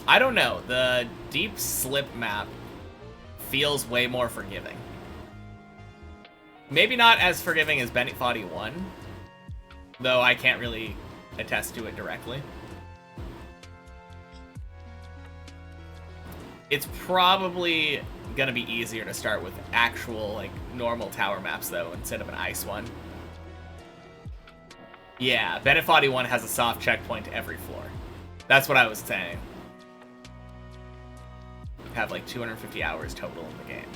I don't know. The Deep Slip map feels way more forgiving. Maybe not as forgiving as Bennett Foddy 1, though I can't really attest to it directly. It's probably gonna be easier to start with actual, like, normal tower maps, though, instead of an ice one. Yeah, Bennett Foddy 1 has a soft checkpoint to every floor. That's what I was saying. Have, like, 250 hours total in the game.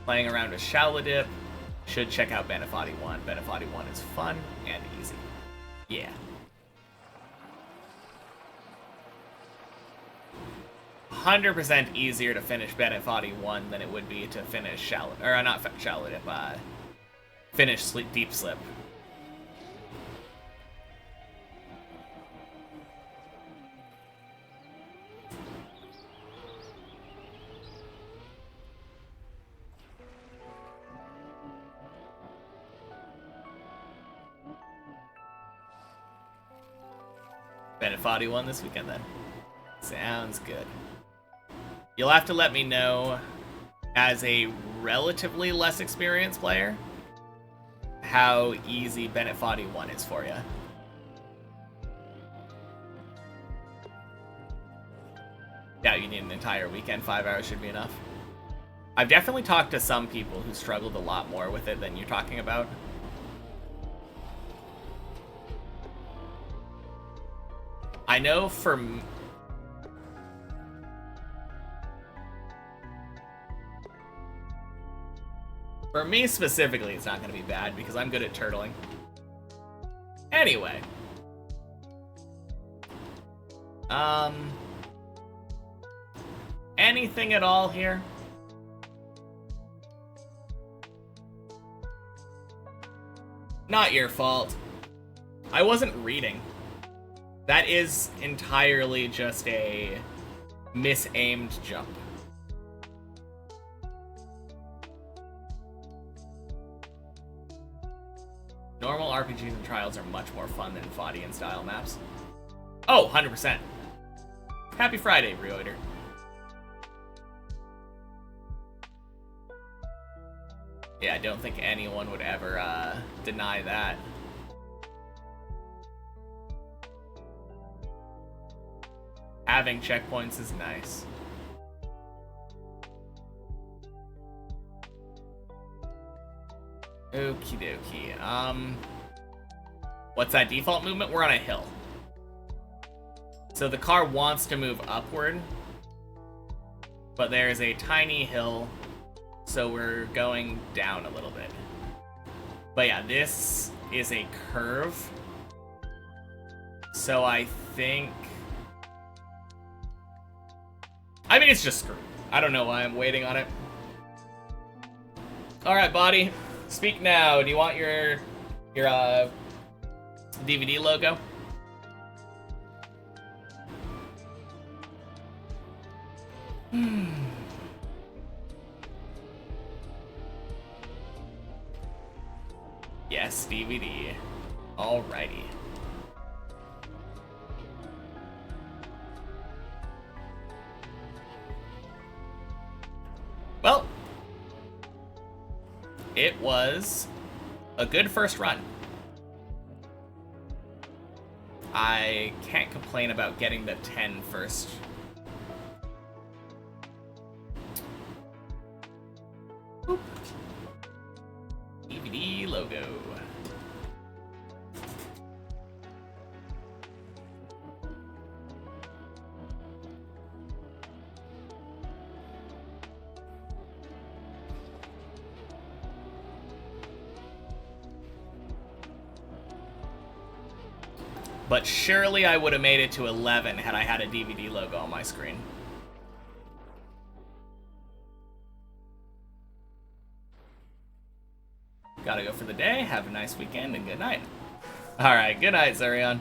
Playing around with Shallow Dip. Should check out Bennett Foddy 1. Bennett Foddy 1 is fun and easy. Yeah. 100% easier to finish Bennett Foddy 1 than it would be to finish Shallow, or not Shallow Dip, finish Deep Slip. Bennett Foddy 1 this weekend, then. Sounds good. You'll have to let me know, as a relatively less experienced player, how easy Bennett Foddy 1 is for you. Yeah, you need an entire weekend. 5 hours should be enough. I've definitely talked to some people who struggled a lot more with it than you're talking about. I know for me specifically, it's not going to be bad because I'm good at turtling. Anyway. Anything at all here? Not your fault. I wasn't reading. That is entirely just a misaimed jump. Normal RPGs and trials are much more fun than Fadian style maps. Oh, 100%. Happy Friday, Reuter. Yeah, I don't think anyone would ever deny that. Having checkpoints is nice. Okie dokie. What's that default movement? We're on a hill. So the car wants to move upward, but there's a tiny hill, so we're going down a little bit. But yeah, this is a curve. So I think... I mean, it's just screwed. I don't know why I'm waiting on it. Alright, body. Speak now. Do you want your DVD logo? Yes, DVD. Alrighty. Well, it was a good first run. I can't complain about getting the 10 first. Boop. DVD logo. But surely I would have made it to 11 had I had a DVD logo on my screen. Gotta go for the day. Have a nice weekend and good night. Alright, good night, Zarion.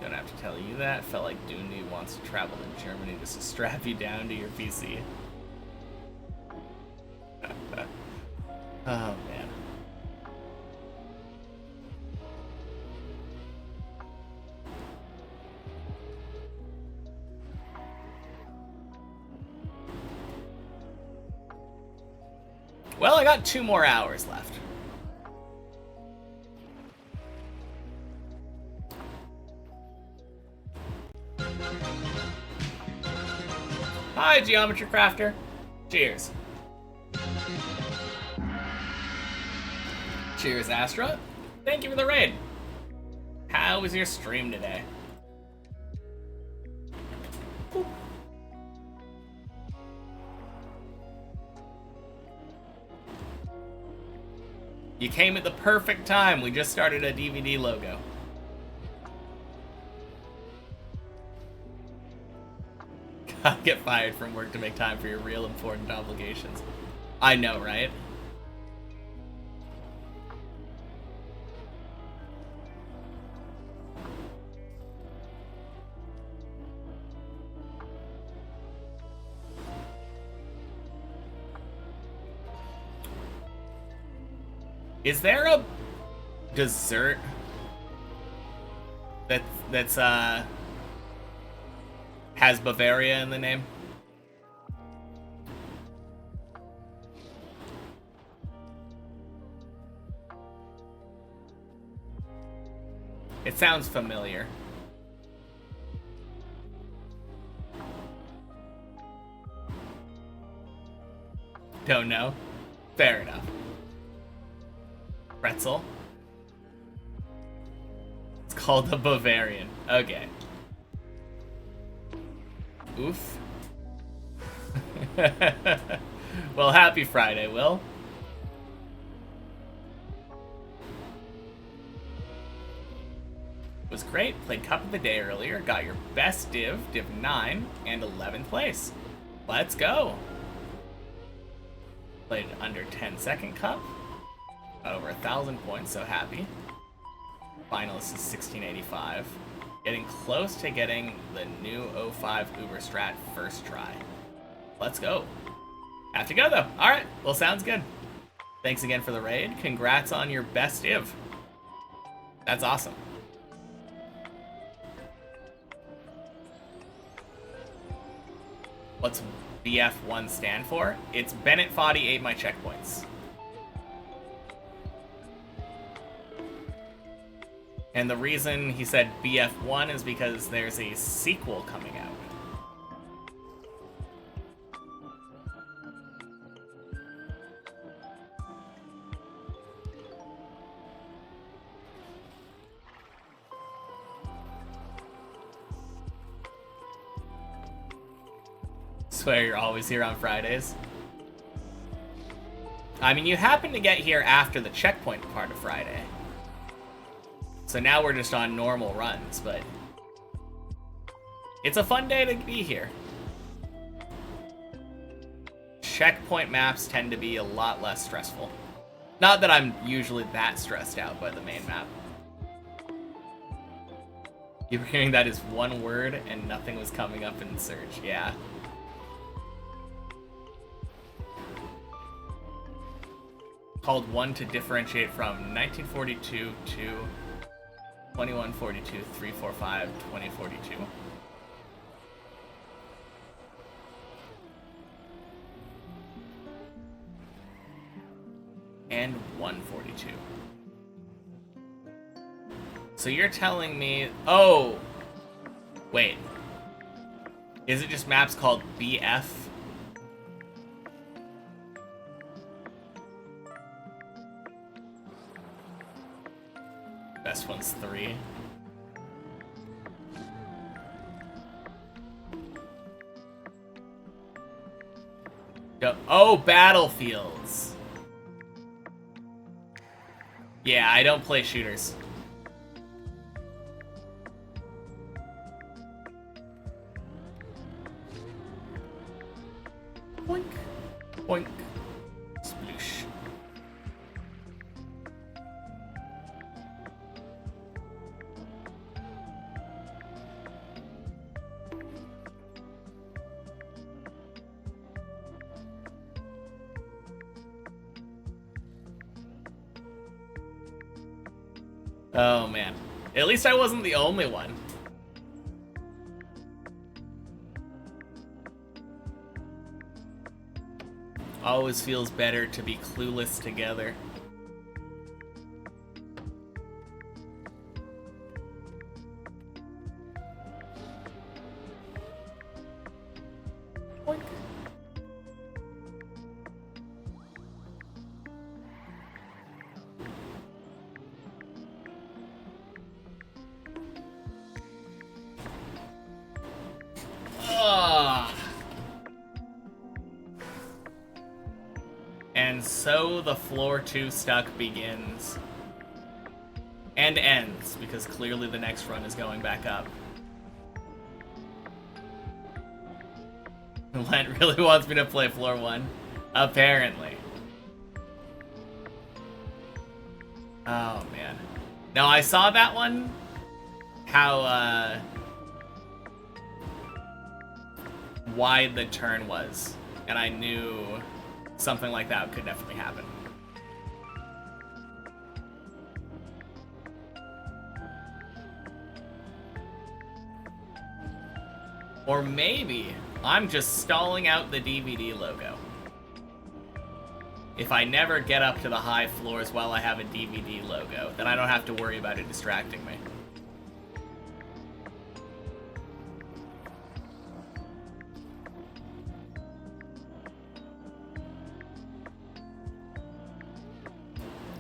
Don't have to tell you that. Felt like Noob wants to travel to Germany just to strap you down to your PC. Oh, man. Well, I got 2 more hours left. Hi, Geometry Crafter. Cheers. Cheers, Astra. Thank you for the raid. How was your stream today? Boop. You came at the perfect time. We just started a DVD logo. Gotta get fired from work to make time for your real important obligations. I know, right? Is there a dessert that's has Bavaria in the name? It sounds familiar. Don't know. Fair enough. Pretzel. It's called the Bavarian. Okay. Oof. Well, happy Friday, Will. It was great. Played Cup of the Day earlier. Got your best div 9, and 11th place. Let's go. Played under 10-second Cup. Got over 1,000 points, so happy. Finalist is 1685. Getting close to getting the new 05 Uber Strat first try. Let's go. Have to go, though. All right. Well, sounds good. Thanks again for the raid. Congrats on your best div. That's awesome. What's BF1 stand for? It's Bennett Foddy ate my checkpoints. And the reason he said BF1 is because there's a sequel coming out. Swear you're always here on Fridays. I mean, you happen to get here after the checkpoint part of Friday. So now we're just on normal runs, but it's a fun day to be here. Checkpoint maps tend to be a lot less stressful. Not that I'm usually that stressed out by the main map. You were hearing that is one word and nothing was coming up in search. Yeah. Called 1 to differentiate from 1942 to 2142, 345, 2042. And 142. So you're telling me... Oh! Wait. Is it just maps called BF? Best one's 3. Oh, battlefields. Yeah, I don't play shooters. Boink. Boink. Sploosh. Oh, man. At least I wasn't the only one. Always feels better to be clueless together. Boink. And so the floor 2 stuck begins. And ends, because clearly the next run is going back up. Lent really wants me to play floor 1. Apparently. Oh, man. Now, I saw that one. How, wide the turn was. And I knew something like that could definitely happen. Or maybe I'm just stalling out the DVD logo. If I never get up to the high floors while I have a DVD logo, then I don't have to worry about it distracting me.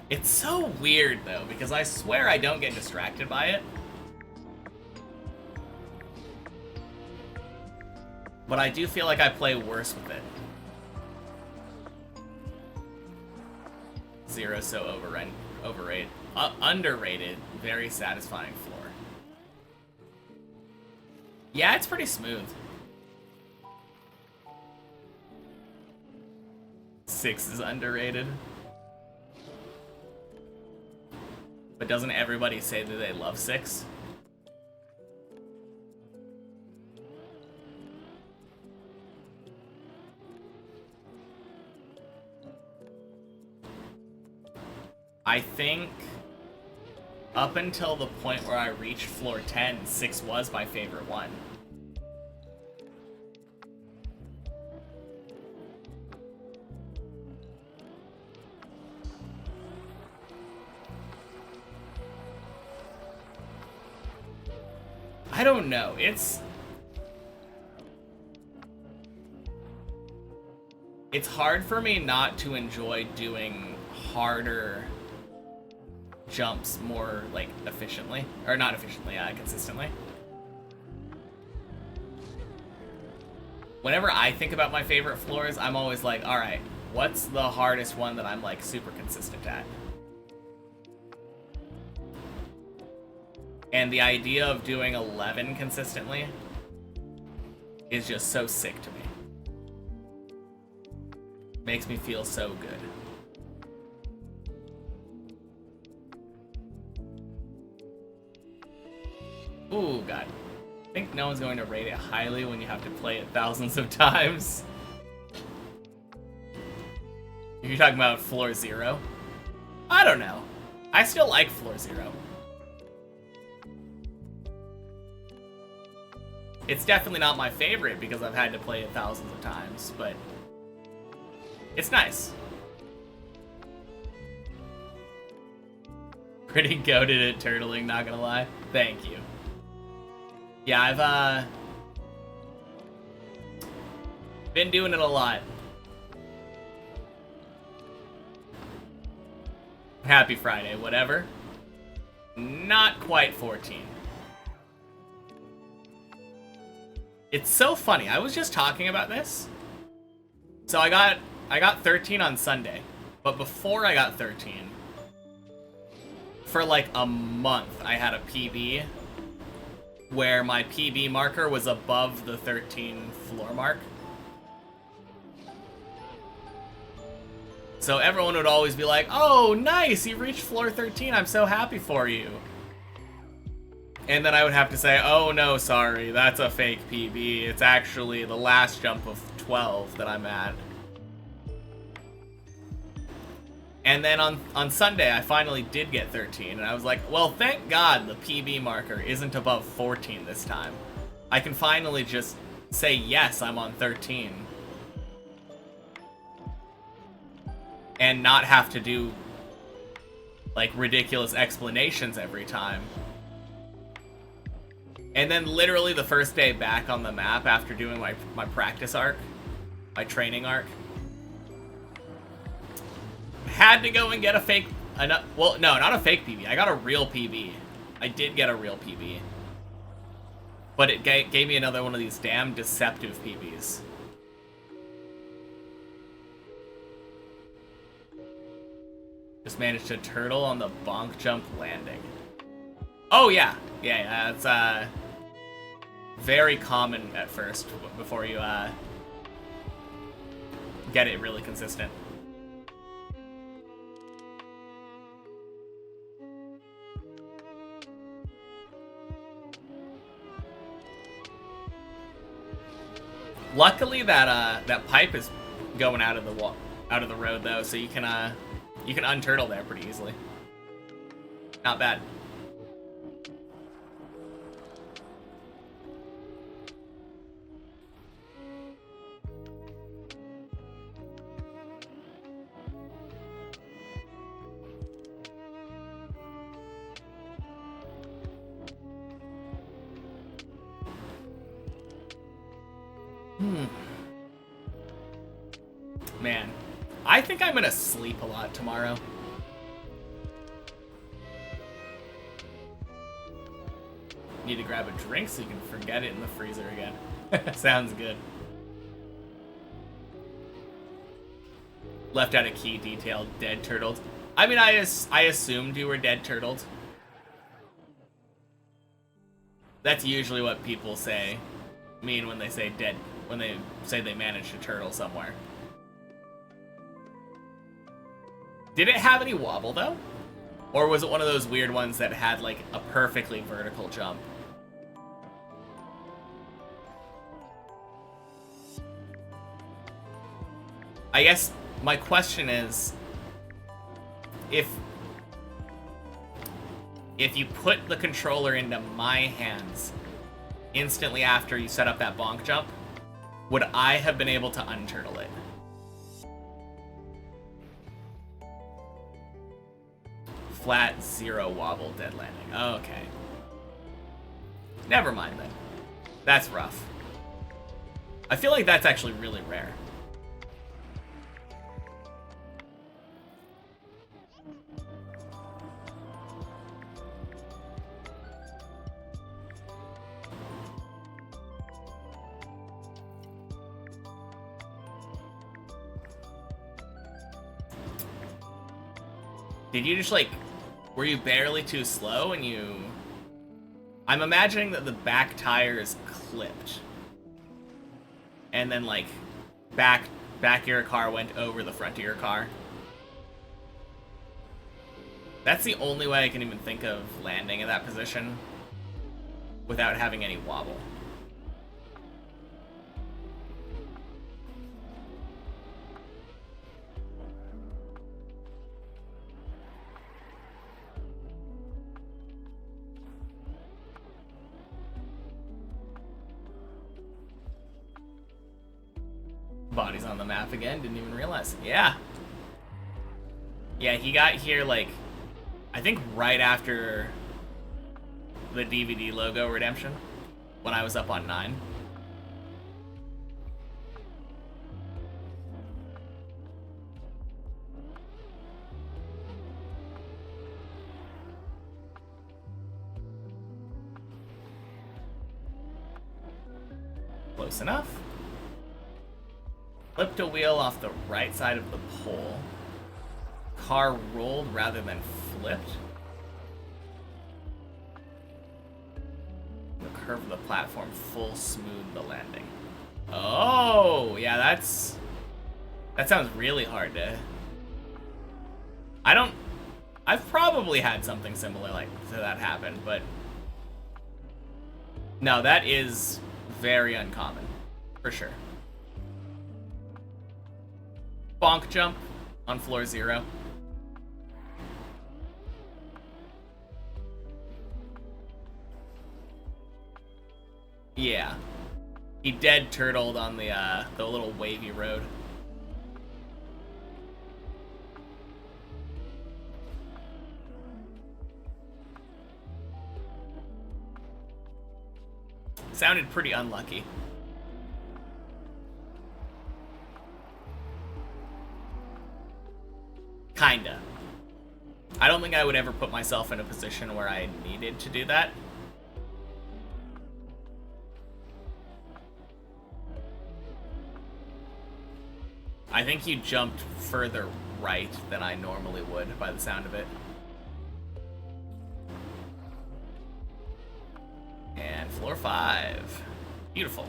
It's so weird, though, because I swear I don't get distracted by it. But I do feel like I play worse with it. Zero so overrated. Underrated, very satisfying floor. Yeah, it's pretty smooth. 6 is underrated. But doesn't everybody say that they love 6? I think up until the point where I reached floor 10, 6 was my favorite one. I don't know. It's hard for me not to enjoy doing harder jumps more, like, efficiently. Or not efficiently, consistently. Whenever I think about my favorite floors, I'm always like, alright, what's the hardest one that I'm, like, super consistent at? And the idea of doing 11 consistently is just so sick to me. Makes me feel so good. Ooh, God. I think no one's going to rate it highly when you have to play it thousands of times. You're talking about floor 0? I don't know. I still like floor 0. It's definitely not my favorite because I've had to play it thousands of times, but it's nice. Pretty goated at turtling, not gonna lie. Thank you. Yeah, I've been doing it a lot. Happy Friday, whatever. Not quite 14. It's so funny. I was just talking about this. So I got 13 on Sunday, but before I got 13, for like a month, I had a PB where my PB marker was above the 13 floor mark. So everyone would always be like, "Oh, nice, you reached floor 13. I'm so happy for you." And then I would have to say, "Oh no, sorry, that's a fake PB. It's actually the last jump of 12 that I'm at." And then on Sunday, I finally did get 13, and I was like, well, thank God the PB marker isn't above 14 this time. I can finally just say, yes, I'm on 13. And not have to do, like, ridiculous explanations every time. And then literally the first day back on the map after doing my practice arc, my training arc, had to go and get a fake, well, no, not a fake PB. I got a real PB. I did get a real PB. But it gave me another one of these damn deceptive PBs. Just managed to turtle on the bonk jump landing. Oh, yeah. Yeah, it's, very common at first before you, get it really consistent. Luckily, that pipe is going out of the road though, so you can unturtle there pretty easily. Not bad. Man, I think I'm gonna sleep a lot tomorrow. Need to grab a drink so you can forget it in the freezer again. Sounds good. Left out a key detail, dead turtled. I mean, I assumed you were dead turtled. That's usually what people mean when they say dead, when they say they managed to turtle somewhere. Did it have any wobble, though? Or was it one of those weird ones that had, like, a perfectly vertical jump? I guess my question is, if you put the controller into my hands instantly after you set up that bonk jump, would I have been able to unturtle it? Flat, zero wobble, dead landing. Okay. Never mind then. That's rough. I feel like that's actually really rare. Did you just, like, were you barely too slow and you... I'm imagining that the back tire is clipped. And then, like, back of your car went over the front of your car. That's the only way I can even think of landing in that position without having any wobble. Body's on the map again, didn't even realize. Yeah. Yeah, he got here, like, I think right after the DVD logo redemption, when I was up on 9. Close enough. Flipped a wheel off the right side of the pole. Car rolled rather than flipped. The curve of the platform full smooth the landing. Oh, yeah, that sounds really hard to... I've probably had something similar like to that happen, but no, that is very uncommon, for sure. Bonk jump on floor 0. Yeah. He dead turtled on the little wavy road. Sounded pretty unlucky. Kinda. I don't think I would ever put myself in a position where I needed to do that. I think you jumped further right than I normally would by the sound of it. And floor 5. Beautiful.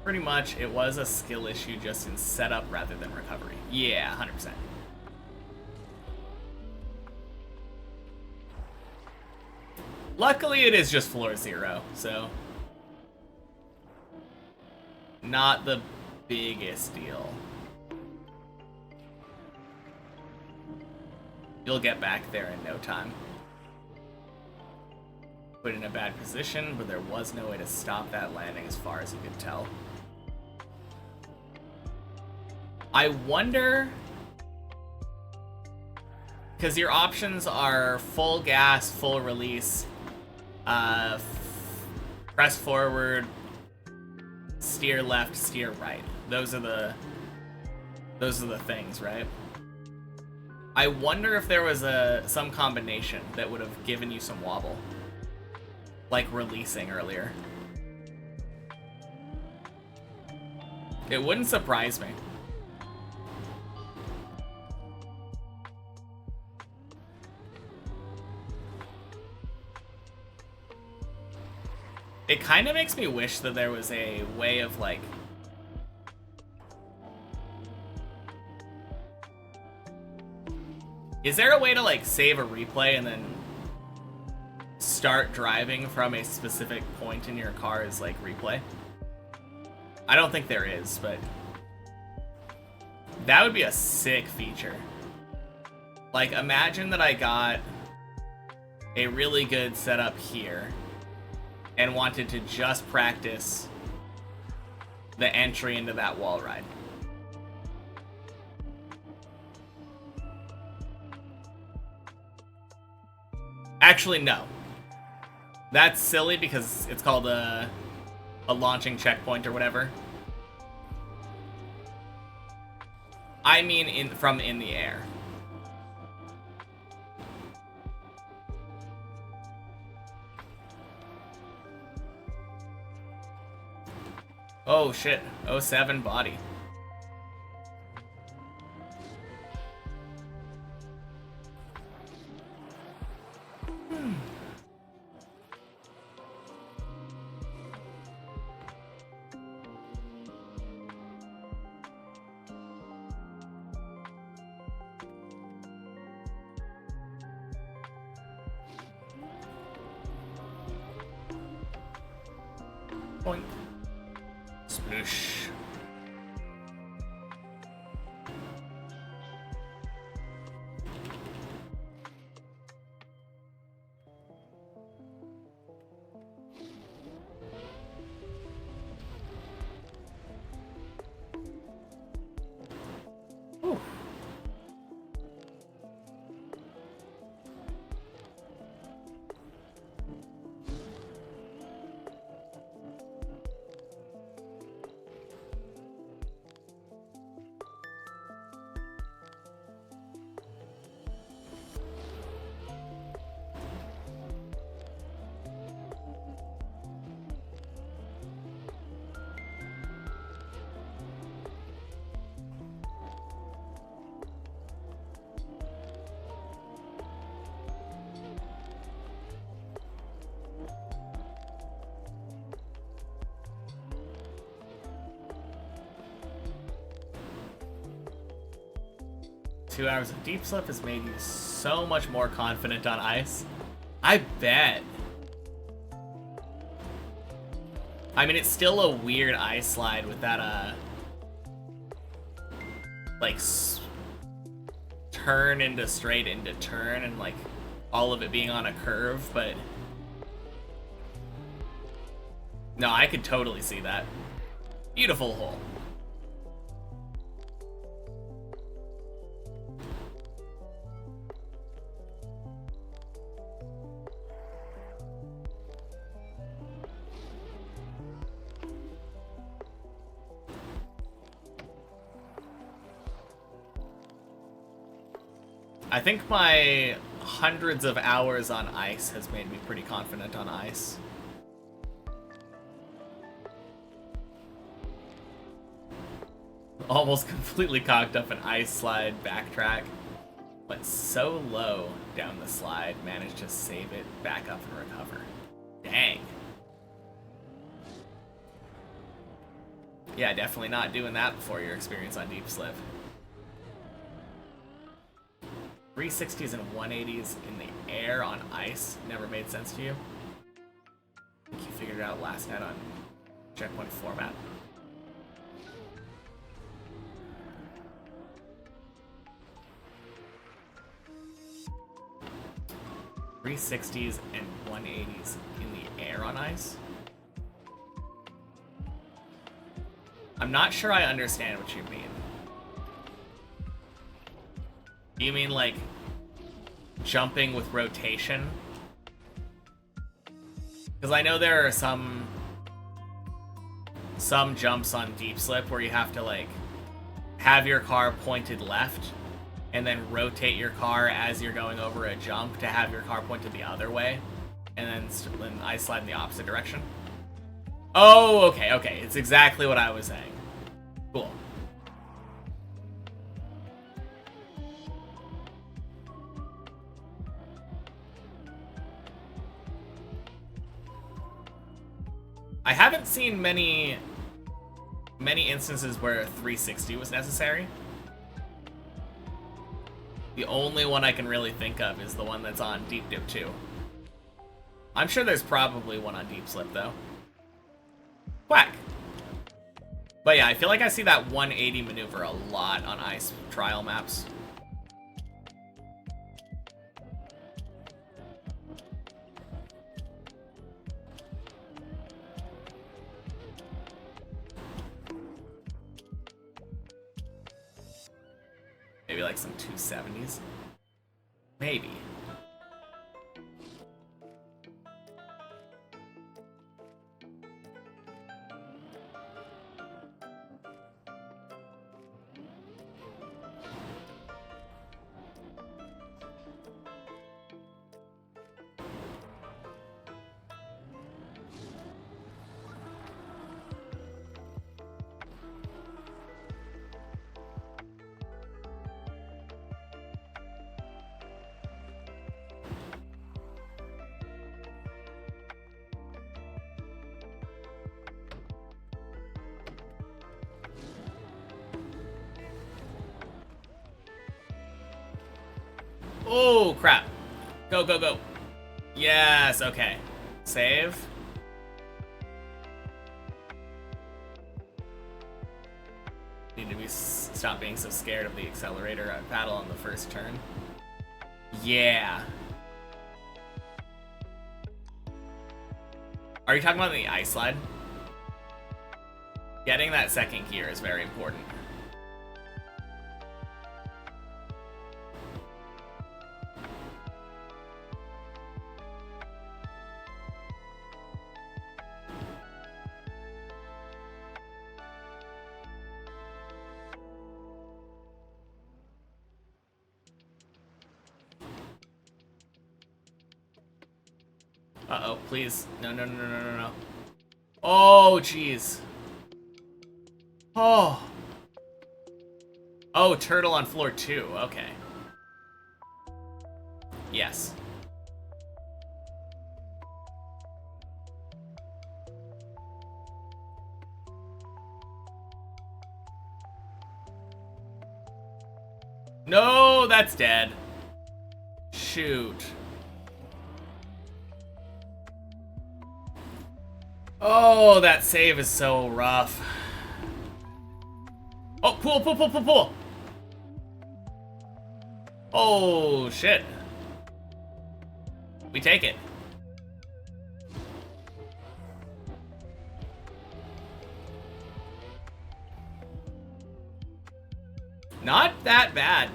Pretty much, it was a skill issue just in setup rather than recovery. Yeah, 100%. Luckily, it is just floor 0, so... not the biggest deal. You'll get back there in no time. Put in a bad position, but there was no way to stop that landing as far as you could tell. I wonder, because your options are full gas, full release, press forward, steer left, steer right. Those are the things, right? I wonder if there was some combination that would have given you some wobble, like releasing earlier. It wouldn't surprise me. It kind of makes me wish that there was a way of, like... Is there a way to, like, save a replay and then start driving from a specific point in your car's, like, replay? I don't think there is, but... that would be a sick feature. Like, imagine that I got a really good setup here and wanted to just practice the entry into that wall ride. Actually, no. That's silly because it's called a launching checkpoint or whatever. I mean from in the air. Oh shit, 07 body. Point. Sploosh. Ooh. 2 hours of deep slip has made you so much more confident on ice. I bet. I mean, it's still a weird ice slide with that, like, turn into straight into turn and, like, all of it being on a curve, but... no, I could totally see that. Beautiful hole. I think my hundreds of hours on ice has made me pretty confident on ice. Almost completely cocked up an ice slide backtrack. Went so low down the slide, managed to save it back up and recover. Dang. Yeah, definitely not doing that before your experience on deep slip. 360s and 180s in the air on ice never made sense to you? I think you figured it out last night on checkpoint format. .360s and 180s in the air on ice? I'm not sure I understand what you mean. You mean like jumping with rotation? Because I know there are some jumps on deep slip where you have to like have your car pointed left and then rotate your car as you're going over a jump to have your car pointed the other way, and then I slide in the opposite direction. Oh, okay, it's exactly what I was saying. Cool. I haven't seen many instances where 360 was necessary. The only one I can really think of is the one that's on Deep Dip 2. I'm sure there's probably one on Deep Slip, though. Quack! But yeah, I feel like I see that 180 maneuver a lot on ice trial maps. Maybe like some 270s. Maybe. Oh, crap. Go, go, go. Yes, okay. Save. Need to stop being so scared of the accelerator paddle on the first turn. Yeah. Are you talking about the ice slide? Getting that second gear is very important. Uh-oh, please. No, no, no, no, no, no, no. Oh, jeez. Oh. Oh, turtle on floor 2. Okay. Yes. No, that's dead. Shoot. Oh, that save is so rough. Oh, pool, pool, pool, pool, pool. Oh, shit. We take it. Not that bad.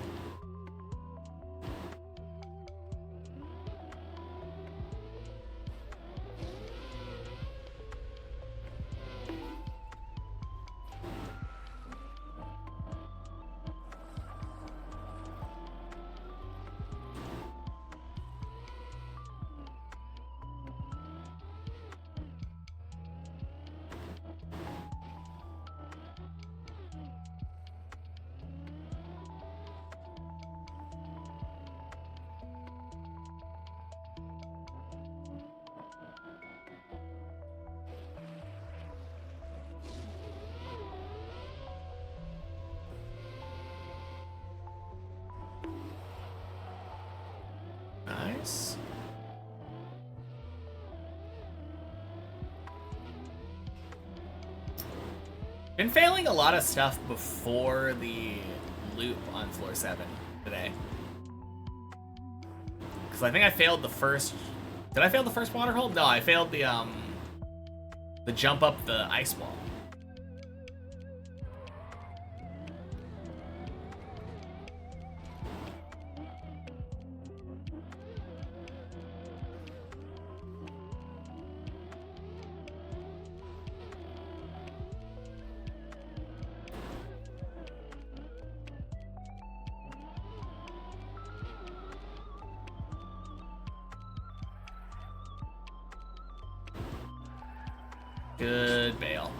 Nice. Been failing a lot of stuff before the loop on floor 7 today. Because I think I failed the first... Did I fail the first water hold? No, I failed the jump up the ice wall. Good bail.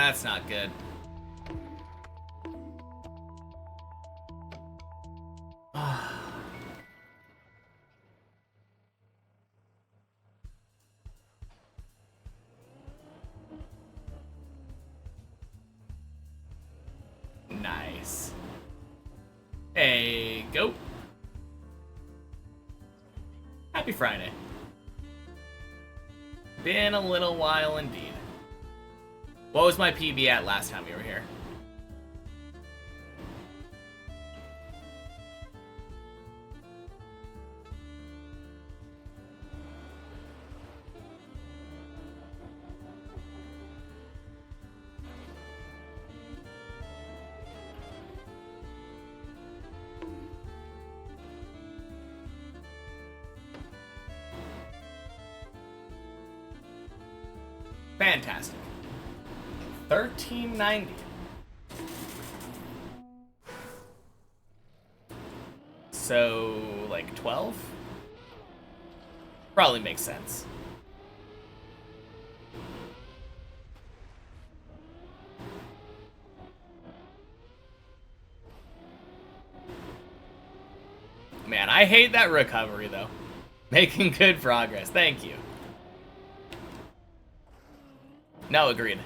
That's not good. Nice. Hey, go. Happy Friday. Been a little while indeed. What was my PB at last time you were here? Fantastic. 1390. So, like 12? Probably makes sense. Man, I hate that recovery though. Making good progress. Thank you. No, agreed.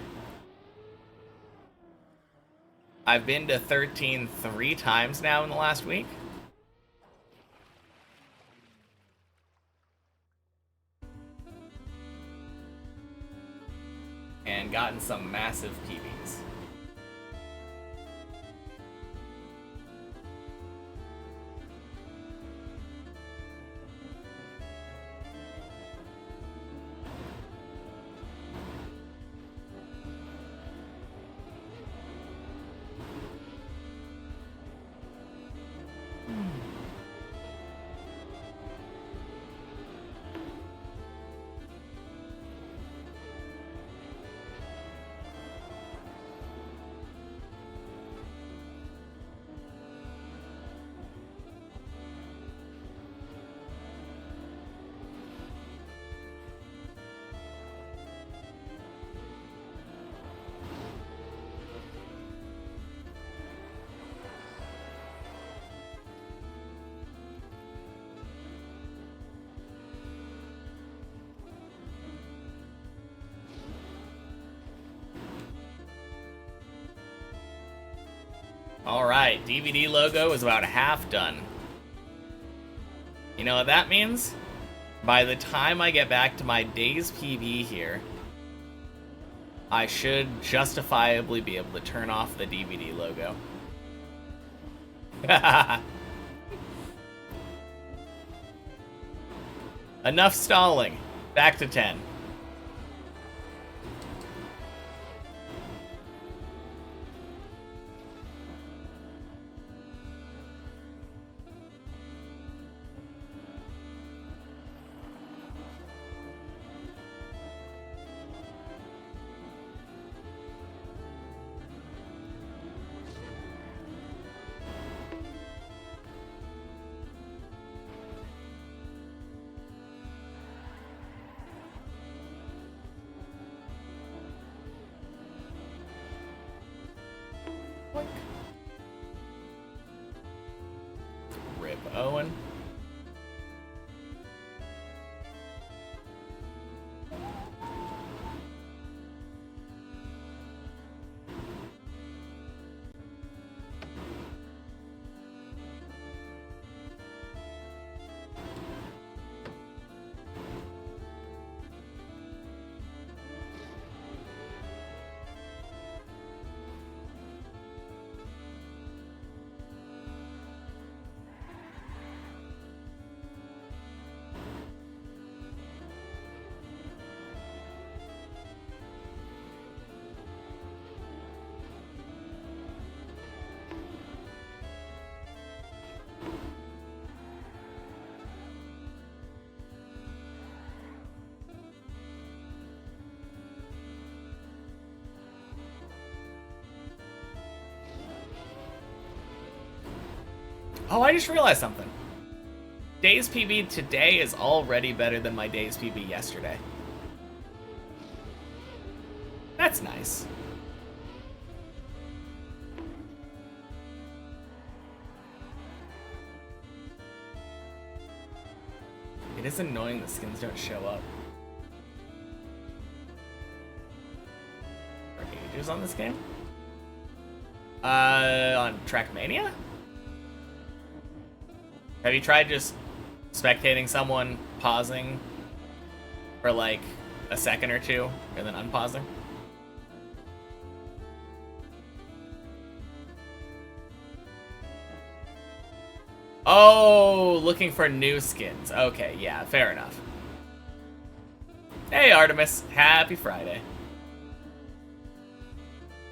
I've been to 13 3 times now in the last week. And gotten some massive PBs. Alright, DVD logo is about half done. You know what that means? By the time I get back to my day's PB here, I should justifiably be able to turn off the DVD logo. Enough stalling. Back to 10. Rip Owen. Oh, I just realized something. Day's PB today is already better than my day's PB yesterday. That's nice. It is annoying that skins don't show up. For ages on this game? On Trackmania? Have you tried just spectating someone pausing for like a second or two and then unpausing? Oh, looking for new skins. Okay, yeah, fair enough. Hey, Artemis. Happy Friday.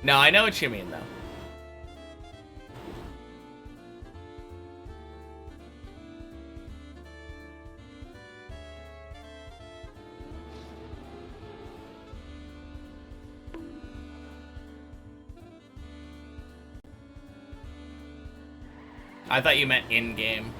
No, I know what you mean, though. I thought you meant in-game.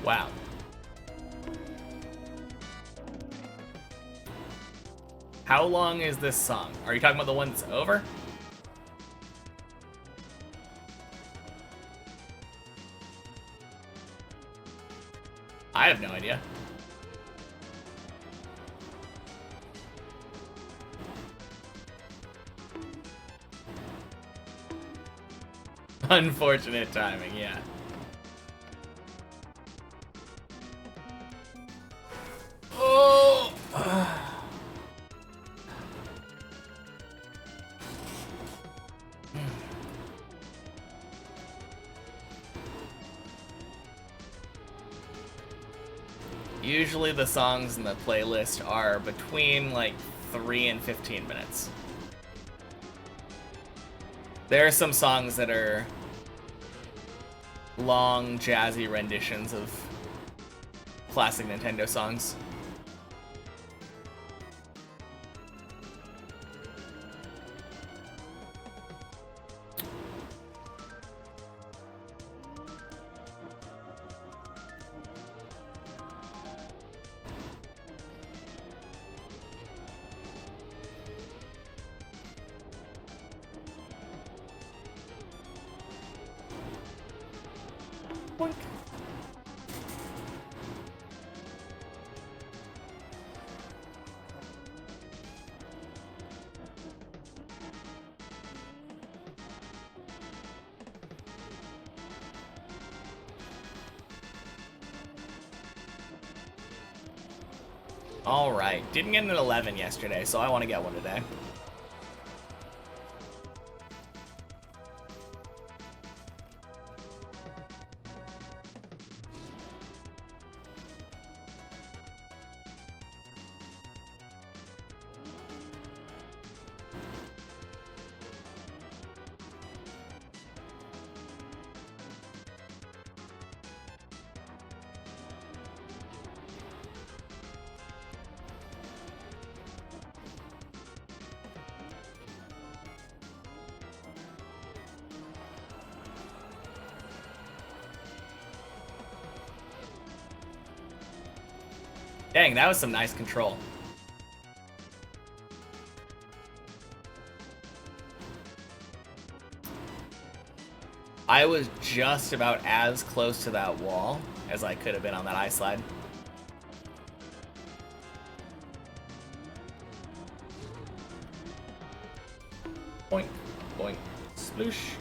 Wow. How long is this song? Are you talking about the one that's over? I have no idea. Unfortunate timing, yeah. Oh! Usually the songs in the playlist are between like 3 and 15 minutes. There are some songs that are long, jazzy renditions of classic Nintendo songs. Boink. All right, didn't get an 11 yesterday, so I want to get one today. Dang, that was some nice control. I was just about as close to that wall as I could have been on that ice slide. Boink, boink, sploosh.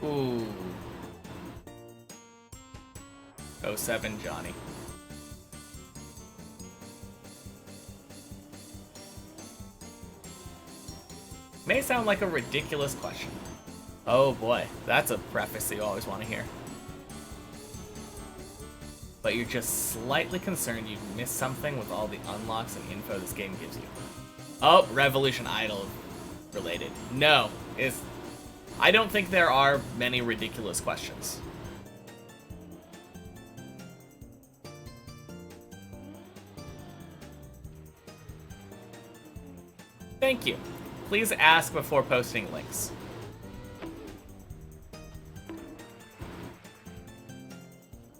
Ooh. 07 Johnny. May sound like a ridiculous question. Oh boy, that's a preface that you always want to hear. But you're just slightly concerned you've missed something with all the unlocks and info this game gives you. Oh, Revolution Idol related. No, I don't think there are many ridiculous questions. Thank you. Please ask before posting links.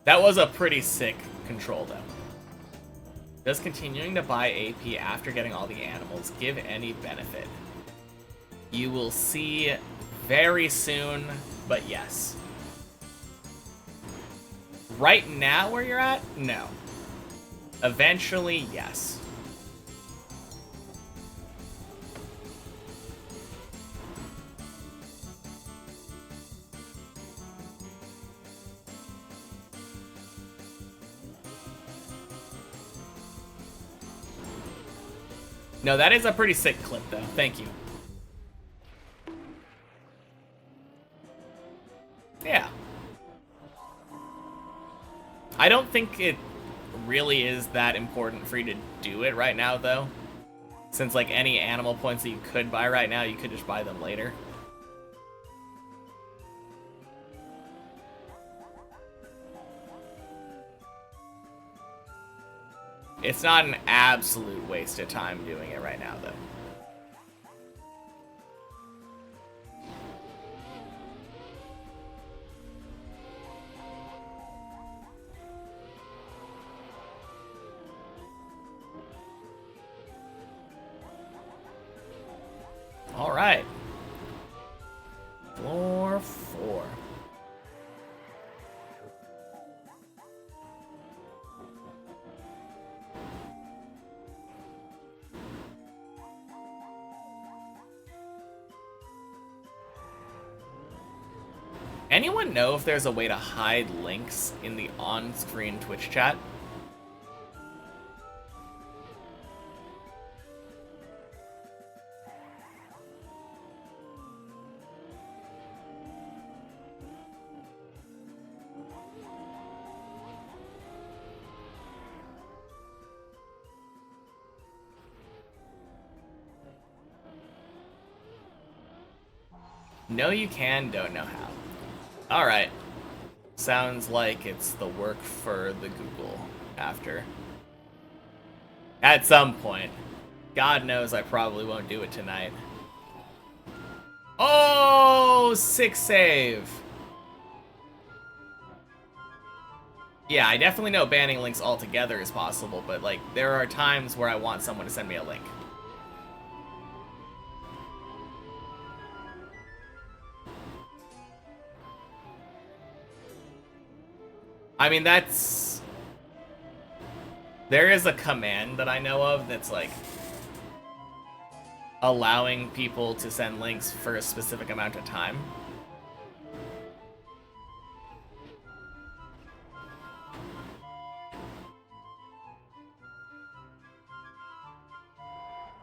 That was a pretty sick control, though. Does continuing to buy AP after getting all the animals give any benefit? You will see very soon, but yes. Right now where you're at? No. Eventually, yes. No, that is a pretty sick clip, though. Thank you. Yeah. I don't think it really is that important for you to do it right now, though. Since, like, any animal points that you could buy right now, you could just buy them later. It's not an absolute waste of time doing it right now, though. All right. Floor 4. Anyone know if there's a way to hide links in the on-screen Twitch chat? No, you can, don't know how. Alright. Sounds like it's the work for the Google after. At some point. God knows I probably won't do it tonight. Oh, sick save. Yeah, I definitely know banning links altogether is possible, but like there are times where I want someone to send me a link. I mean, there is a command that I know of that's like allowing people to send links for a specific amount of time.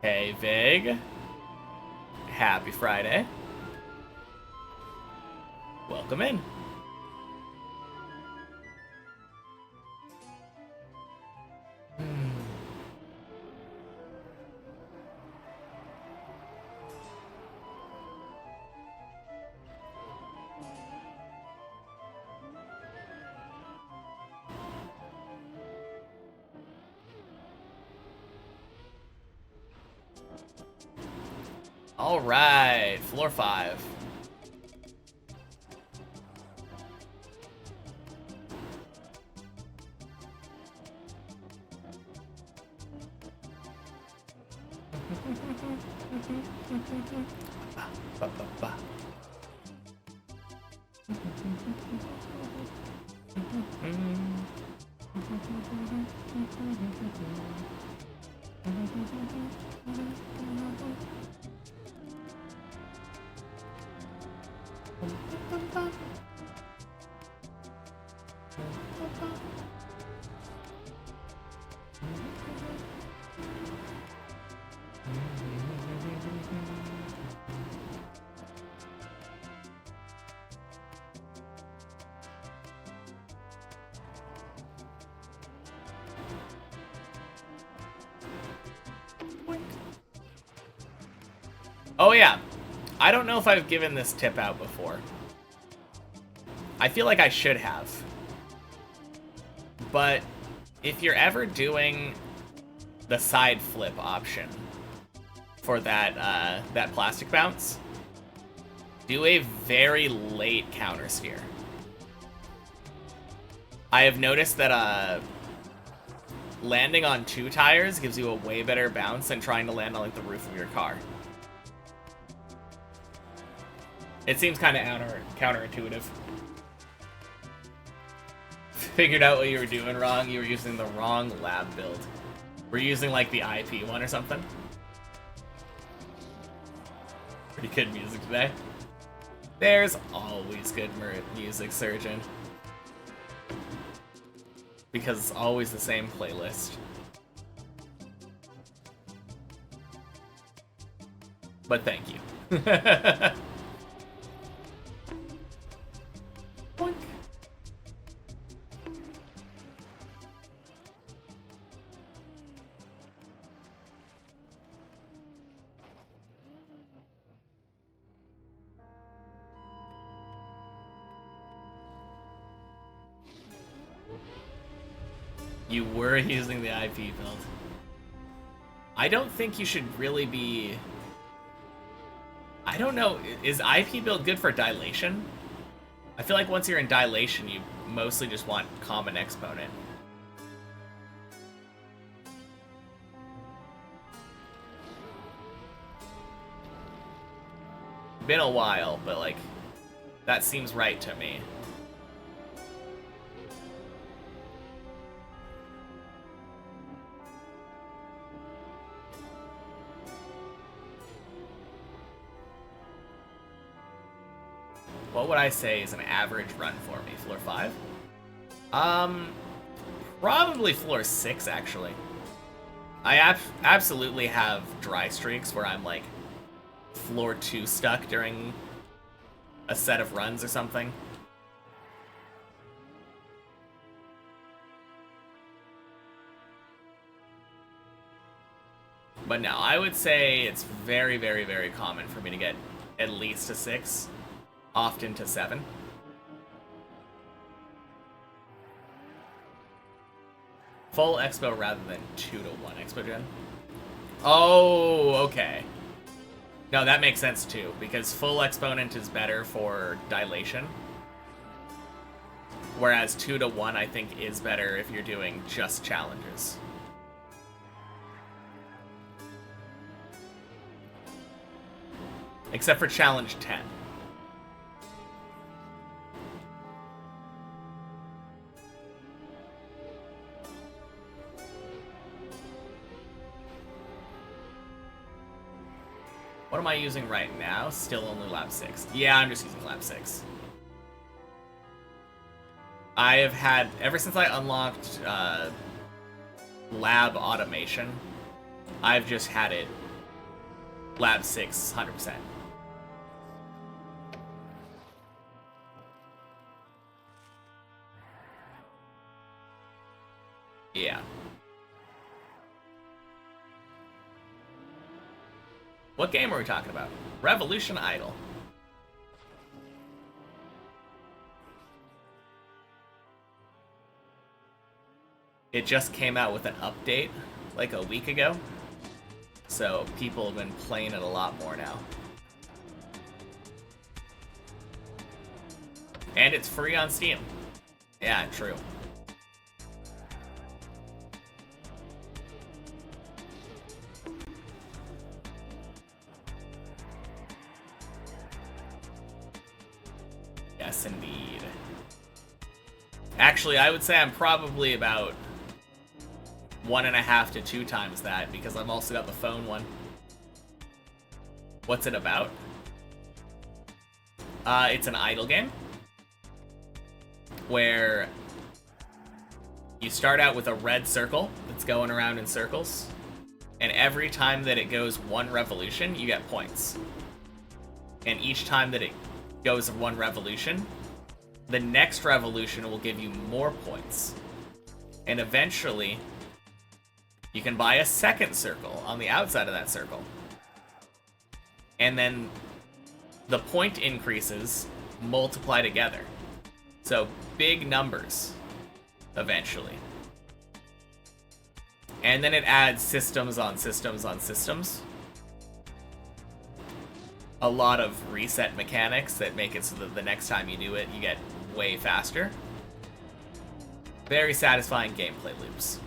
Hey, Vig. Happy Friday. Welcome in. All right, floor 5. Oh yeah, I don't know if I've given this tip out before. I feel like I should have. But if you're ever doing the side flip option for that that plastic bounce, do a very late counter steer. I have noticed that landing on 2 tires gives you a way better bounce than trying to land on like the roof of your car. It seems kind of counterintuitive. Figured out what you were doing wrong. You were using the wrong lab build. We're using like the IP one or something. Pretty good music today. There's always good music, Surgeon. Because it's always the same playlist. But thank you. Boink. You were using the IP build. I don't think you should really be... I don't know, is IP build good for dilation? I feel like once you're in dilation, you mostly just want common exponent. Been a while, but like, that seems right to me. What would I say is an average run for me? Floor 5? Probably floor 6, actually. I absolutely have dry streaks where I'm like floor 2 stuck during a set of runs or something. But no, I would say it's very, very, very common for me to get at least a 6. Often to 7. Full expo rather than 2 to 1 expo gen. Oh, okay. No, that makes sense too, because full exponent is better for dilation. Whereas 2 to 1 I think is better if you're doing just challenges. Except for challenge 10. What am I using right now? Still only lab 6. Yeah, I'm just using lab 6. I have had, ever since I unlocked lab automation, I've just had it lab 6, 100%. Yeah. What game are we talking about? Revolution Idol. It just came out with an update like a week ago. So people have been playing it a lot more now. And it's free on Steam. Yeah, true. Yes, indeed. Actually, I would say I'm probably about 1.5 to 2 times that, because I've also got the phone one. What's it about? It's an idle game where you start out with a red circle that's going around in circles, and every time that it goes one revolution, you get points. And each time that it goes one revolution, the next revolution will give you more points. And eventually, you can buy a second circle on the outside of that circle. And then the point increases multiply together. So big numbers, eventually. And then it adds systems on systems on systems. A lot of reset mechanics that make it so that the next time you do it, you get way faster. Very satisfying gameplay loops.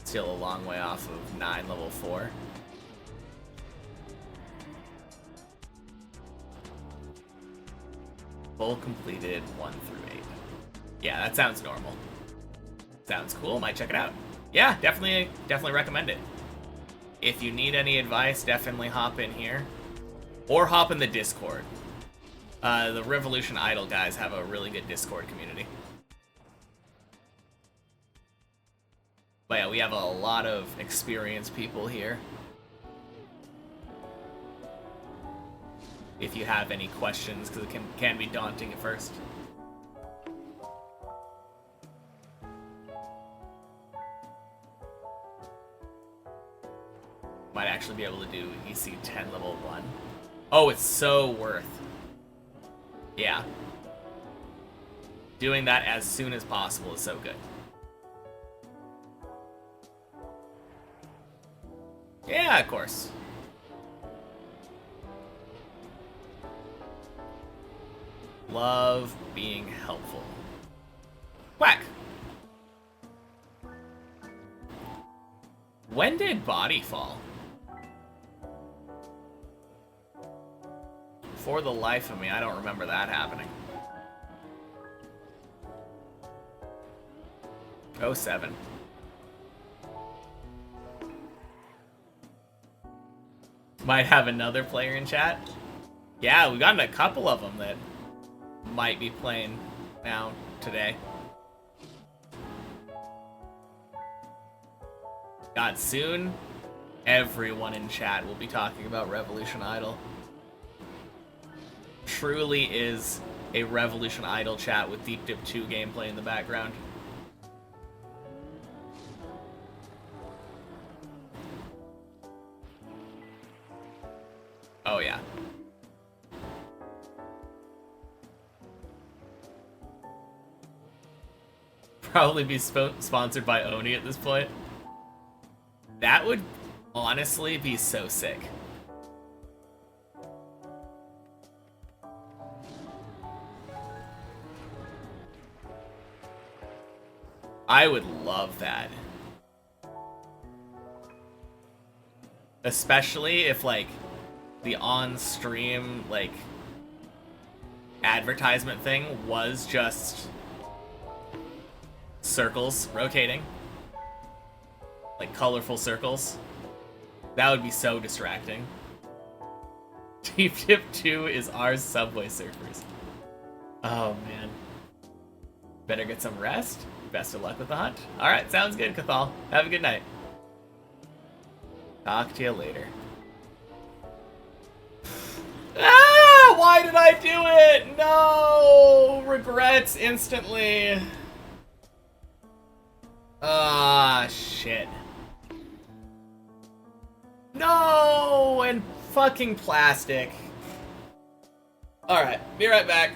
Still a long way off of 9 level 4. Full completed 1 through 8. Yeah, that sounds normal. Sounds cool, might check it out. Yeah, definitely recommend it. If you need any advice, definitely hop in here. Or hop in the Discord. The Revolution Idol guys have a really good Discord community. But yeah, we have a lot of experienced people here. If you have any questions, because it can be daunting at first. Might actually be able to do EC 10 level 1. Oh, it's so worth. Yeah. Doing that as soon as possible is so good. Yeah, of course. Love being helpful. Quack! When did Body fall? For the life of me, I don't remember that happening. 07. Might have another player in chat. Yeah, we've gotten a couple of them that might be playing now today. God, soon everyone in chat will be talking about Revolution Idol. Truly is a Revolution Idol chat with Deep Dip 2 gameplay in the background. Oh yeah. Probably be sponsored by Oni at this point. That would honestly be so sick. I would love that. Especially if, like, the on-stream, like, advertisement thing was just circles rotating. Like, colorful circles. That would be so distracting. Deep Dip 2 is our Subway Surfers. Oh, man. Better get some rest. Best of luck with the hunt. Alright, sounds good, Cathal. Have a good night. Talk to you later. Ah! Why did I do it? No! Regrets instantly. Ah, shit. No! And fucking plastic. Alright, be right back.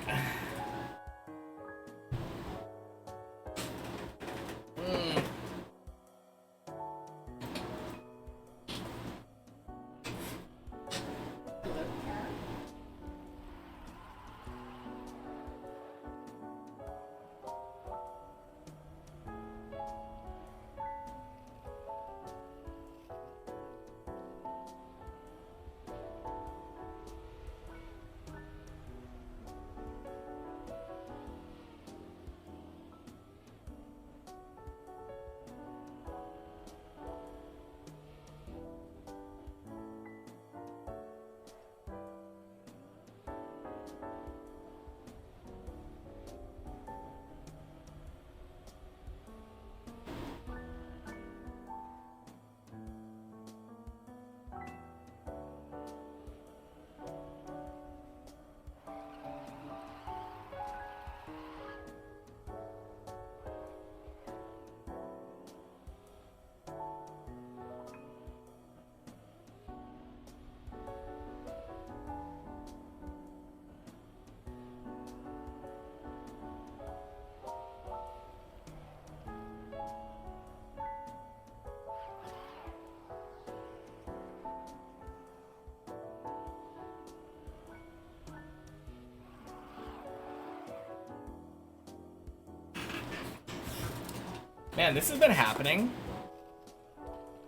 Man, this has been happening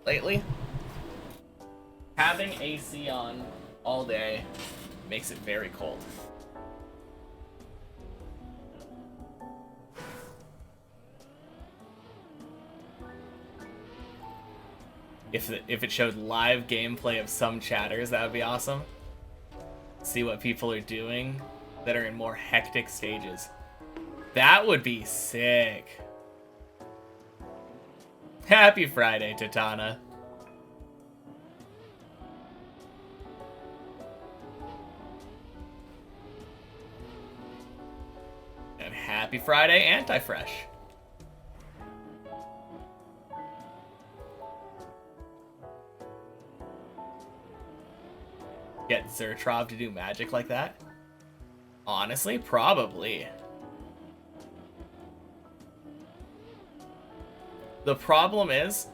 lately. Having AC on all day makes it very cold. If it showed live gameplay of some chatters, that would be awesome. See what people are doing that are in more hectic stages. That would be sick. Happy Friday, Titana. And happy Friday, Anti-Fresh. Get Zertrov to do magic like that? Honestly, probably. The problem is,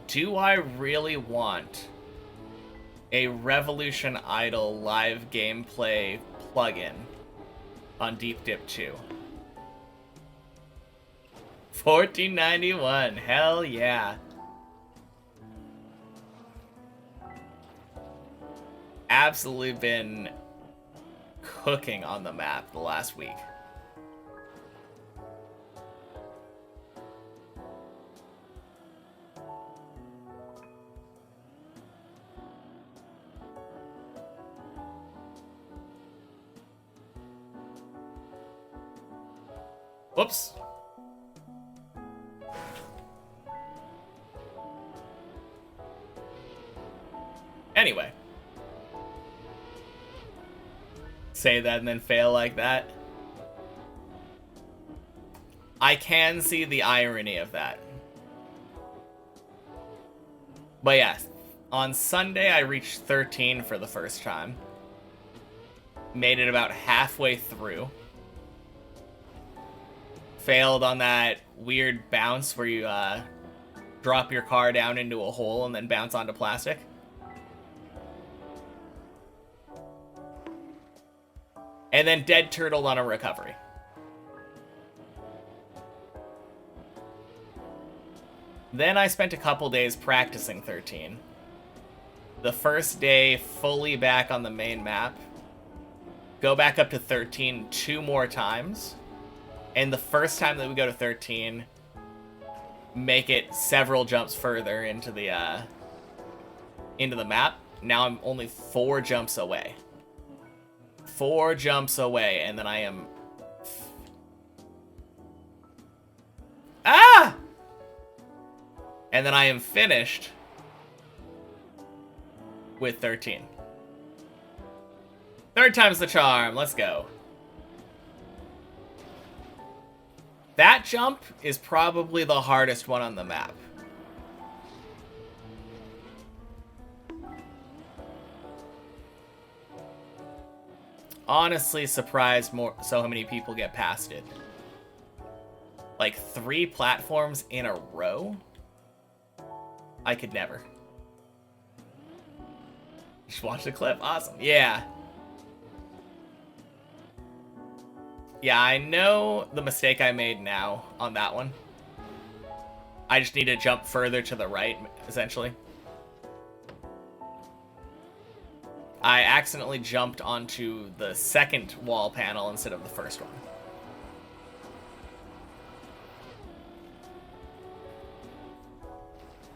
do I really want a Revolution Idol live gameplay plugin on Deep Dip 2? $14.91, hell yeah. Absolutely been cooking on the map the last week. Whoops. Anyway. Say that and then fail like that. I can see the irony of that. But yes, on Sunday I reached 13 for the first time. Made it about halfway through. Failed on that weird bounce where you drop your car down into a hole and then bounce onto plastic. And then dead turtled on a recovery. Then I spent a couple days practicing 13. The first day fully back on the main map. Go back up to 13 2 more times. And the first time that we go to 13, make it several jumps further into the map. Now I'm only 4 jumps away. 4 jumps away, and then I am... Ah! And then I am finished with 13. Third time's the charm. Let's go. That jump is probably the hardest one on the map. Honestly surprised so many people get past it. Like 3 platforms in a row? I could never. Just watch the clip. Awesome. Yeah. Yeah, I know the mistake I made now on that one. I just need to jump further to the right, essentially. I accidentally jumped onto the second wall panel instead of the first one.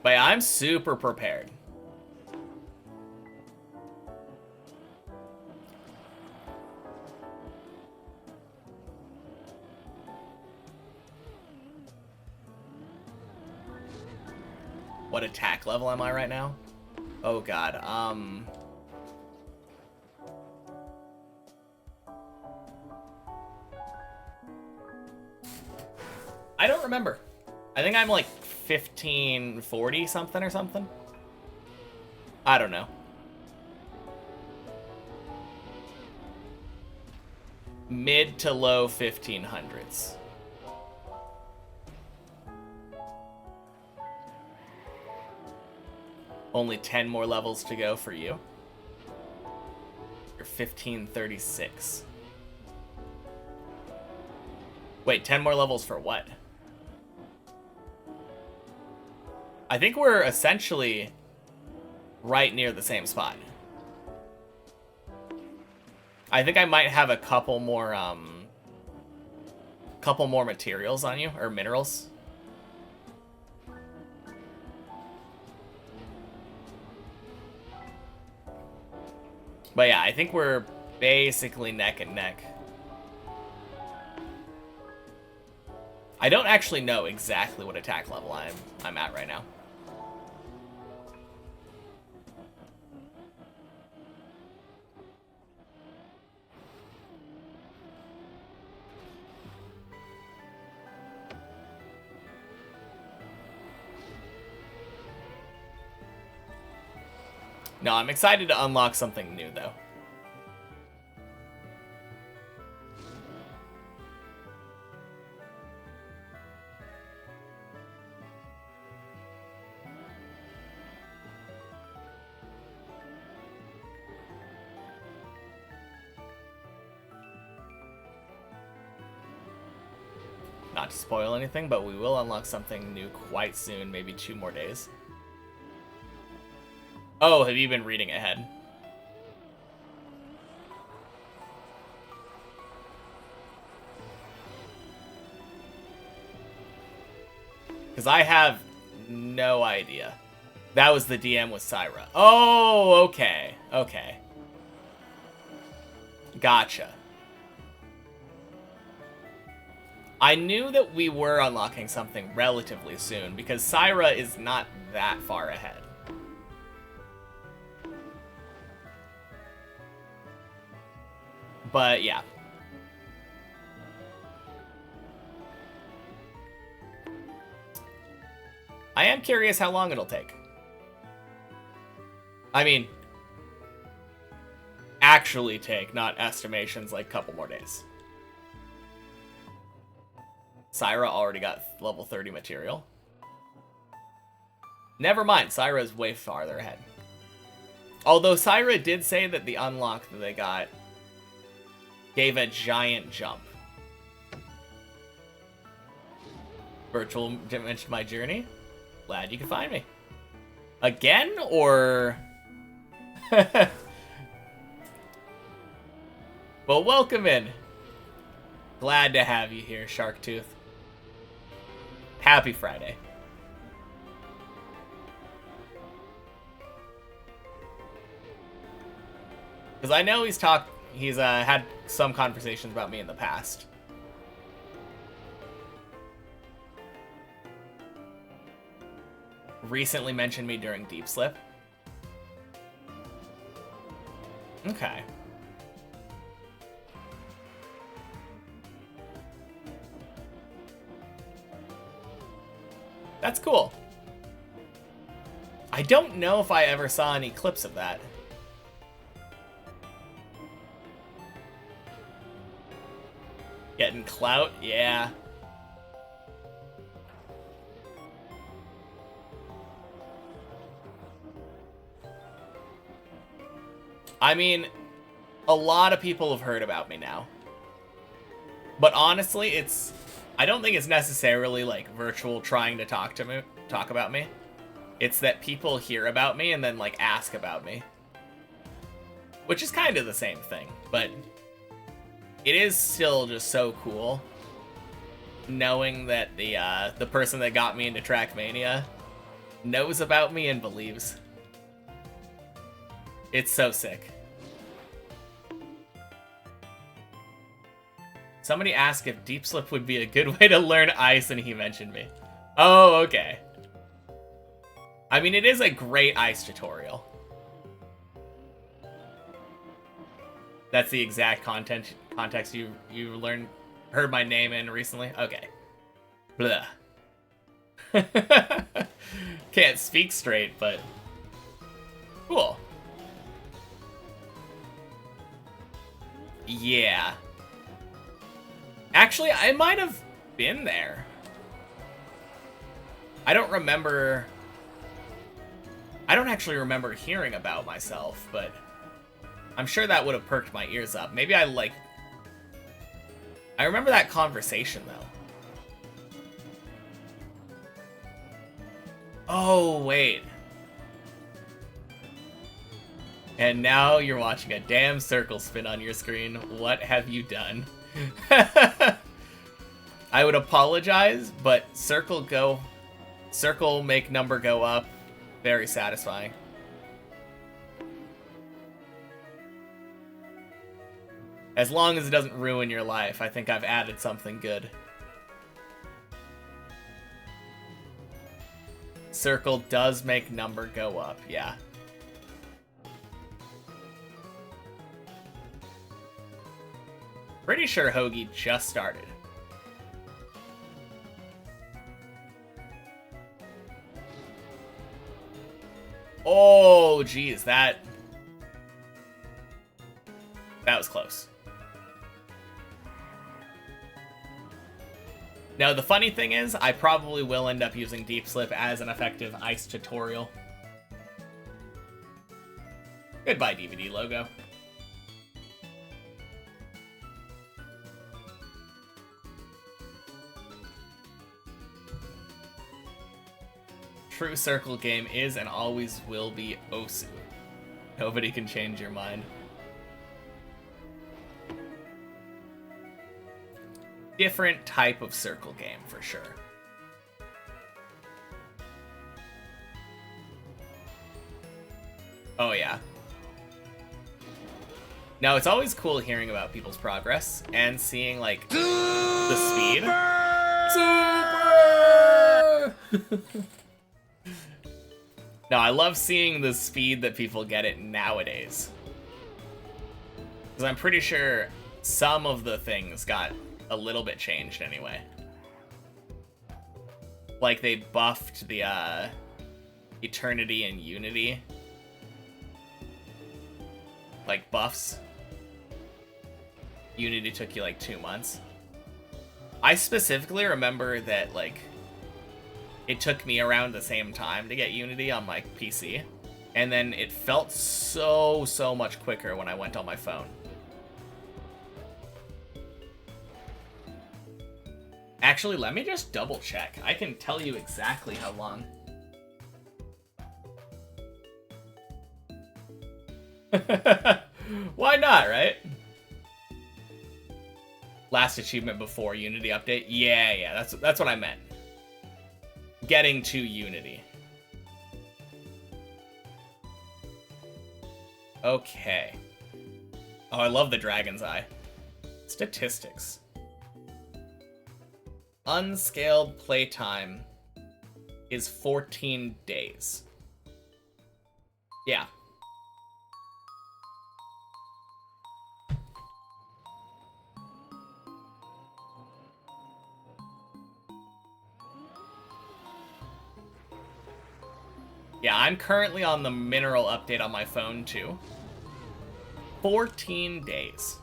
But yeah, I'm super prepared. What attack level am I right now? Oh god, I don't remember. I think I'm like 1540 something or something. I don't know. Mid to low 1500s. Only 10 more levels to go for you. You're 1536. Wait, 10 more levels for what? I think we're essentially right near the same spot. I think I might have a couple more materials on you, or minerals. But yeah, I think we're basically neck and neck. I don't actually know exactly what attack level I'm at right now. No, I'm excited to unlock something new, though. Not to spoil anything, but we will unlock something new quite soon, maybe 2 more days. Oh, have you been reading ahead? Because I have no idea. That was the DM with Syra. Oh, okay. Okay. Gotcha. I knew that we were unlocking something relatively soon, because Syra is not that far ahead. But, yeah. I am curious how long it'll take. I mean, actually take, not estimations, like a couple more days. Syra already got level 30 material. Never mind, Syra is way farther ahead. Although Syra did say that the unlock that they got gave a giant jump. Virtual Dimension My Journey? Glad you can find me. Again, or... Well, welcome in. Glad to have you here, Sharktooth. Happy Friday. Because I know he's had some conversations about me in the past. Recently mentioned me during Deep Slip. Okay. That's cool. I don't know if I ever saw any clips of that. Getting clout? Yeah. I mean, a lot of people have heard about me now. But honestly, I don't think it's necessarily like virtual trying to talk about me. It's that people hear about me and then like ask about me. Which is kind of the same thing, but it is still just so cool knowing that the person that got me into Trackmania knows about me and believes. It's so sick. Somebody asked if Deep Slip would be a good way to learn ice, and he mentioned me. Oh, okay. I mean, it is a great ice tutorial. That's the exact context you heard my name in recently? Okay. Blah. Can't speak straight, but cool. Yeah. Actually, I might have been there. I don't actually remember hearing about myself, but I'm sure that would have perked my ears up. Maybe I remember that conversation, though. Oh, wait. And now you're watching a damn circle spin on your screen. What have you done? I would apologize, but circle make number go up. Very satisfying. As long as it doesn't ruin your life, I think I've added something good. Circle does make number go up, yeah. Pretty sure Hoagie just started. Oh, geez, that was close. Now, the funny thing is, I probably will end up using Deep Slip as an effective ice tutorial. Goodbye, DVD logo. True circle game is and always will be Osu. Nobody can change your mind. Different type of circle game, for sure. Oh, yeah. Now, it's always cool hearing about people's progress and seeing, like, the speed. Super! No, I love seeing the speed that people get it nowadays. Because I'm pretty sure some of the things got a little bit changed anyway. Like they buffed the Eternity and Unity. Like buffs. Unity took you like 2 months. I specifically remember that like it took me around the same time to get Unity on my PC. And then it felt so much quicker when I went on my phone. Actually, let me just double check. I can tell you exactly how long. Why not, right? Last achievement before Unity update? Yeah, that's what I meant. Getting to Unity. Okay. Oh, I love the Dragon's Eye. Statistics. Unscaled playtime is 14 days. Yeah. Yeah, I'm currently on the mineral update on my phone, too. 14 days.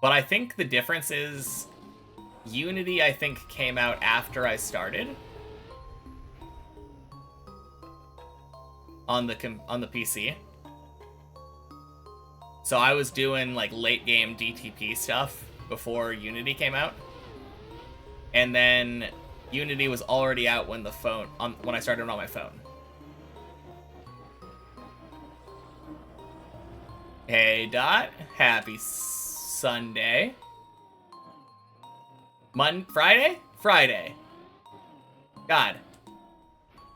But I think the difference is Unity, I think, came out after I started on the PC. So I was doing like late game DTP stuff before Unity came out, and then Unity was already out when when I started on my phone. Hey Dot, happy Sunday. Friday? Friday. God.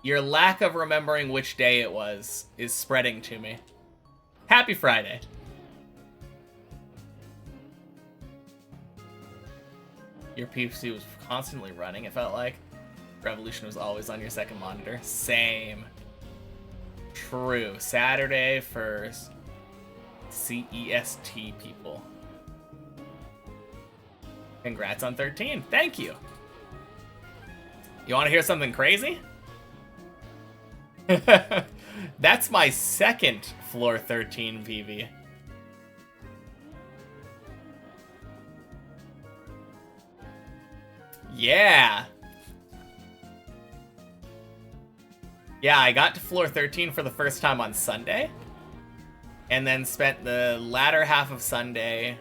Your lack of remembering which day it was is spreading to me. Happy Friday. Your PC was constantly running, it felt like. Revolution was always on your second monitor. Same. True. Saturday for CEST people. Congrats on 13. Thank you. You want to hear something crazy? That's my second floor 13 PV. Yeah. Yeah, I got to floor 13 for the first time on Sunday. And then spent the latter half of Sunday,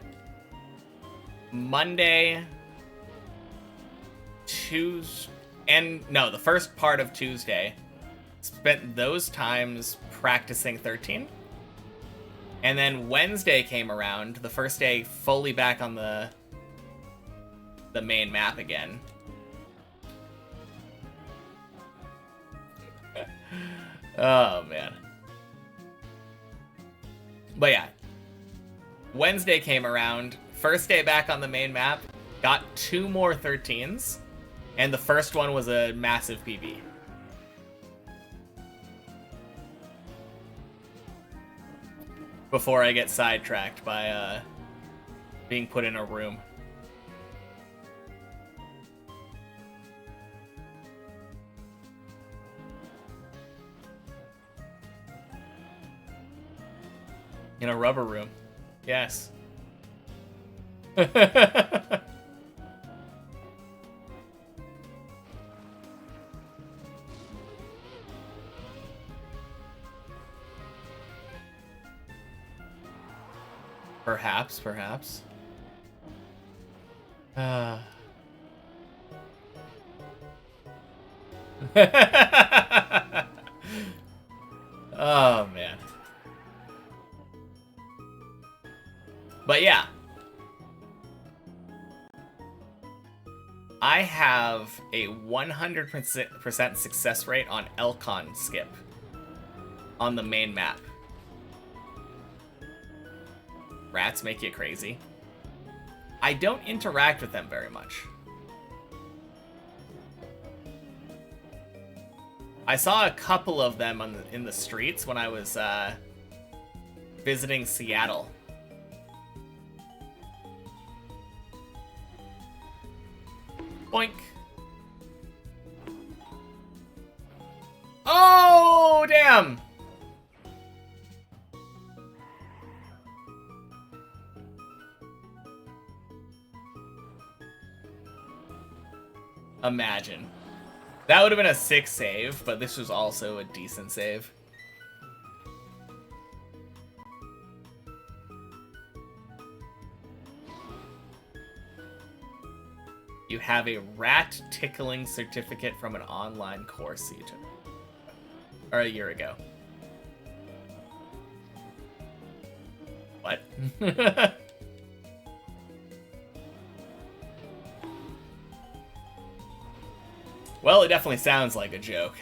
Monday, Tuesday, and no, the first part of Tuesday. Spent those times practicing 13. And then Wednesday came around, the first day fully back on the main map again. Oh, man. But yeah, Wednesday came around, first day back on the main map, got 2 more 13s, and the first one was a massive PB. Before I get sidetracked by being put in a room. In a rubber room. Yes. Perhaps, perhaps. Oh, man. But yeah. I have a 100% success rate on Elcon skip on the main map. Rats make you crazy. I don't interact with them very much. I saw a couple of them in the streets when I was visiting Seattle. Boink. Oh, damn! Imagine. That would have been a sick save, but this was also a decent save. You have a rat tickling certificate from an online course you took. Or a year ago. What? Well, it definitely sounds like a joke.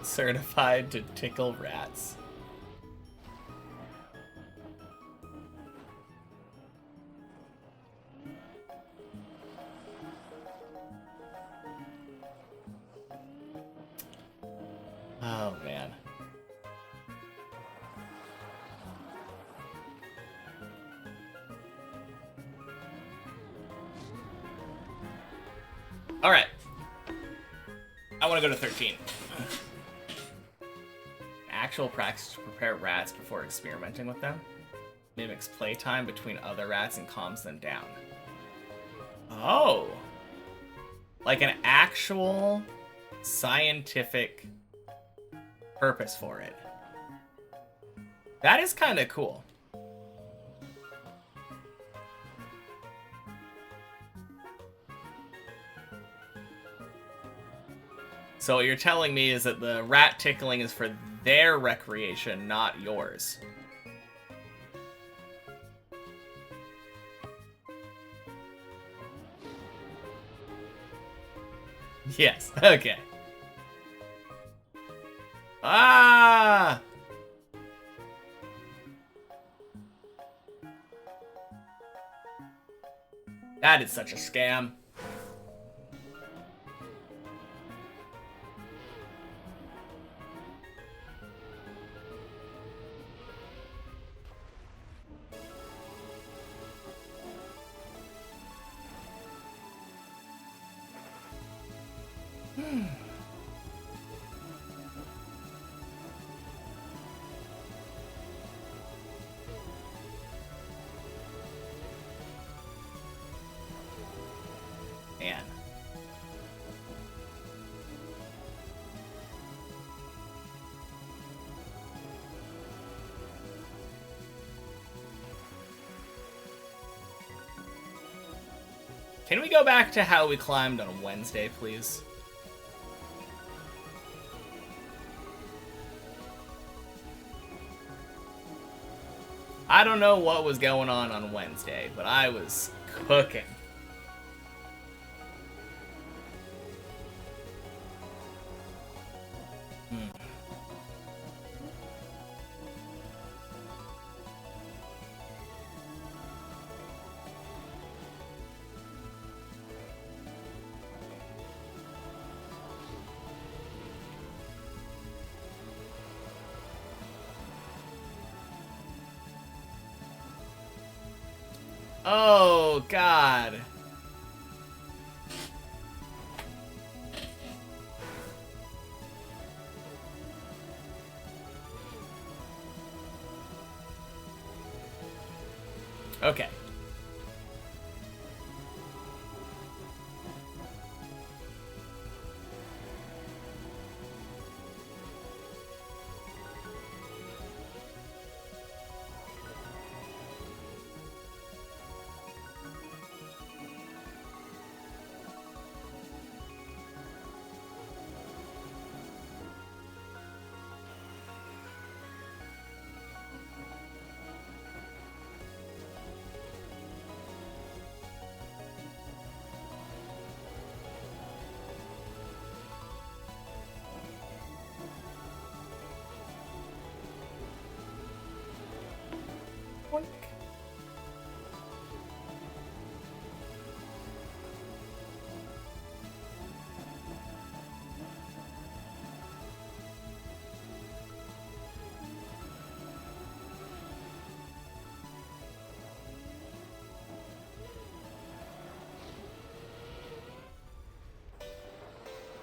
Certified to tickle rats. Oh, man. All right. I want to go to 13. Actual practice to prepare rats before experimenting with them. Mimics playtime between other rats and calms them down. Oh. Like an actual scientific purpose for it. That is kind of cool. So what you're telling me is that the rat tickling is for their recreation, not yours. Yes, okay. Ah! That is such a scam. Man. Can we go back to how we climbed on Wednesday, please? I don't know what was going on Wednesday, but I was cooking. Oh, God. Okay.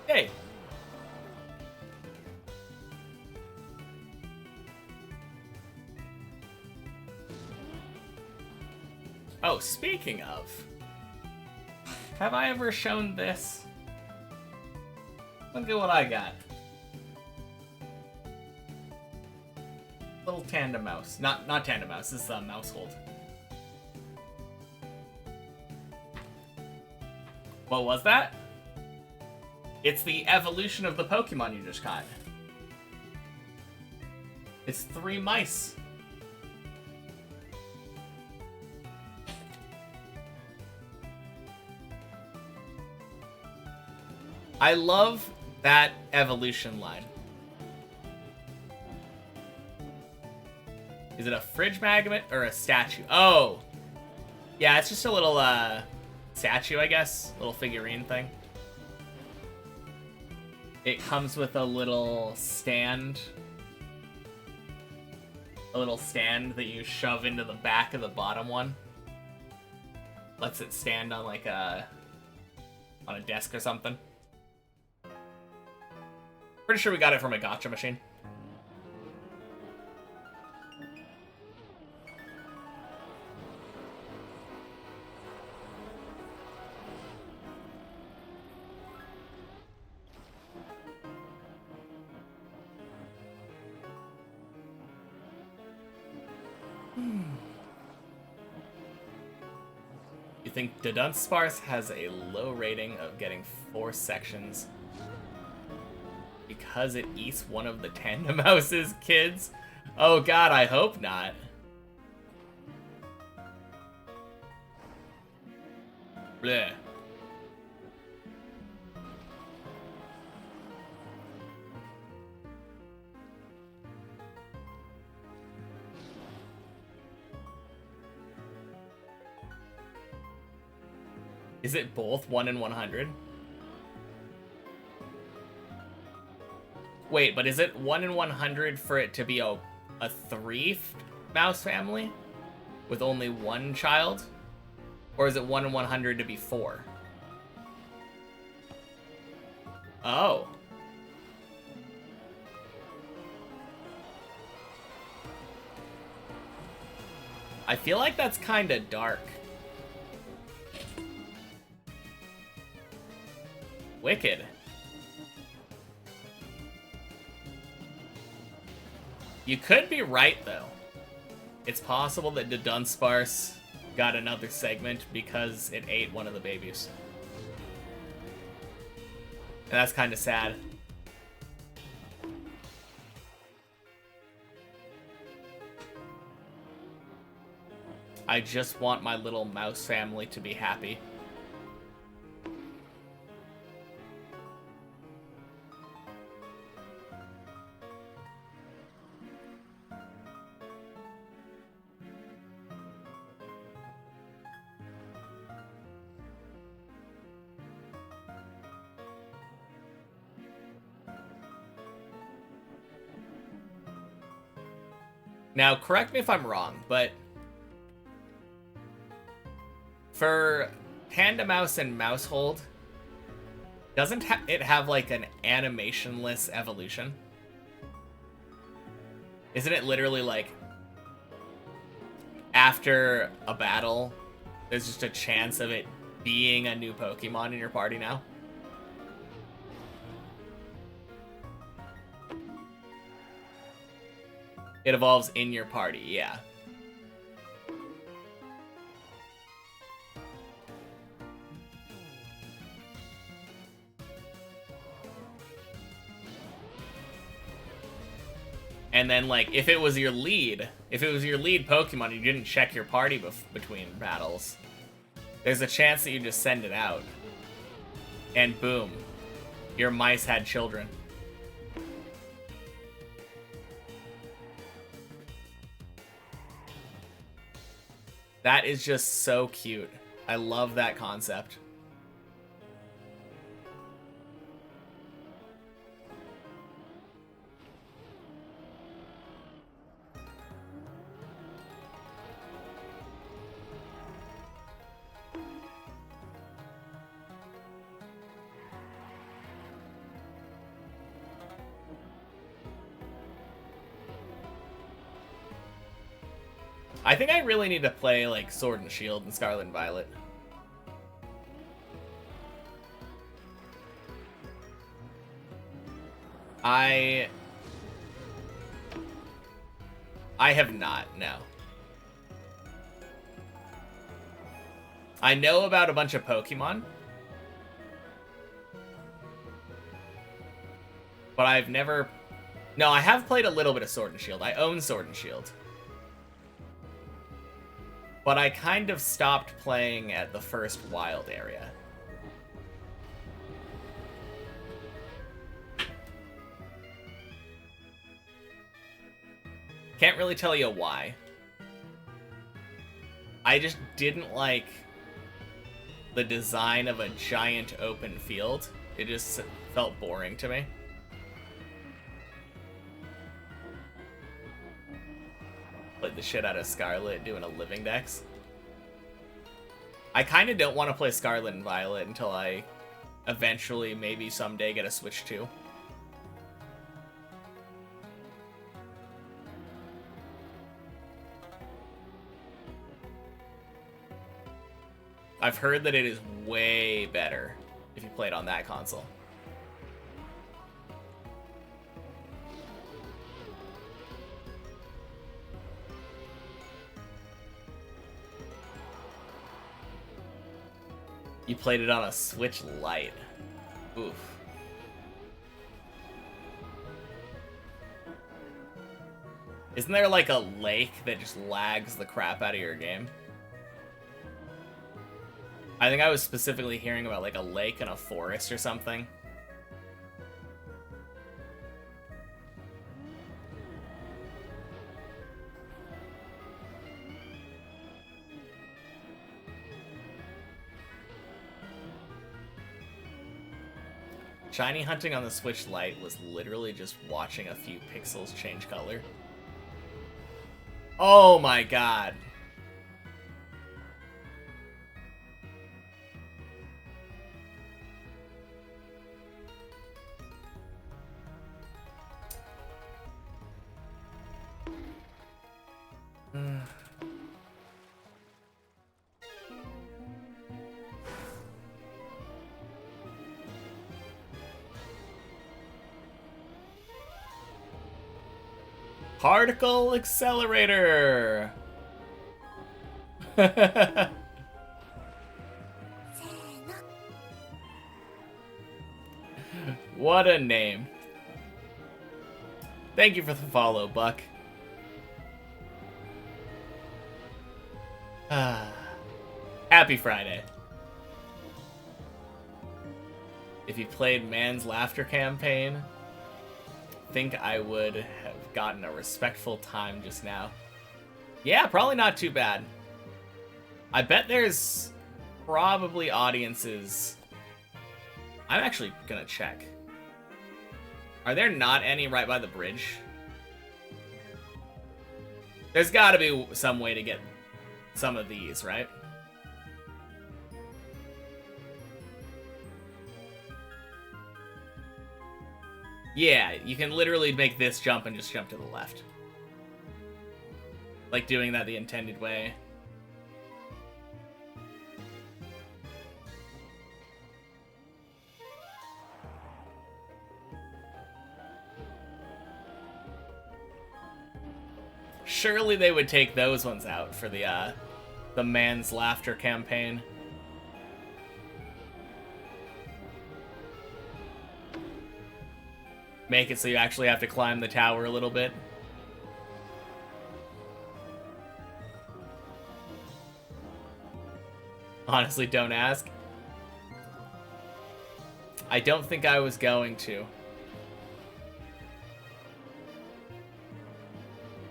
Hey. Oh, speaking of, have I ever shown this? Look at what I got. Little tandem mouse. Not tandem mouse, this is a mouse hold. What was that? It's the evolution of the Pokemon you just caught. It's 3 mice. I love that evolution line. Is it a fridge magnet or a statue? Oh! Yeah, it's just a little, statue, I guess. Little figurine thing. It comes with a little stand. A little stand that you shove into the back of the bottom one. Lets it stand on like on a desk or something. Pretty sure we got it from a gacha machine. You think the Dunsparce has a low rating of getting 4 sections because it eats one of the Tandem House's kids? Oh god, I hope not. Bleh. Is it both 1 in 100? Wait, but is it 1 in 100 for it to be a 3 mouse family with only 1 child? Or is it 1 in 100 to be 4? Oh. I feel like that's kind of dark. Wicked. You could be right, though. It's possible that the Dunsparce got another segment because it ate one of the babies. And that's kind of sad. I just want my little mouse family to be happy. Now, correct me if I'm wrong, but for Panda Mouse and Mousehold, doesn't it have like an animationless evolution? Isn't it literally like after a battle, there's just a chance of it being a new Pokemon in your party now? It evolves in your party, yeah. And then, like, if it was your lead Pokemon, you didn't check your party between battles, there's a chance that you just send it out. And boom, your mice had children. That is just so cute. I love that concept. I think I really need to play, like, Sword and Shield and Scarlet and Violet. I have not, no. I know about a bunch of Pokemon, but I've never... No, I have played a little bit of Sword and Shield. I own Sword and Shield. But I kind of stopped playing at the first wild area. Can't really tell you why. I just didn't like the design of a giant open field. It just felt boring to me. Played the shit out of Scarlet doing a living dex. I kind of don't want to play Scarlet and Violet until I eventually, maybe someday, get a Switch 2. I've heard that it is way better if you play it on that console. You played it on a Switch Lite. Oof. Isn't there like a lake that just lags the crap out of your game? I think I was specifically hearing about like a lake and a forest or something. Shiny hunting on the Switch Lite was literally just watching a few pixels change color. Oh my god. Particle accelerator. What a name. Thank you for the follow, Buck. Happy Friday. If you played Man's Laughter Campaign, I think I would have gotten a respectful time just now. Yeah, probably not too bad. I bet there's probably audiences. I'm actually gonna check. Are there not any right by the bridge? There's gotta be some way to get some of these, right? Yeah, you can literally make this jump and just jump to the left. Like doing that the intended way. Surely they would take those ones out for the Man's Laughter campaign. Make it so you actually have to climb the tower a little bit. Honestly, don't ask. I don't think I was going to.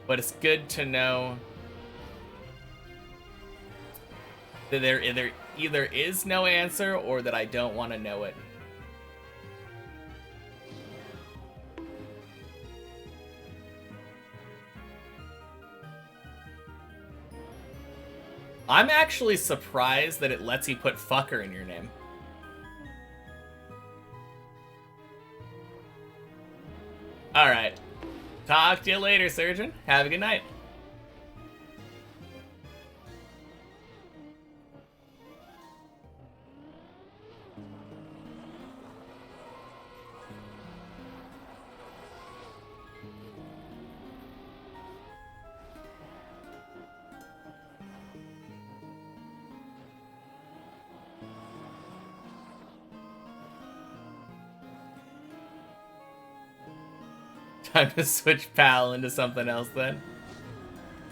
But it's good to know that there either is no answer or that I don't want to know it. I'm actually surprised that it lets you put fucker in your name. Alright. Talk to you later, Surgeon. Have a good night. Time to switch PAL into something else then.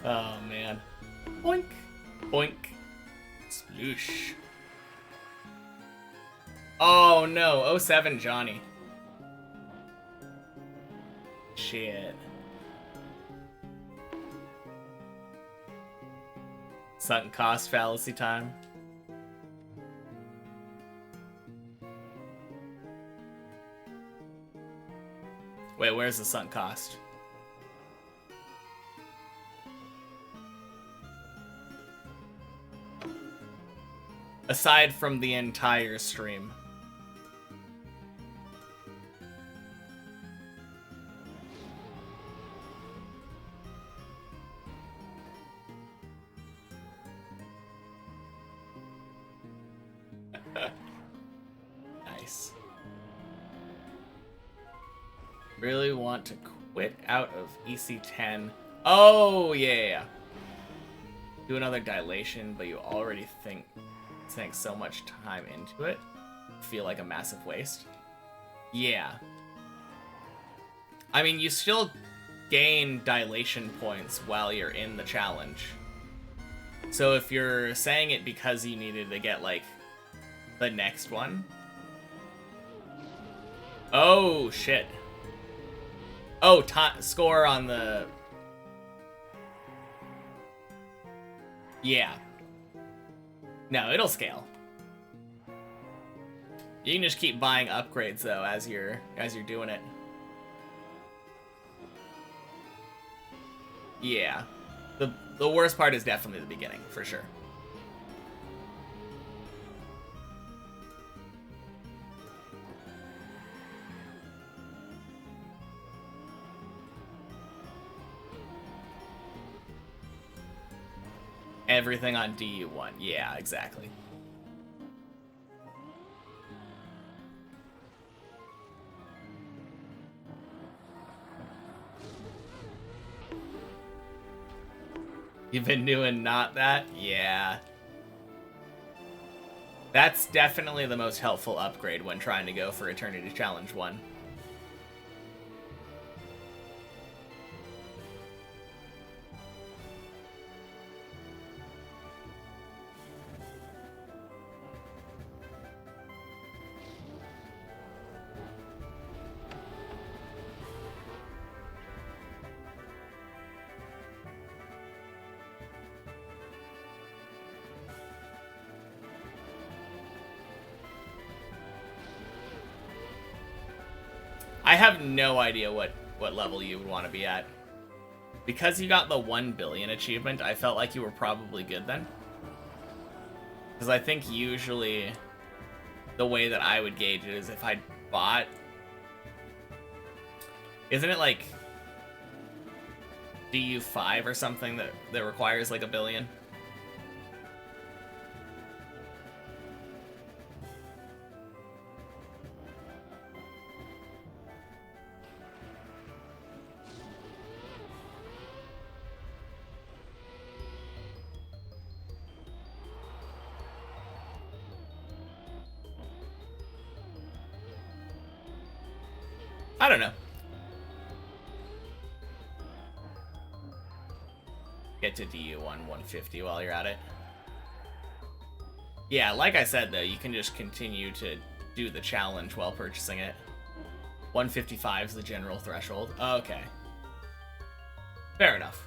Oh, man. Boink. Boink. Sploosh. Oh, no. 07 Johnny. Shit. Sunk cost fallacy time. Wait, where's the sunk cost? Aside from the entire stream. Nice. Really want to quit out of EC10. Oh, yeah. Do another dilation, but you already sank so much time into it. Feel like a massive waste. Yeah. I mean, you still gain dilation points while you're in the challenge. So if you're saying it because you needed to get, like, the next one. Oh, shit. Oh, score on the... Yeah. No, it'll scale. You can just keep buying upgrades, though, as you're doing it. Yeah. The worst part is definitely the beginning, for sure. Everything on DU1. Yeah, exactly. You've been doing not that? Yeah. That's definitely the most helpful upgrade when trying to go for Eternity Challenge 1. I have no idea what level you would want to be at. Because you got the 1 billion achievement, I felt like you were probably good then. Because I think usually the way that I would gauge it is if I bought... Isn't it like DU5 or something that requires like 1 billion? I don't know. Get to DU1 150 while you're at it. Yeah, like I said though, you can just continue to do the challenge while purchasing it. 155 is the general threshold. Okay. Fair enough.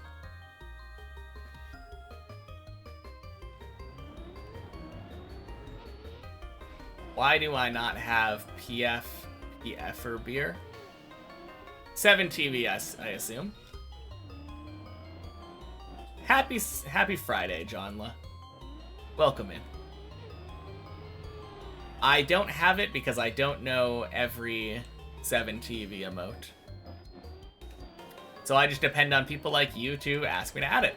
Why do I not have PF or beer? 7 TVS, I assume. Happy Friday, Johnla. Welcome in. I don't have it because I don't know every 7 TV emote. So I just depend on people like you to ask me to add it.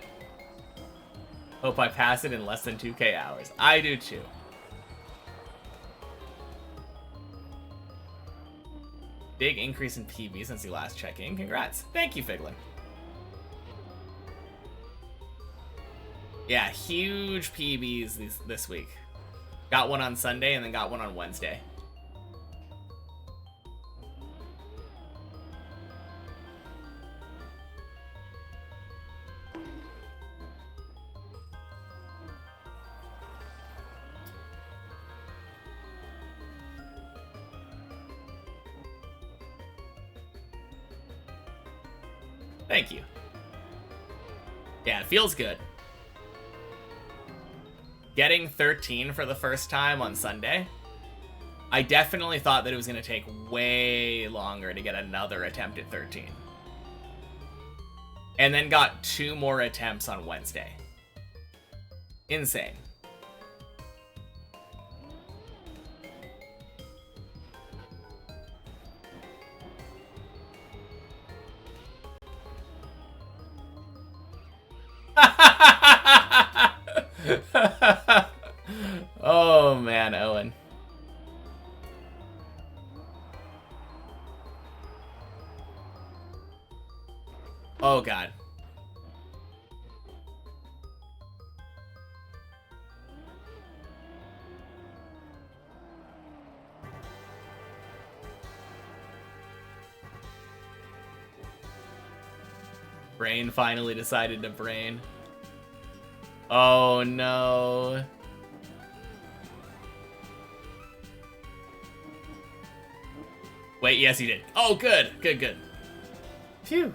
Hope I pass it in less than 2K hours. I do too. Big increase in PB since you last checked in. Congrats. Thank you, Figlin. Yeah, huge PBs this week. Got one on Sunday and then got one on Wednesday. Thank you. Yeah, it feels good. Getting 13 for the first time on Sunday, I definitely thought that it was going to take way longer to get another attempt at 13. And then got 2 more attempts on Wednesday. Insane. Oh man, Owen. Oh god. Brain finally decided to brain. Oh no. Wait, yes he did. Oh good, good, good. Phew.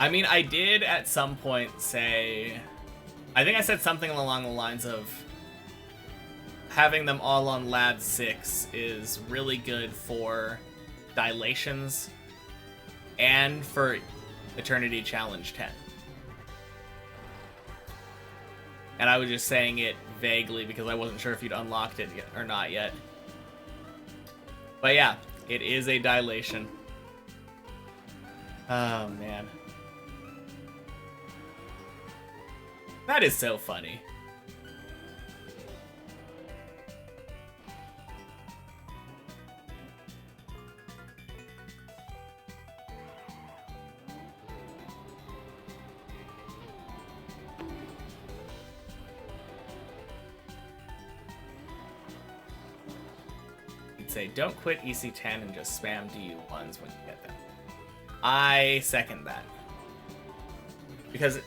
I mean, I did at some point say... I think I said something along the lines of having them all on Lab 6 is really good for dilations and for Eternity Challenge 10. And I was just saying it vaguely because I wasn't sure if you'd unlocked it yet or not yet. But yeah, it is a dilation. Oh, man. That is so funny. You'd say, don't quit EC10 and just spam DU1s when you get them. I second that. Because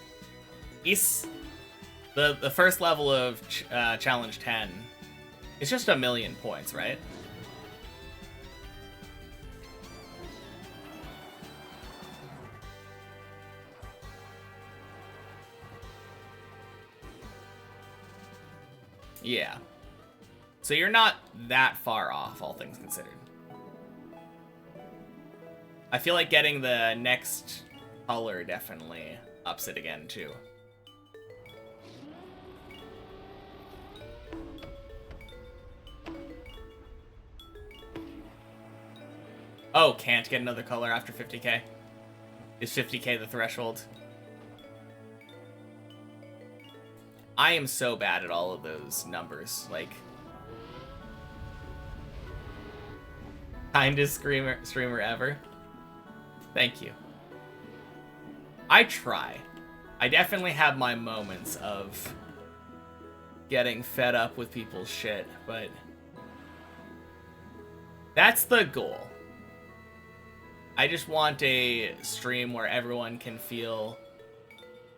the first level of Challenge 10 is just 1,000,000 points, right? Yeah. So you're not that far off, all things considered. I feel like getting the next color definitely ups it again, too. Oh, can't get another color after 50k? Is 50k the threshold? I am so bad at all of those numbers, like... Kindest streamer ever. Thank you. I try. I definitely have my moments of getting fed up with people's shit, but that's the goal. I just want a stream where everyone can feel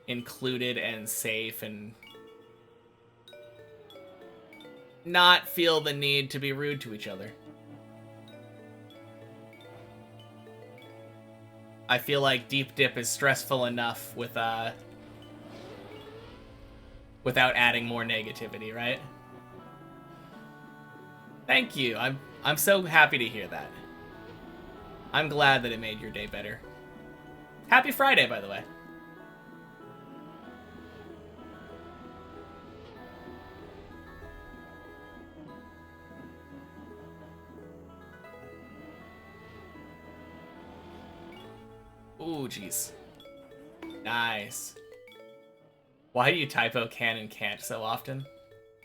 included and safe and not feel the need to be rude to each other. I feel like Deep Dip is stressful enough with without adding more negativity, right? Thank you. I'm so happy to hear that. I'm glad that it made your day better. Happy Friday, by the way. Ooh, jeez. Nice. Why do you typo can and can't so often?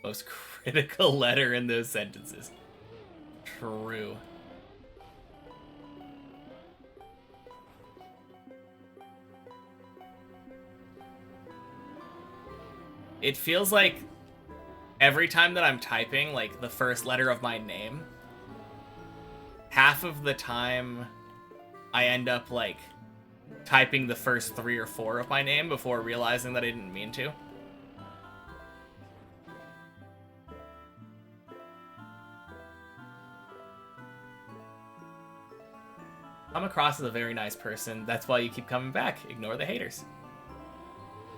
Most critical letter in those sentences. True. It feels like every time that I'm typing, like, the first letter of my name, half of the time I end up, like, typing the first 3 or 4 of my name before realizing that I didn't mean to. Come across as a very nice person. That's why you keep coming back. Ignore the haters.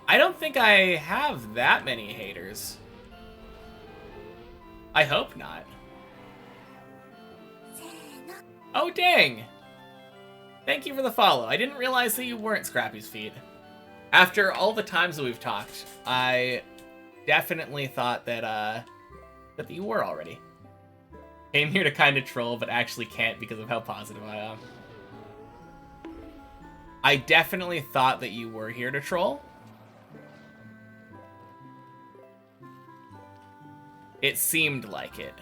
I don't think I have that many haters. I hope not. Oh, dang! Thank you for the follow. I didn't realize that you weren't Scrappy's feed. After all the times that we've talked, I definitely thought that that you were already. Came here to kind of troll, but actually can't because of how positive I am. I definitely thought that you were here to troll. It seemed like it,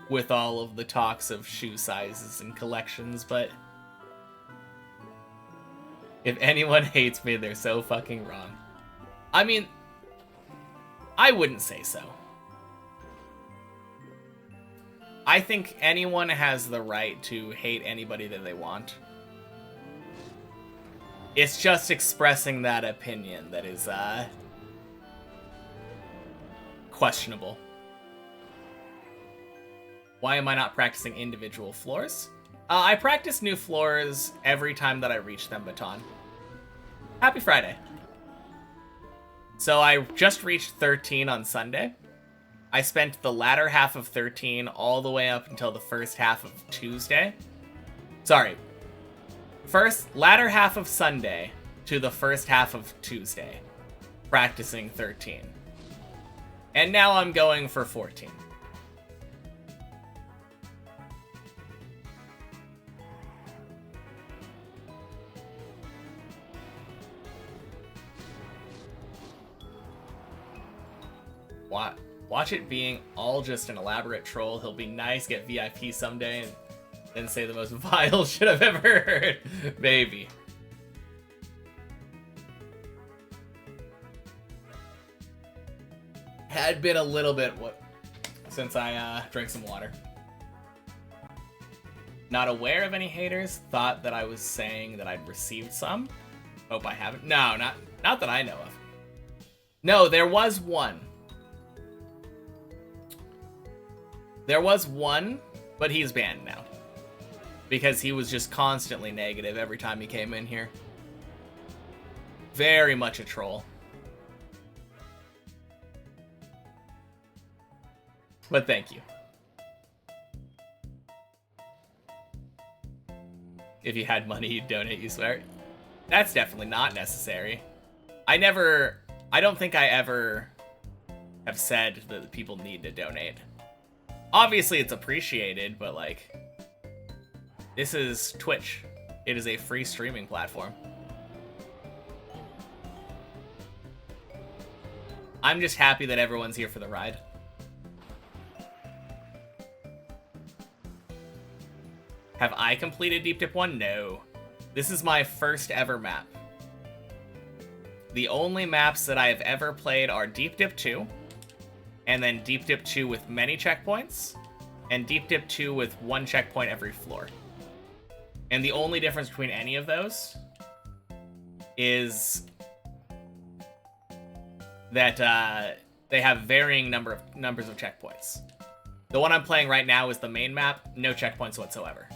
with all of the talks of shoe sizes and collections, but if anyone hates me, they're so fucking wrong. I mean, I wouldn't say so. I think anyone has the right to hate anybody that they want. It's just expressing that opinion that is, questionable. Why am I not practicing individual floors? I practice new floors every time that I reach them, Baton. Happy Friday. So I just reached 13 on Sunday. I spent the latter half of 13 all the way up until the first half of Tuesday. Sorry. Latter half of Sunday to the first half of Tuesday. Practicing 13. And now I'm going for 14. Watch it being all just an elaborate troll. He'll be nice, get VIP someday, and then say the most vile shit I've ever heard. Maybe. Had been a little bit since I drank some water. Not aware of any haters. Thought that I was saying that I'd received some. Hope I haven't. No, not that I know of. No, there was one. There was one, but he's banned now. Because he was just constantly negative every time he came in here. Very much a troll. But thank you. If you had money, you'd donate, you swear? That's definitely not necessary. I don't think I ever have said that people need to donate. Obviously, it's appreciated, but like, this is Twitch. It is a free streaming platform. I'm just happy that everyone's here for the ride. Have I completed Deep Dip 1? No. This is my first ever map. The only maps that I have ever played are Deep Dip 2, and then Deep Dip 2 with many checkpoints, and Deep Dip 2 with one checkpoint every floor. And the only difference between any of those is that they have varying numbers of checkpoints. The one I'm playing right now is the main map, no checkpoints whatsoever.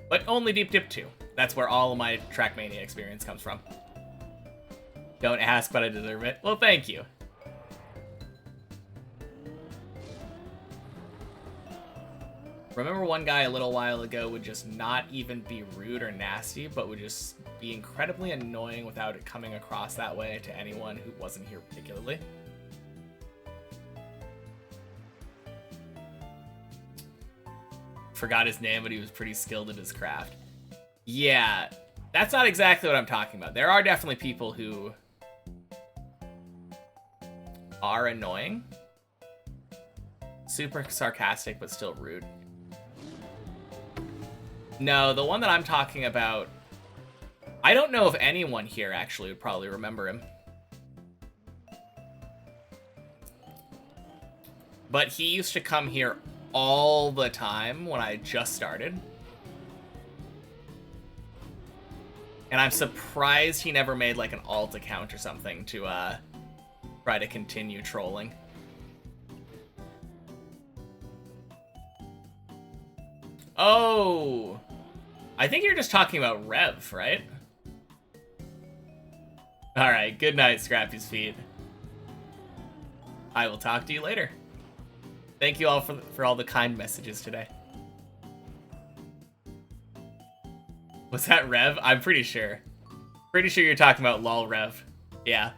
But only Deep Dip 2. That's where all of my Trackmania experience comes from. Don't ask, but I deserve it. Well, thank you. Remember one guy a little while ago would just not even be rude or nasty, but would just be incredibly annoying without it coming across that way to anyone who wasn't here particularly? Forgot his name, but he was pretty skilled at his craft. Yeah, that's not exactly what I'm talking about. There are definitely people who are annoying. Super sarcastic, but still rude. No, the one that I'm talking about, I don't know if anyone here actually would probably remember him. But he used to come here all the time when I just started. And I'm surprised he never made like an alt account or something to try to continue trolling. Oh, I think you're just talking about Rev, right? Alright, good night, Scrappy's feet. I will talk to you later. Thank you all for all the kind messages today. Was that Rev? I'm pretty sure. Pretty sure you're talking about lol Rev. Yeah.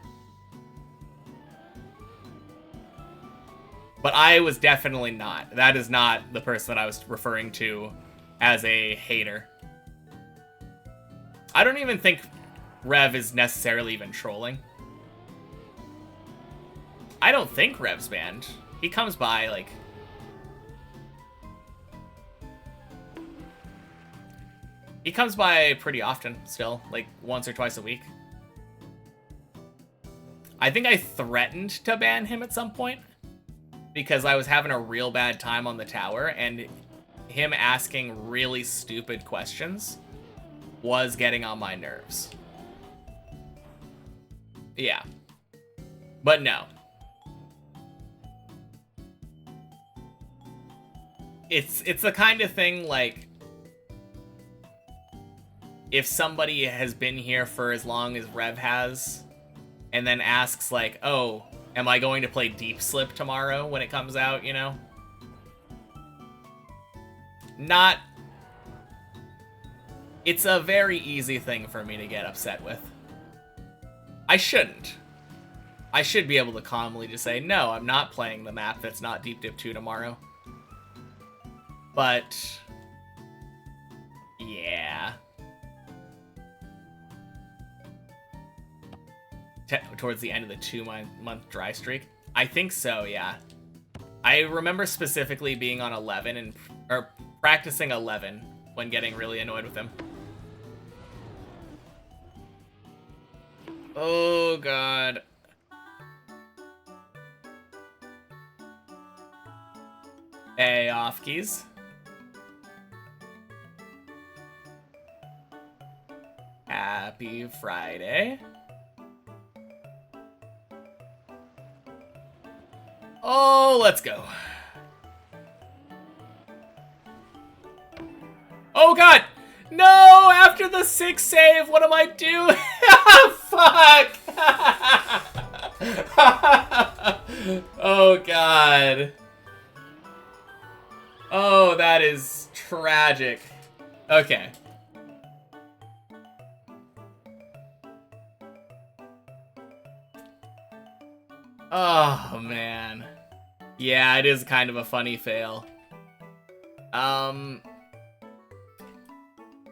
But I was definitely not. That is not the person that I was referring to as a hater. I don't even think Rev is necessarily even trolling. I don't think Rev's banned. He comes by, like... He comes by pretty often, still. Like, once or twice a week. I think I threatened to ban him at some point. Because I was having a real bad time on the tower, and him asking really stupid questions was getting on my nerves. Yeah. But no. It's the kind of thing, like, if somebody has been here for as long as Rev has, and then asks, like, oh, am I going to play Deep Slip tomorrow when it comes out, you know? Not... It's a very easy thing for me to get upset with. I shouldn't. I should be able to calmly just say, no, I'm not playing the map that's not Deep Dip 2 tomorrow. But... yeah. towards the end of the 2-month dry streak? I think so, yeah. I remember specifically being on 11 or practicing 11 when getting really annoyed with him. Oh god. Hey, off keys. Happy Friday. Oh, let's go. Oh god! No! After the 6 save, what am I doing? Fuck! Oh god. Oh, that is tragic. Okay. Oh, man. Yeah, it is kind of a funny fail. I'm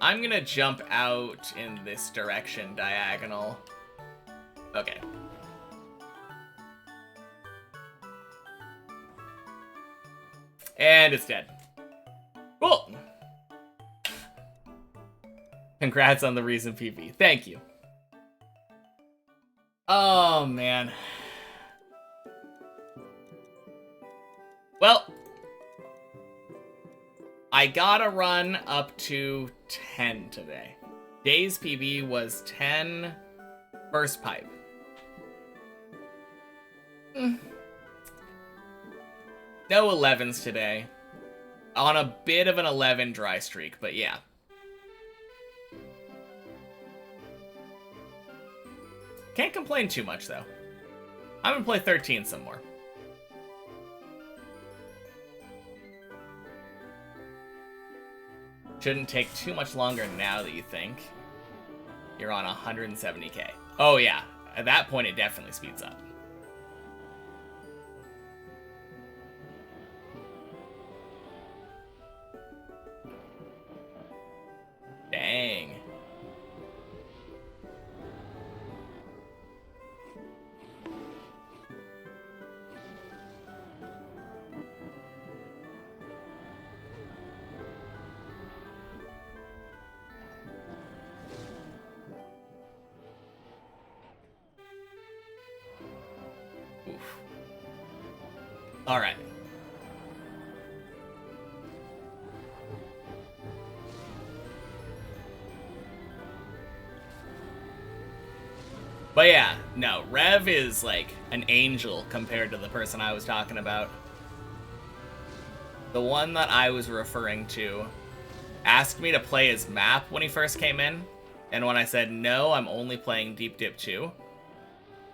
gonna jump out in this direction, diagonal. Okay. And it's dead. Cool. Congrats on the recent PB. Thank you. Oh, man. Well, I got a run up to 10 today. Day's PB was 10 first pipe. No 11s today. On a bit of an 11 dry streak, but yeah. Can't complain too much, though. I'm gonna play 13 some more. Shouldn't take too much longer now that you think. You're on 170k. Oh yeah, at that point it definitely speeds up. Dang. All right. But yeah, no, Rev is like an angel compared to the person I was talking about. The one that I was referring to asked me to play his map when he first came in, and when I said no, I'm only playing Deep Dip 2,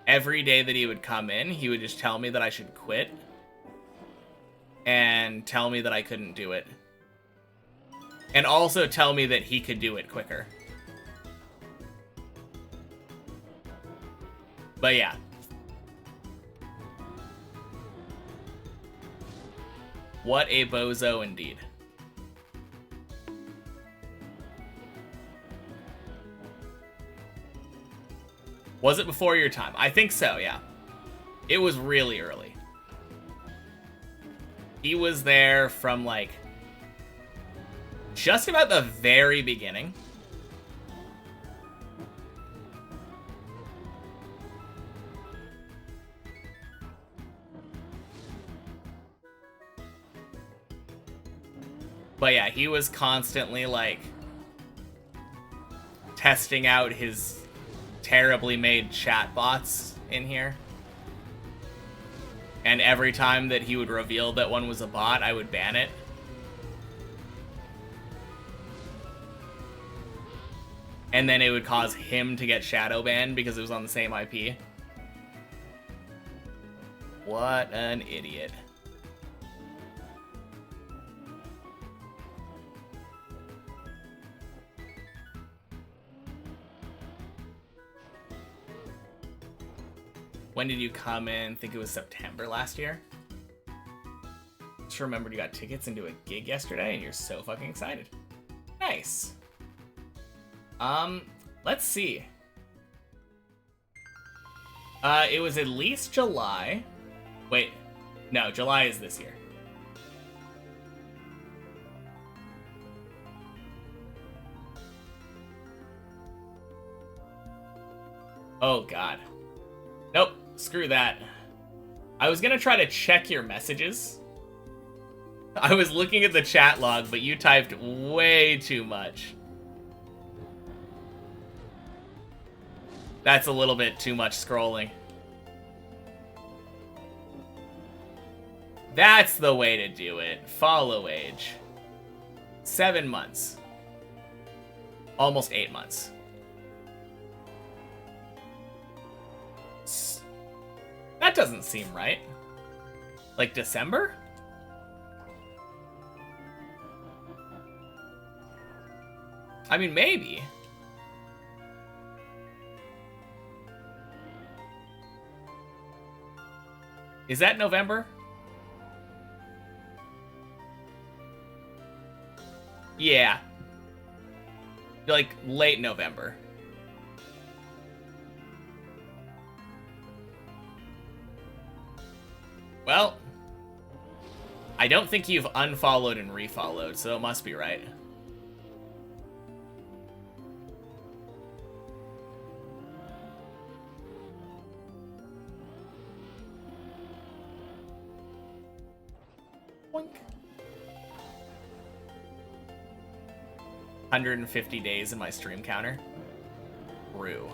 every day that he would come in, he would just tell me that I should quit and tell me that I couldn't do it. And also tell me that he could do it quicker. But yeah. What a bozo indeed. Was it before your time? I think so, yeah. It was really early. He was there from, like, just about the very beginning. But yeah, he was constantly, like, testing out his terribly made chatbots in here. And every time that he would reveal that one was a bot, I would ban it. And then it would cause him to get shadow banned because it was on the same IP. What an idiot. When did you come in? I think it was September last year. Just remembered you got tickets into a gig yesterday and you're so fucking excited. Nice. Let's see. It was at least July. Wait, no, July is this year. Oh, God. Nope, screw that. I was gonna try to check your messages. I was looking at the chat log, but you typed way too much. That's a little bit too much scrolling. That's the way to do it. Follow age. 7 months. Almost 8 months. That doesn't seem right. Like December? I mean, maybe. Is that November? Yeah. Like, late November. Well, I don't think you've unfollowed and refollowed, so it must be right. Boink. 150 days in my stream counter. True.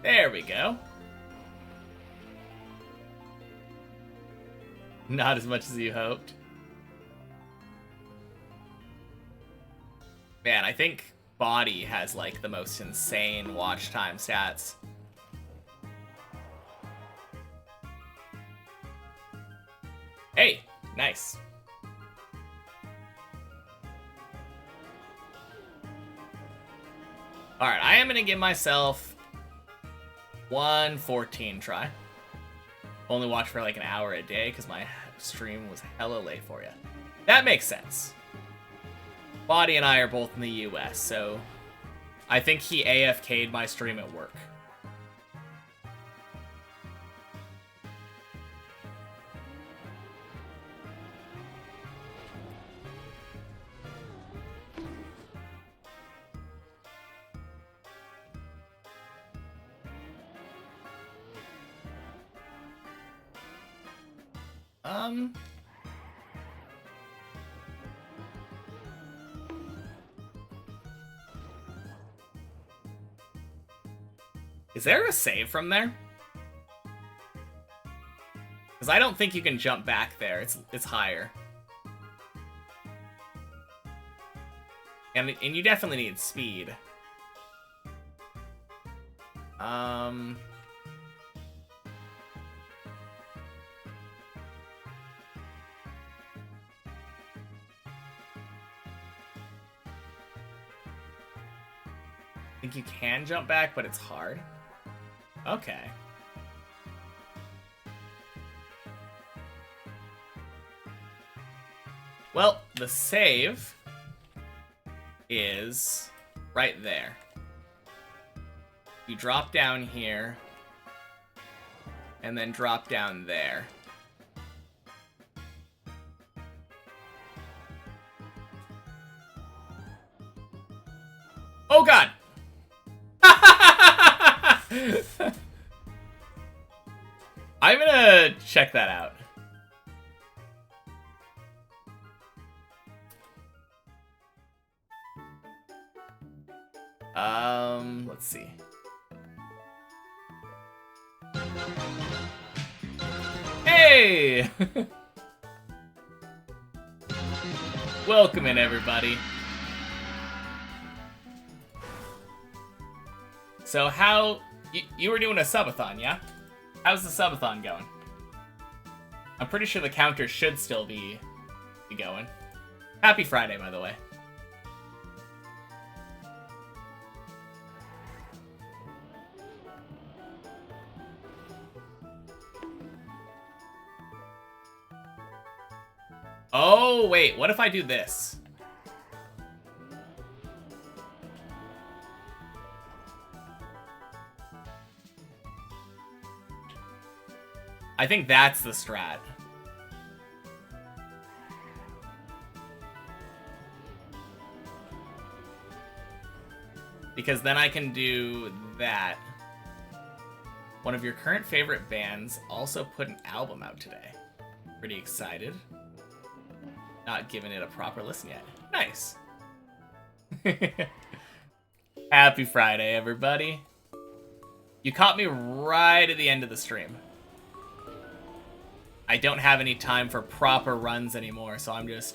There we go. Not as much as you hoped. Man, I think Body has like the most insane watch time stats. Hey, nice. Alright, I am gonna give myself 114 try. Only watch for like an hour a day because my stream was hella late for you. That makes sense. Body and I are both in the US, so I think he AFK'd my stream at work. Is there a save from there? Because I don't think you can jump back there. It's higher. And you definitely need speed. I think you can jump back, but it's hard. Okay. Well, the save is right there. You drop down here, and then drop down there. Oh God! I'm gonna check that out. Let's see. Hey! Welcome in, everybody. So how You were doing a subathon, yeah? How's the subathon going? I'm pretty sure the counter should still be going. Happy Friday, by the way. Oh, wait. What if I do this? I think that's the strat. Because then I can do that. One of your current favorite bands also put an album out today. Pretty excited. Not giving it a proper listen yet. Nice. Happy Friday, everybody. You caught me right at the end of the stream. I don't have any time for proper runs anymore, so I'm just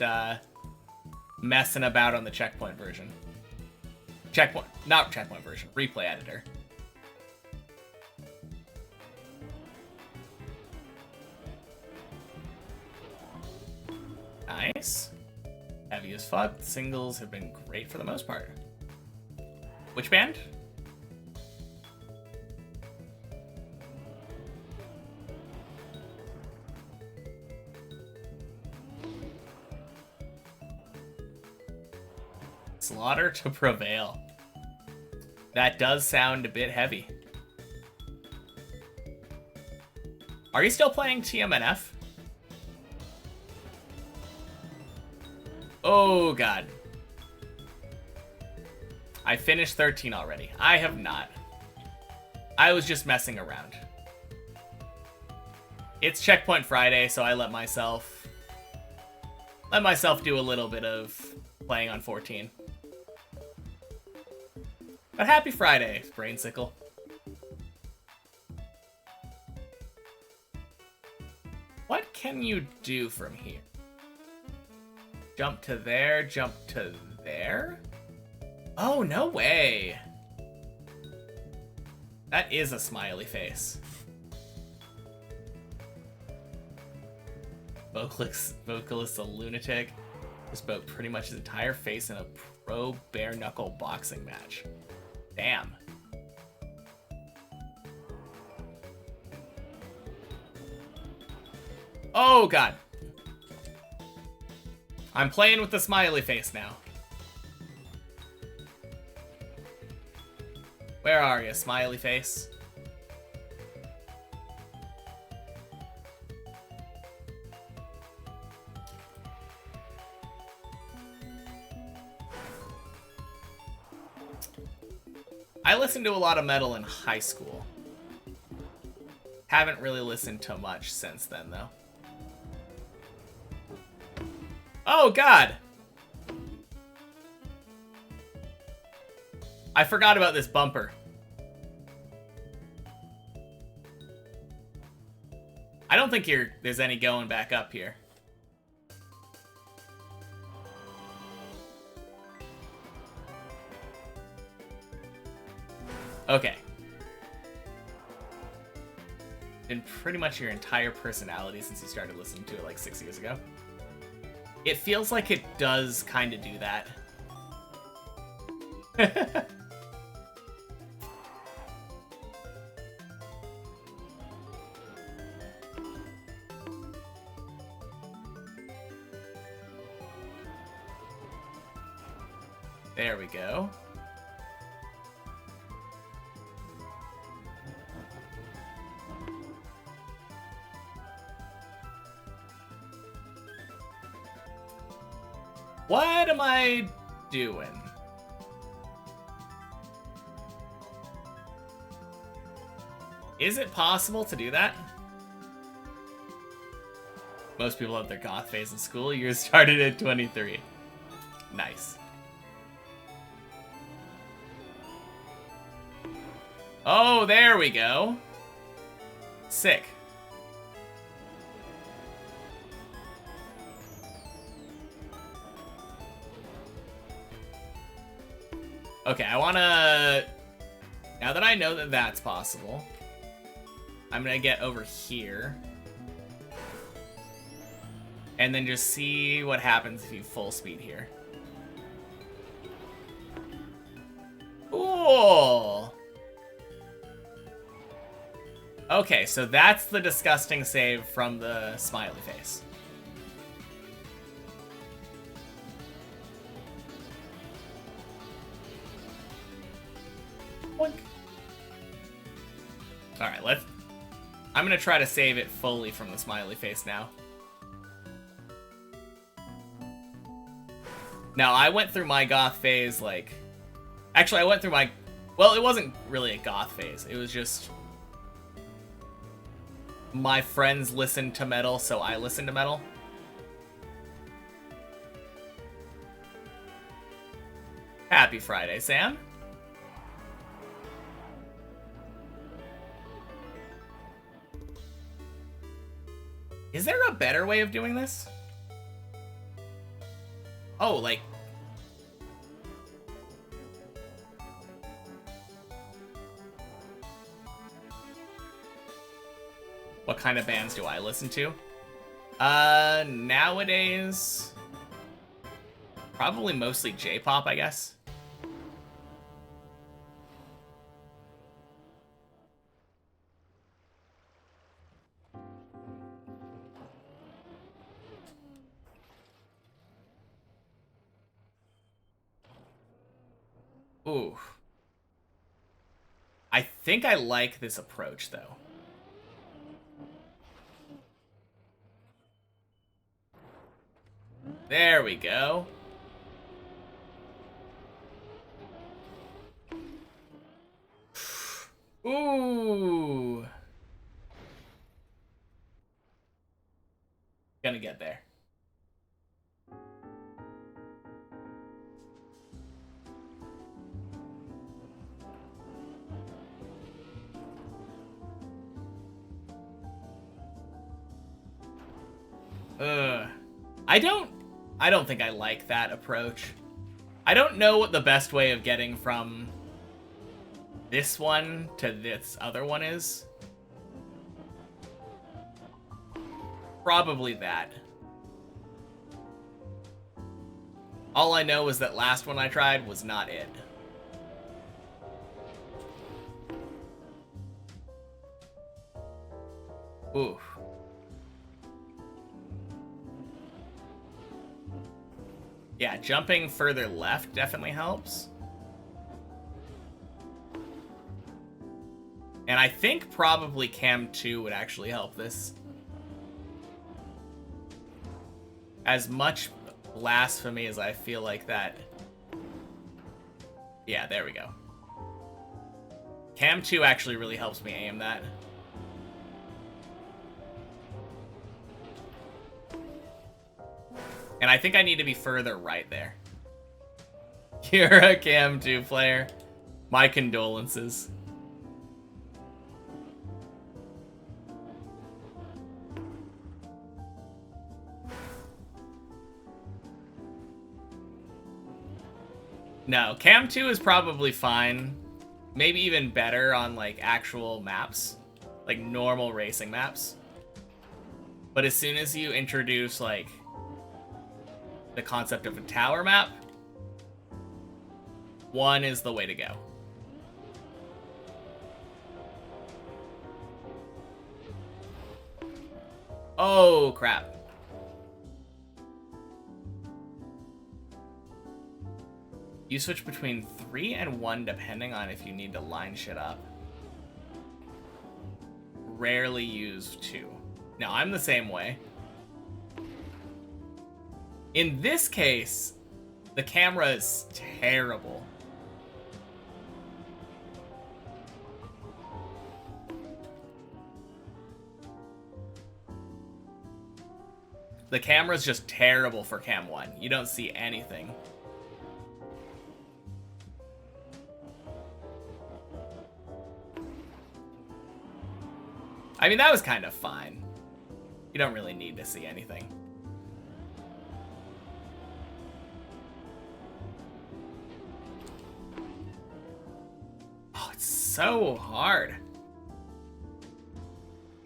messing about on the checkpoint version. Not checkpoint version, replay editor. Nice. Heavy as fuck. Singles have been great for the most part. Which band? Slaughter to Prevail. That does sound a bit heavy. Are you still playing TMNF? Oh, God. I finished 13 already. I have not. I was just messing around. It's Checkpoint Friday, so I let myself do a little bit of playing on 14. But happy Friday, Brainsicle. What can you do from here? Jump to there, jump to there? Oh, no way. That is a smiley face. Vocalist a lunatic. Just broke pretty much his entire face in a pro bare knuckle boxing match. Damn. Oh, God. I'm playing with the smiley face now. Where are you, smiley face? I listened to a lot of metal in high school. Haven't really listened to much since then, though. Oh, God! I forgot about this bumper. I don't think there's any going back up here. Okay. Been pretty much your entire personality since you started listening to it like 6 years ago. It feels like it does kind of do that. There we go. What am I doing? Is it possible to do that? Most people have their goth phase in school. Yours started at 23. Nice. Oh, there we go. Sick. Okay, I wanna Now that I know that that's possible, I'm gonna get over here. And then just see what happens if you full speed here. Ooh. Okay, so that's the disgusting save from the smiley face. Boink. Alright, I'm gonna try to save it fully from the smiley face now. Now, I went through my goth phase, like... Actually, I went through my... Well, it wasn't really a goth phase. It was just... My friends listened to metal, so I listened to metal. Happy Friday, Sam. Is there a better way of doing this? Oh, like... What kind of bands do I listen to? Nowadays... Probably mostly J-pop, I guess. Ooh. I think I like this approach, though. There we go. Ooh. Gonna get there. I don't think I like that approach. I don't know what the best way of getting from this one to this other one is. Probably that. All I know is that last one I tried was not it. Ooh. Yeah, jumping further left definitely helps. And I think probably Cam 2 would actually help this. As much blasphemy as I feel like that. Yeah, there we go. Cam 2 actually really helps me aim that. And I think I need to be further right there. You're a Cam 2 player. My condolences. No, Cam 2 is probably fine. Maybe even better on, like, actual maps. Like, normal racing maps. But as soon as you introduce, like, the concept of a tower map, 1 is the way to go. Oh, crap. You switch between 3 and 1 depending on if you need to line shit up. Rarely use 2. No, I'm the same way. In this case, the camera is terrible. The camera's just terrible for Cam 1. You don't see anything. I mean, that was kind of fine. You don't really need to see anything. Oh, it's so hard.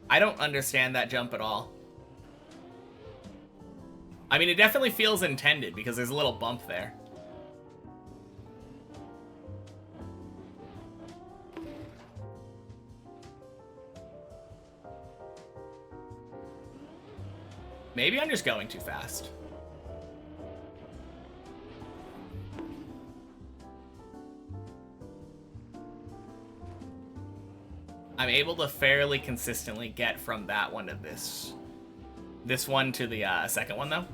I don't understand that jump at all. I mean, it definitely feels intended because there's a little bump there. Maybe I'm just going too fast. I'm able to fairly consistently get from that one to this one to the second one, though.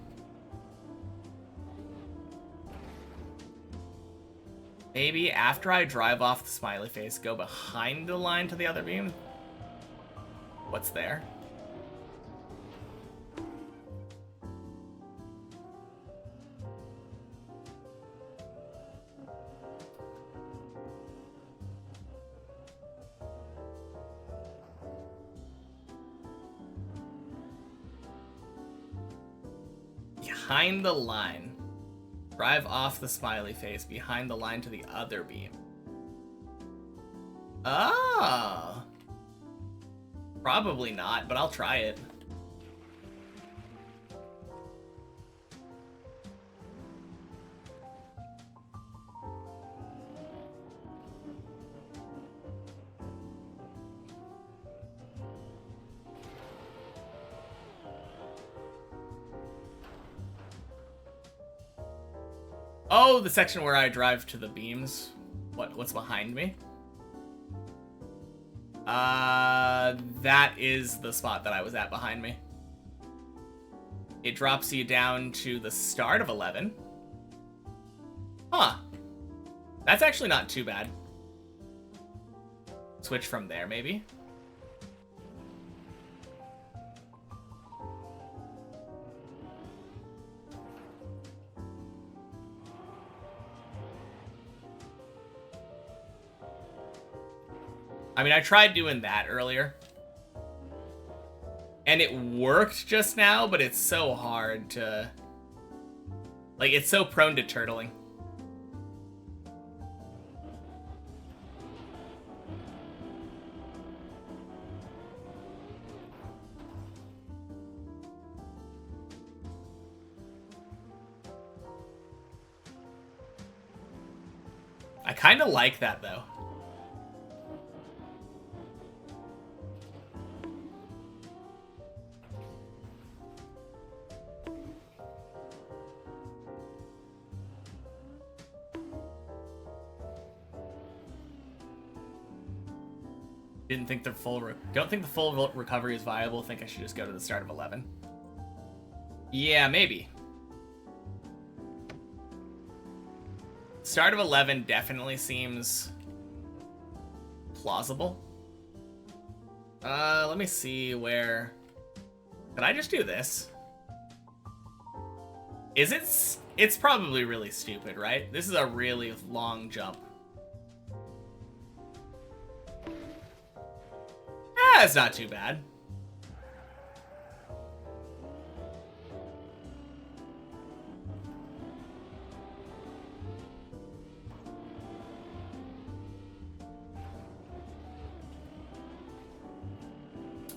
Maybe after I drive off the smiley face, go behind the line to the other beam. What's there? Behind the line. Drive off the smiley face behind the line to the other beam. Oh. Probably not, but I'll try it. Oh, the section where I drive to the beams. What's behind me? That is the spot that I was at behind me. It drops you down to the start of 11. Huh. That's actually not too bad. Switch from there, maybe? I mean, I tried doing that earlier. And it worked just now, but it's so hard to... Like, it's so prone to turtling. I kind of like that, though. Didn't think the full don't think the full recovery is viable. Think I should just go to the start of 11. Yeah, maybe. Start of 11 definitely seems plausible. Let me see where... Can I just do this? Is it... It's probably really stupid, right? This is a really long jump. It's not too bad.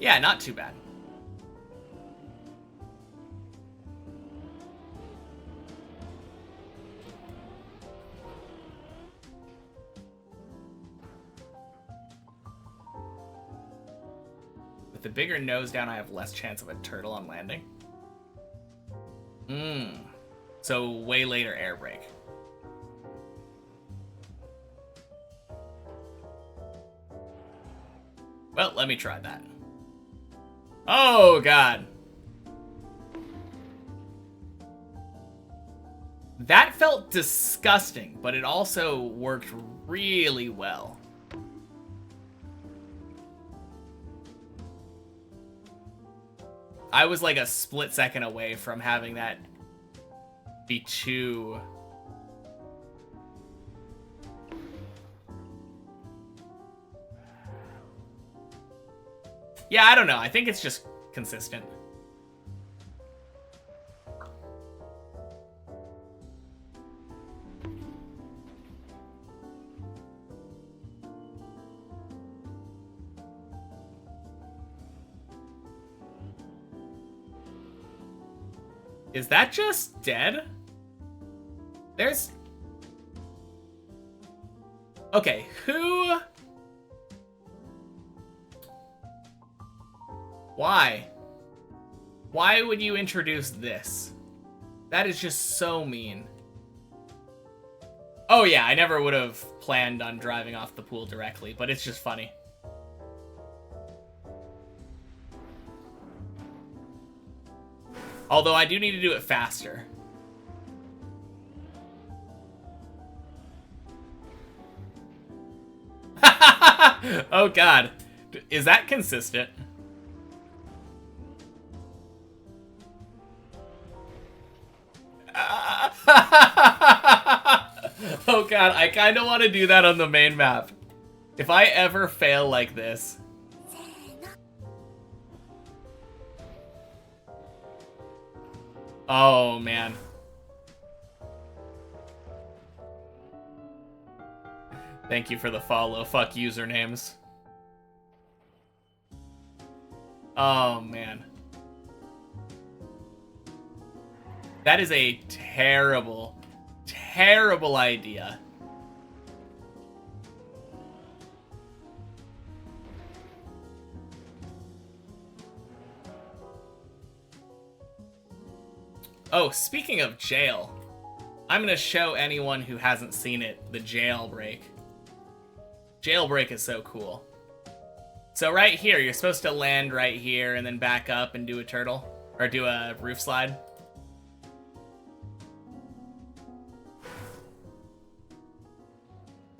Yeah, not too bad. With the bigger nose down, I have less chance of a turtle on landing. So way later air brake. Well, let me try that. Oh, God. That felt disgusting, but it also worked really well. I was like a split second away from having that be too... Yeah, I don't know. I think it's just consistent. Is that just dead? There's... Okay, who... Why? Why would you introduce this? That is just so mean. Oh yeah, I never would have planned on driving off the pool directly, but it's just funny. Although I do need to do it faster. Oh god. Is that consistent? Oh god, I kind of want to do that on the main map. If I ever fail like this. Oh man. Thank you for the follow. Fuck usernames. Oh man. That is a terrible, terrible idea. Oh, speaking of jail, I'm gonna show anyone who hasn't seen it the jailbreak. Jailbreak is so cool. So right here, you're supposed to land right here and then back up and do a turtle, or do a roof slide.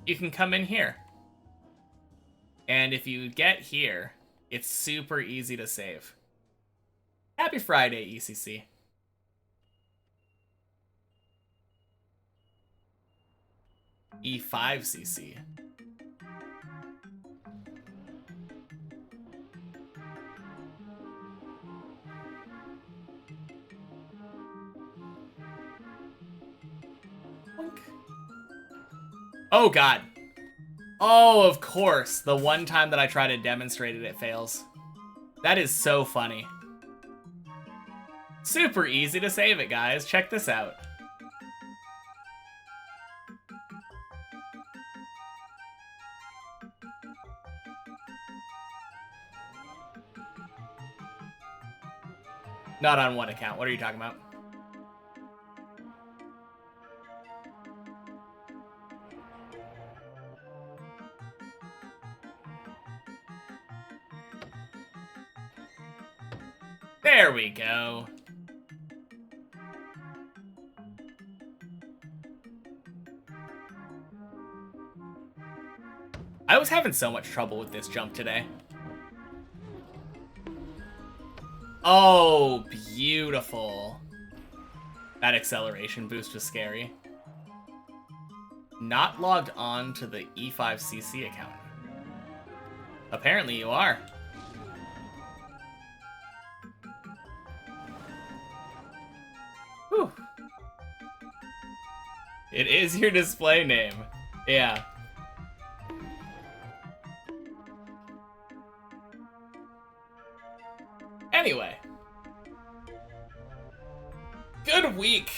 You can come in here. And if you get here, it's super easy to save. Happy Friday, ECC. E5CC. Oh god. Oh, of course. The one time that I try to demonstrate it, it fails. That is so funny. Super easy to save it, guys. Check this out. Not on one account. What are you talking about? There we go. I was having so much trouble with this jump today. Oh, beautiful. That acceleration boost was scary. Not logged on to the E5CC account. Apparently you are. Whew. It is your display name. Yeah. Anyway. Good week.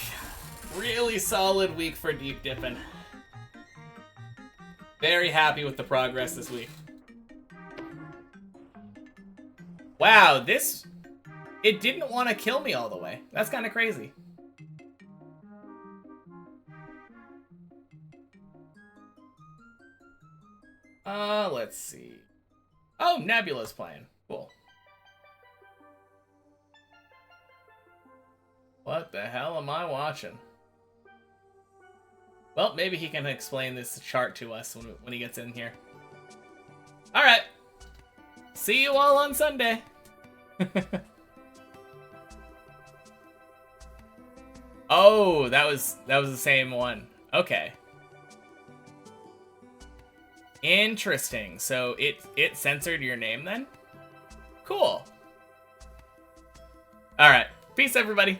Really solid week for deep dipping. Very happy with the progress this week. Wow, this... It didn't want to kill me all the way. That's kind of crazy. Let's see. Oh, Nebula's playing. Cool. What the hell am I watching? Well, maybe he can explain this chart to us when he gets in here. Alright. See you all on Sunday. Oh, that was the same one. Okay. Interesting. So it censored your name then? Cool. Alright. Peace, everybody.